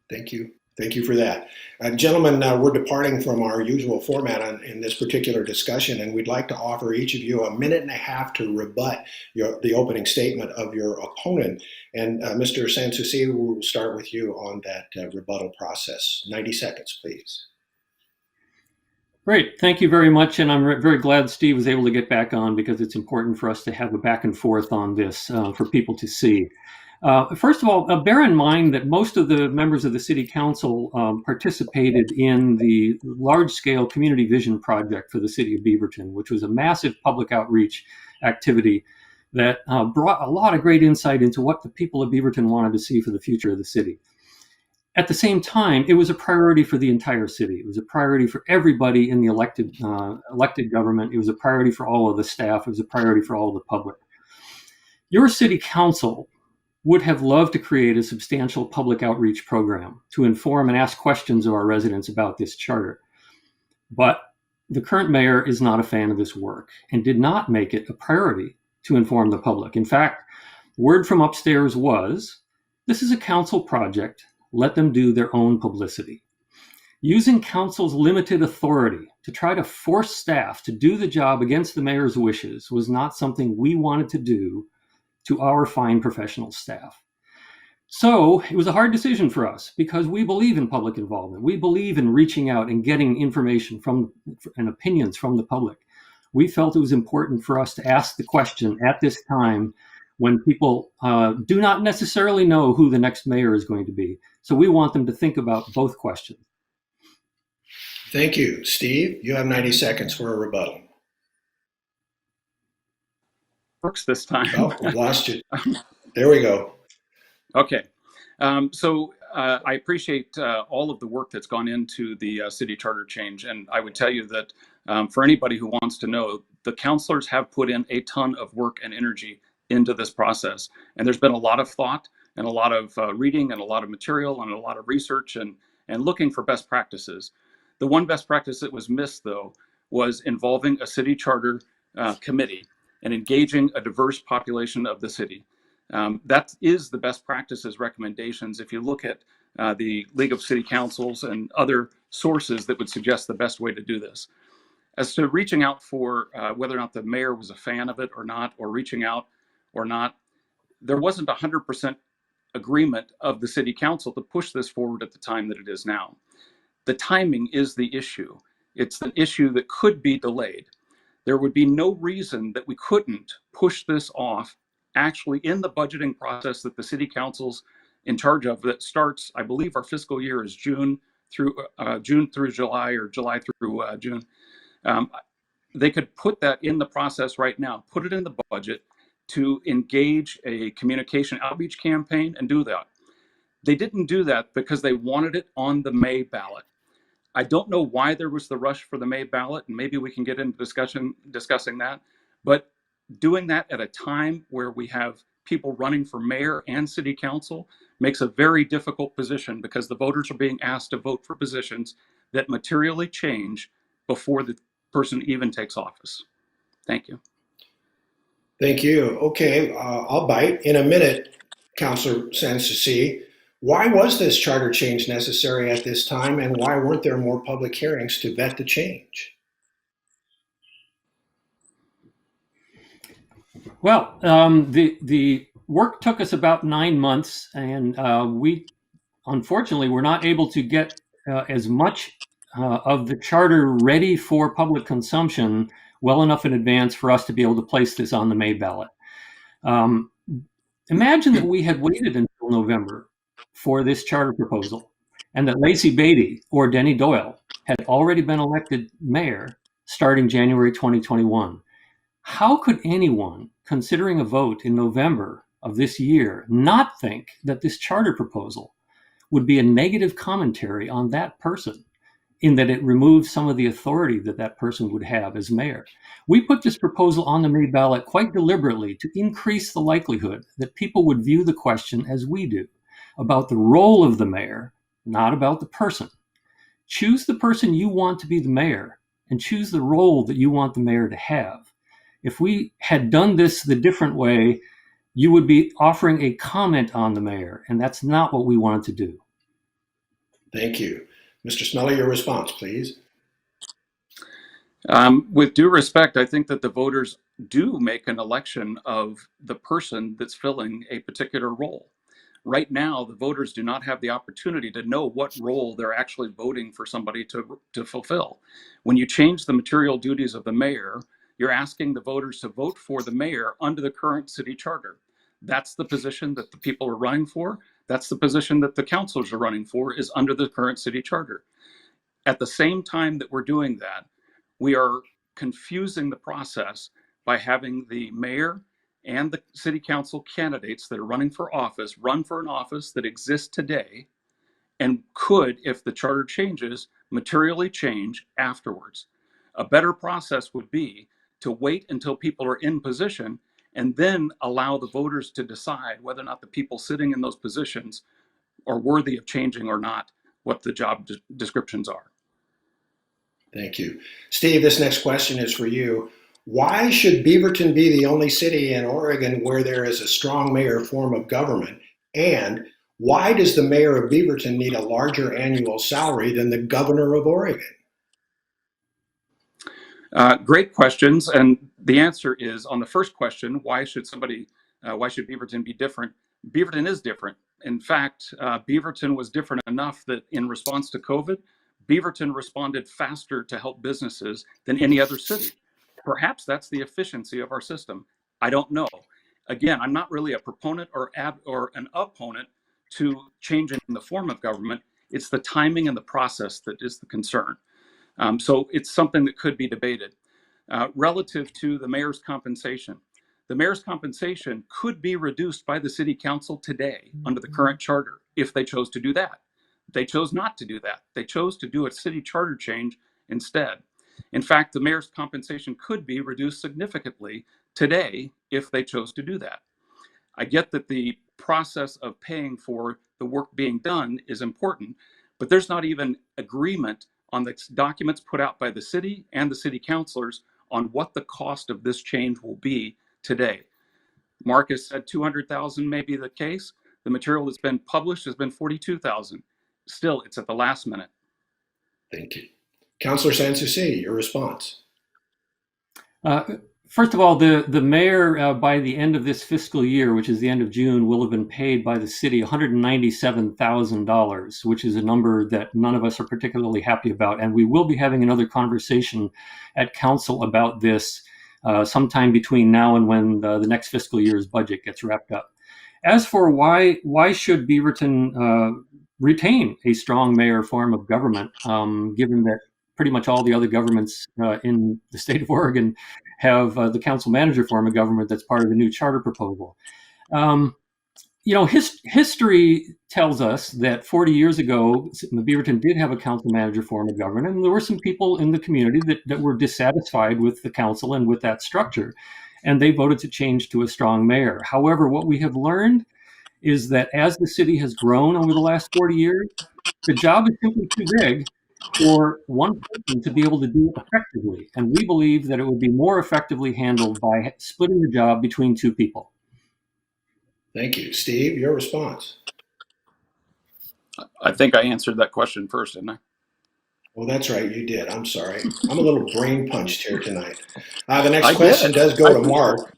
Thank you. Thank you for that. Gentlemen, we're departing from our usual format in this particular discussion, and we'd like to offer each of you a minute and a half to rebut the opening statement of your opponent. And Mr. Sanssouci, we'll start with you on that rebuttal process. 90 seconds, please. Great. Thank you very much. And I'm very glad Steve was able to get back on, because it's important for us to have a back and forth on this for people to see. First of all, bear in mind that most of the members of the City Council participated in the large-scale Community Vision Project for the City of Beaverton, which was a massive public outreach activity that brought a lot of great insight into what the people of Beaverton wanted to see for the future of the city. At the same time, it was a priority for the entire city. It was a priority for everybody in the elected government. It was a priority for all of the staff. It was a priority for all of the public. Your City Council would have loved to create a substantial public outreach program to inform and ask questions of our residents about this charter. But the current mayor is not a fan of this work and did not make it a priority to inform the public. In fact, word from upstairs was, this is a council project. Let them do their own publicity. Using council's limited authority to try to force staff to do the job against the mayor's wishes was not something we wanted to do to our fine professional staff. So it was a hard decision for us, because we believe in public involvement. We believe in reaching out and getting information and opinions from the public. We felt it was important for us to ask the question at this time when people do not necessarily know who the next mayor is going to be. So we want them to think about both questions. Thank you. Steve, you have 90 seconds for a rebuttal. Works this time. Oh, we lost you. There we go. Okay. I appreciate all of the work that's gone into the city charter change. And I would tell you that for anybody who wants to know, the councilors have put in a ton of work and energy into this process. And there's been a lot of thought and a lot of reading and a lot of material and a lot of research and looking for best practices. The one best practice that was missed, though, was involving a city charter committee and engaging a diverse population of the city. That is the best practices recommendations if you look at the League of City Councils and other sources that would suggest the best way to do this. As to reaching out for whether or not the mayor was a fan of it or not, or reaching out or not, there wasn't 100% agreement of the City Council to push this forward at the time that it is now. The timing is the issue. It's an issue that could be delayed. There would be no reason that we couldn't push this off actually in the budgeting process that the City Council's in charge of, that starts, I believe our fiscal year is June through July or July through June. Um, they could put that in the process right now, put it in the budget to engage a communication outreach campaign and do that. They didn't do that because they wanted it on the May ballot. I don't know why there was the rush for the May ballot, and maybe we can get into discussing that. But doing that at a time where we have people running for mayor and city council makes a very difficult position, because the voters are being asked to vote for positions that materially change before the person even takes office. Thank you. Thank you. Okay, I'll bite. In a minute, Councillor Sanssouci, why was this charter change necessary at this time, and why weren't there more public hearings to vet the change? Well, the work took us about 9 months, and we unfortunately were not able to get as much of the charter ready for public consumption well enough in advance for us to be able to place this on the May ballot. Imagine that we had waited until November for this charter proposal, and that Lacey Beatty or Denny Doyle had already been elected mayor starting January 2021. How could anyone considering a vote in November of this year not think that this charter proposal would be a negative commentary on that person, in that it removes some of the authority that that person would have as mayor? We put this proposal on the May ballot quite deliberately to increase the likelihood that people would view the question as we do, about the role of the mayor, not about the person. Choose the person you want to be the mayor, and choose the role that you want the mayor to have. If we had done this the different way, you would be offering a comment on the mayor, and that's not what we wanted to do. Thank you. Mr. Smelly, your response, please. With due respect, I think that the voters do make an election of the person that's filling a particular role. Right now, the voters do not have the opportunity to know what role they're actually voting for somebody to fulfill. When you change the material duties of the mayor, you're asking the voters to vote for the mayor under the current city charter. That's the position that the people are running for. That's the position that the councilors are running for, is under the current city charter. At the same time that we're doing that, we are confusing the process by having the mayor and the city council candidates that are running for office run for an office that exists today and could, if the charter changes, materially change afterwards. A better process would be to wait until people are in position and then allow the voters to decide whether or not the people sitting in those positions are worthy of changing or not, what the job descriptions are. Thank you. Steve, this next question is for you. Why should Beaverton be the only city in Oregon where there is a strong mayor form of government? And why does the mayor of Beaverton need a larger annual salary than the governor of Oregon? Great questions. And the answer is, on the first question, why should Beaverton be different? Beaverton is different. In fact, Beaverton was different enough that in response to COVID, Beaverton responded faster to help businesses than any other city. Perhaps that's the efficiency of our system. I don't know. Again, I'm not really a proponent or an opponent to changing the form of government. It's the timing and the process that is the concern. So it's something that could be debated. Relative to the mayor's compensation, the mayor's compensation could be reduced by the city council today under the current charter if they chose to do that. They chose not to do that. They chose to do a city charter change instead. In fact, the mayor's compensation could be reduced significantly today if they chose to do that. I get that the process of paying for the work being done is important, but there's not even agreement on the documents put out by the city and the city councilors on what the cost of this change will be today. Marcus said 200,000 may be the case. The material that's been published has been 42,000. Still, it's at the last minute. Thank you. Councillor Sanssouci, your response. First of all, the mayor, by the end of this fiscal year, which is the end of June, will have been paid by the city $197,000, which is a number that none of us are particularly happy about. And we will be having another conversation at council about this sometime between now and when the next fiscal year's budget gets wrapped up. As for why should Beaverton retain a strong mayor form of government, given that pretty much all the other governments in the state of Oregon have the council manager form of government that's part of the new charter proposal. History tells us that 40 years ago, Beaverton did have a council manager form of government, and there were some people in the community that were dissatisfied with the council and with that structure, and they voted to change to a strong mayor. However, what we have learned is that as the city has grown over the last 40 years, the job is simply too big for one person to be able to do it effectively, and we believe that it would be more effectively handled by splitting the job between two people. Thank you. Steve, your response. I think I answered that question first, didn't I? Well, that's right. You did. I'm sorry. I'm a little brain punched here tonight. The next I question get it. does go I to appreciate Mark.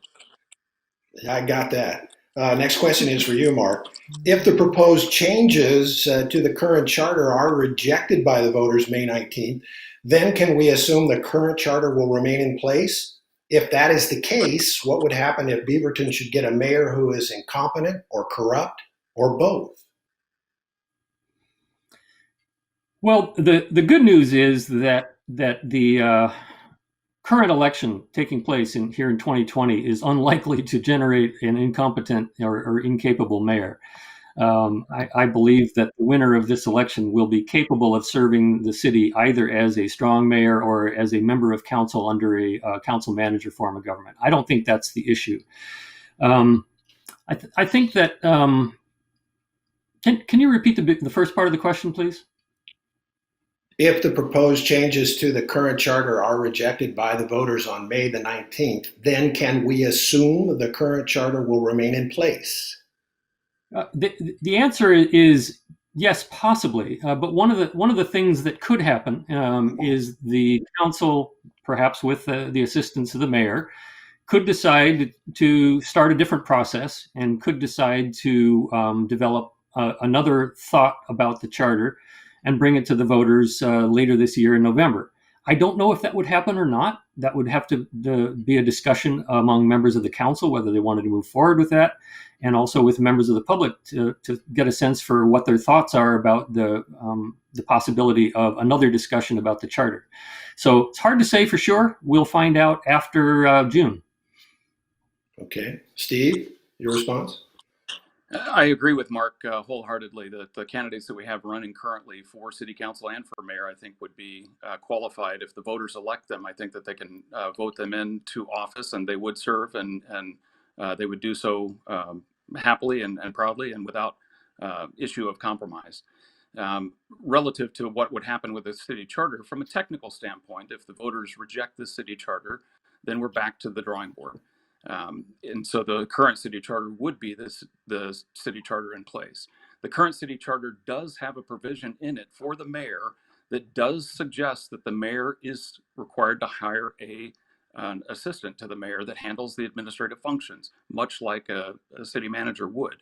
I got that. Next question is for you, Mark. If the proposed changes to the current charter are rejected by the voters May 19th, then can we assume the current charter will remain in place? If that is the case, what would happen if Beaverton should get a mayor who is incompetent or corrupt or both? Well, the good news is that the current election taking place here in 2020 is unlikely to generate an incompetent or incapable mayor. I believe that the winner of this election will be capable of serving the city either as a strong mayor or as a member of council under a council manager form of government. I don't think that's the issue. I think that can you repeat the first part of the question, please? If the proposed changes to the current charter are rejected by the voters on May the 19th, then can we assume the current charter will remain in place? The answer is yes, possibly. But one of the things that could happen is the council, perhaps with the assistance of the mayor, could decide to start a different process and could decide to develop another thought about the charter and bring it to the voters later this year in November. I don't know if that would happen or not. That would have to be a discussion among members of the council, whether they wanted to move forward with that, and also with members of the public to get a sense for what their thoughts are about the possibility of another discussion about the charter. So it's hard to say for sure. We'll find out after June. Okay. Steve, your response? I agree with Mark wholeheartedly that the candidates that we have running currently for city council and for mayor, I think, would be qualified. If the voters elect them, I think that they can vote them into office and they would serve and they would do so happily and proudly and without issue of compromise. Relative to what would happen with the city charter, from a technical standpoint, if the voters reject the city charter, then we're back to the drawing board. And so the current city charter would be the city charter in place. The current city charter does have a provision in it for the mayor that does suggest that the mayor is required to hire an assistant to the mayor that handles the administrative functions, much like a city manager would.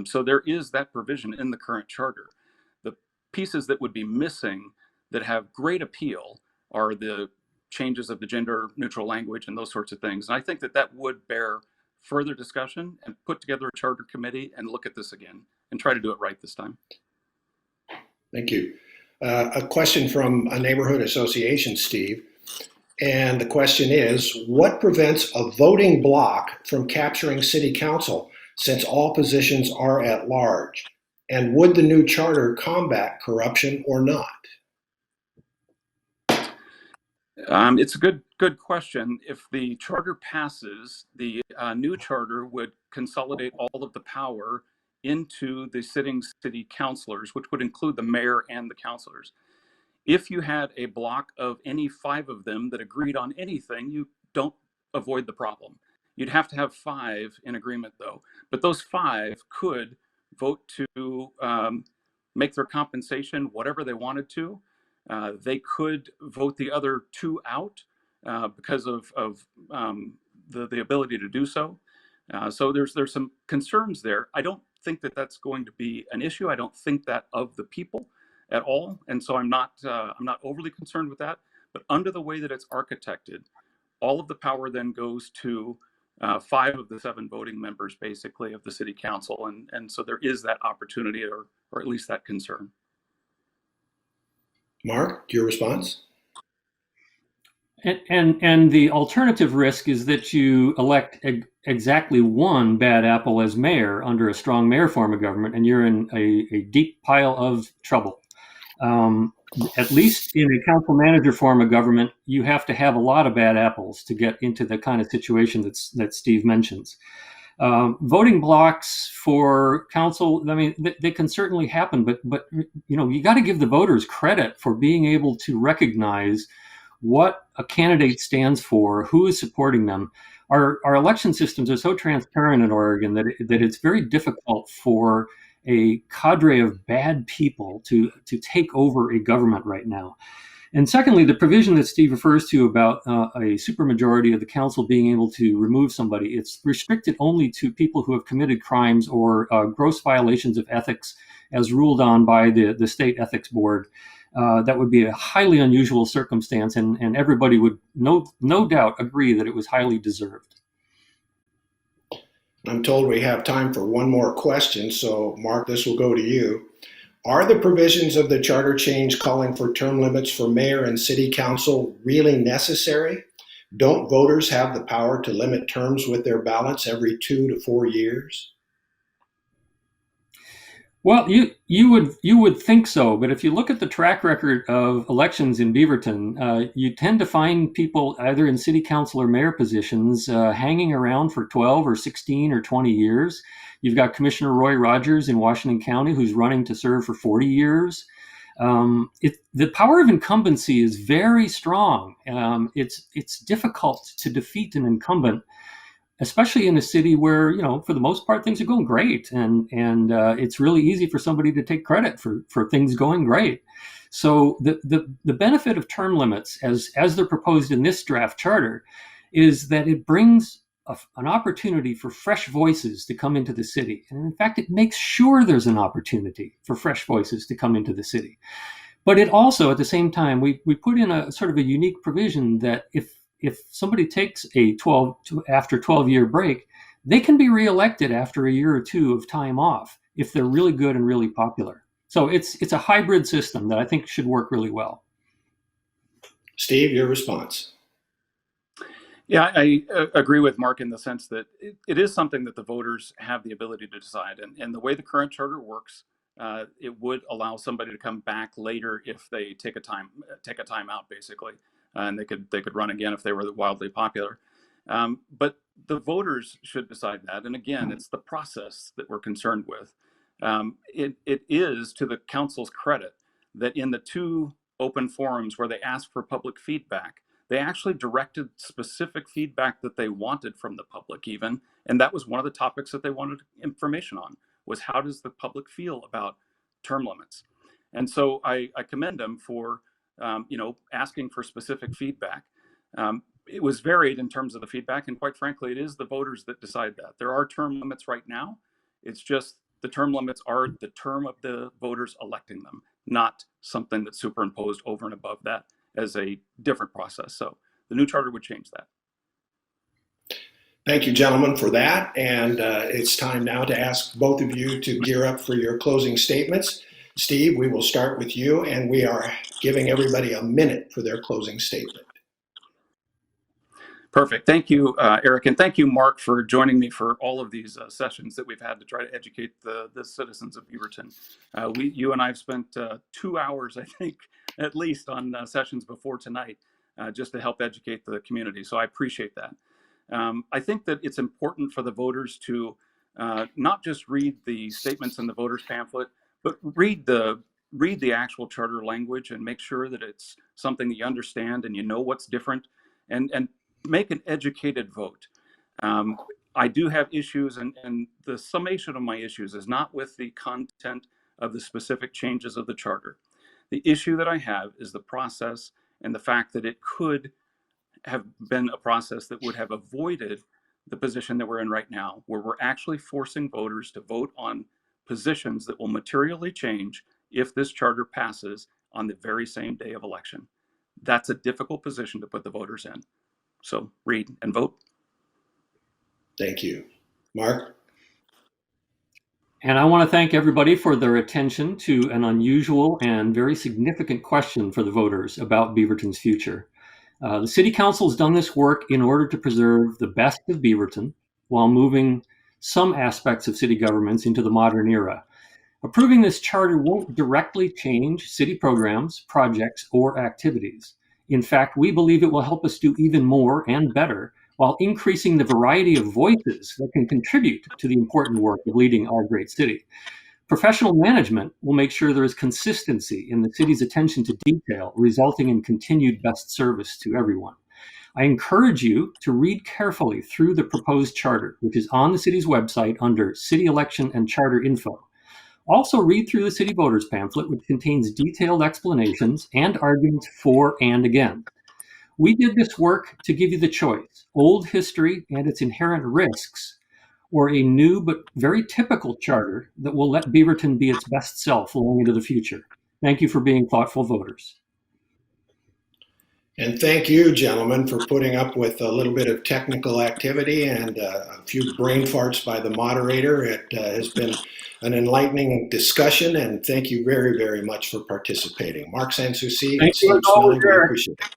So there is that provision in the current charter. The pieces that would be missing that have great appeal are the changes of the gender neutral language and those sorts of things. And I think that would bear further discussion and put together a charter committee and look at this again and try to do it right this time. Thank you. A question from a neighborhood association, Steve. And the question is, what prevents a voting bloc from capturing city council since all positions are at large? And would the new charter combat corruption or not? It's a good question. If the charter passes, the new charter would consolidate all of the power into the sitting city councilors, which would include the mayor and the councilors. If you had a block of any 5 of them that agreed on anything, you don't avoid the problem. You'd have to have 5 in agreement, though. But those 5 could vote to make their compensation whatever they wanted to. They could vote the other 2 out because of the ability to do so. So there's some concerns there. I don't think that that's going to be an issue. I don't think that of the people at all, and so I'm not overly concerned with that. But under the way that it's architected, all of the power then goes to 5 of the 7 voting members, basically, of the city council, and so there is that opportunity, or at least that concern. Mark, your response? And the alternative risk is that you elect exactly one bad apple as mayor under a strong mayor form of government, and you're in a deep pile of trouble. At least in a council manager form of government, you have to have a lot of bad apples to get into the kind of situation that Steve mentions. Voting blocks for council, I mean, they can certainly happen, but you got to give the voters credit for being able to recognize what a candidate stands for, who is supporting them. Our election systems are so transparent in Oregon that it's very difficult for a cadre of bad people to take over a government right now. And secondly, the provision that Steve refers to about a supermajority of the council being able to remove somebody, it's restricted only to people who have committed crimes or gross violations of ethics as ruled on by the state ethics board. That would be a highly unusual circumstance, and everybody would no doubt agree that it was highly deserved. I'm told we have time for one more question, so Mark, this will go to you. Are the provisions of the charter change calling for term limits for mayor and city council really necessary? Don't voters have the power to limit terms with their ballots every 2 to 4 years? Well, you would think so, but if you look at the track record of elections in Beaverton, you tend to find people either in city council or mayor positions hanging around for 12 or 16 or 20 years. You've got Commissioner Roy Rogers in Washington County who's running to serve for 40 years. The power of incumbency is very strong. It's difficult to defeat an incumbent, especially in a city where, for the most part, things are going great. And it's really easy for somebody to take credit for things going great. So the benefit of term limits, as they're proposed in this draft charter, is that it brings an opportunity for fresh voices to come into the city. And in fact, it makes sure there's an opportunity for fresh voices to come into the city. But it also, at the same time, we put in a sort of a unique provision that if somebody takes after 12-year break, they can be reelected after a year or two of time off if they're really good and really popular. So it's a hybrid system that I think should work really well. Steve, your response. Yeah, I agree with Mark in the sense that it is something that the voters have the ability to decide. And the way the current charter works, it would allow somebody to come back later if they take a time out, basically, and they could run again if they were wildly popular. But the voters should decide that. And again, it's the process that we're concerned with. It is to the council's credit that in the 2 open forums where they asked for public feedback, they actually directed specific feedback that they wanted from the public even. And that was one of the topics that they wanted information on, was how does the public feel about term limits? And so I commend them for, asking for specific feedback. It was varied in terms of the feedback. And quite frankly, it is the voters that decide that. There are term limits right now. It's just the term limits are the term of the voters electing them, not something that's superimposed over and above that as a different process. So the new charter would change that. Thank you, gentlemen, for that. And it's time now to ask both of you to gear up for your closing statements. Steve, we will start with you, and we are giving everybody a minute for their closing statement. Perfect. Thank you, Eric, and thank you, Mark, for joining me for all of these sessions that we've had to try to educate the citizens of Beaverton. You and I have spent 2 hours, I think, at least, on sessions before tonight, just to help educate the community. So I appreciate that. I think that it's important for the voters to not just read the statements in the voters pamphlet, but read the actual charter language and make sure that it's something that you understand and you know what's different, and make an educated vote. I do have issues, and the summation of my issues is not with the content of the specific changes of the charter. The issue that I have is the process and the fact that it could have been a process that would have avoided the position that we're in right now, where we're actually forcing voters to vote on positions that will materially change if this charter passes on the very same day of election. That's a difficult position to put the voters in. So read and vote. Thank you. Mark? And I want to thank everybody for their attention to an unusual and very significant question for the voters about Beaverton's future. The City Council has done this work in order to preserve the best of Beaverton while moving some aspects of city governments into the modern era. Approving this charter won't directly change city programs, projects, or activities. In fact, we believe it will help us do even more and better while increasing the variety of voices that can contribute to the important work of leading our great city. Professional management will make sure there is consistency in the city's attention to detail, resulting in continued best service to everyone. I encourage you to read carefully through the proposed charter, which is on the city's website under City Election and Charter Info. Also read through the city voters pamphlet, which contains detailed explanations and arguments for and against. We did this work to give you the choice: old history and its inherent risks, or a new but very typical charter that will let Beaverton be its best self long into the future. Thank you for being thoughtful voters. And thank you, gentlemen, for putting up with a little bit of technical activity and a few brain farts by the moderator. It has been an enlightening discussion, and thank you very, very much for participating. Mark Sansucci and Steve Snelling, we appreciate it.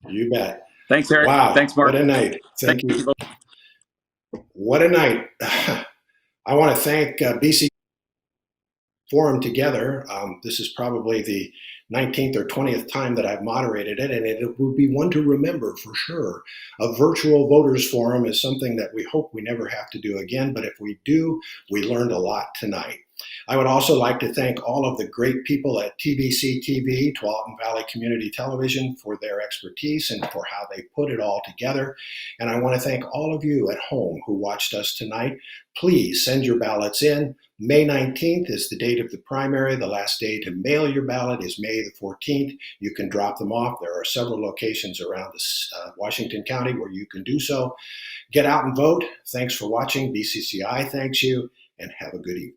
You bet. Thanks, Eric. Wow. Thanks, Mark. What a night. Thank you. What a night. I want to thank BC Forum Together. This is probably the 19th or 20th time that I've moderated it, and it will be one to remember for sure. A virtual voters forum is something that we hope we never have to do again, but if we do, we learned a lot tonight. I would also like to thank all of the great people at TVCTV, Tualatin Valley Community Television, for their expertise and for how they put it all together. And I want to thank all of you at home who watched us tonight. Please send your ballots in. May 19th is the date of the primary. The last day to mail your ballot is May the 14th. You can drop them off. There are several locations around Washington County where you can do so. Get out and vote. Thanks for watching. BCCI thanks you, and have a good evening.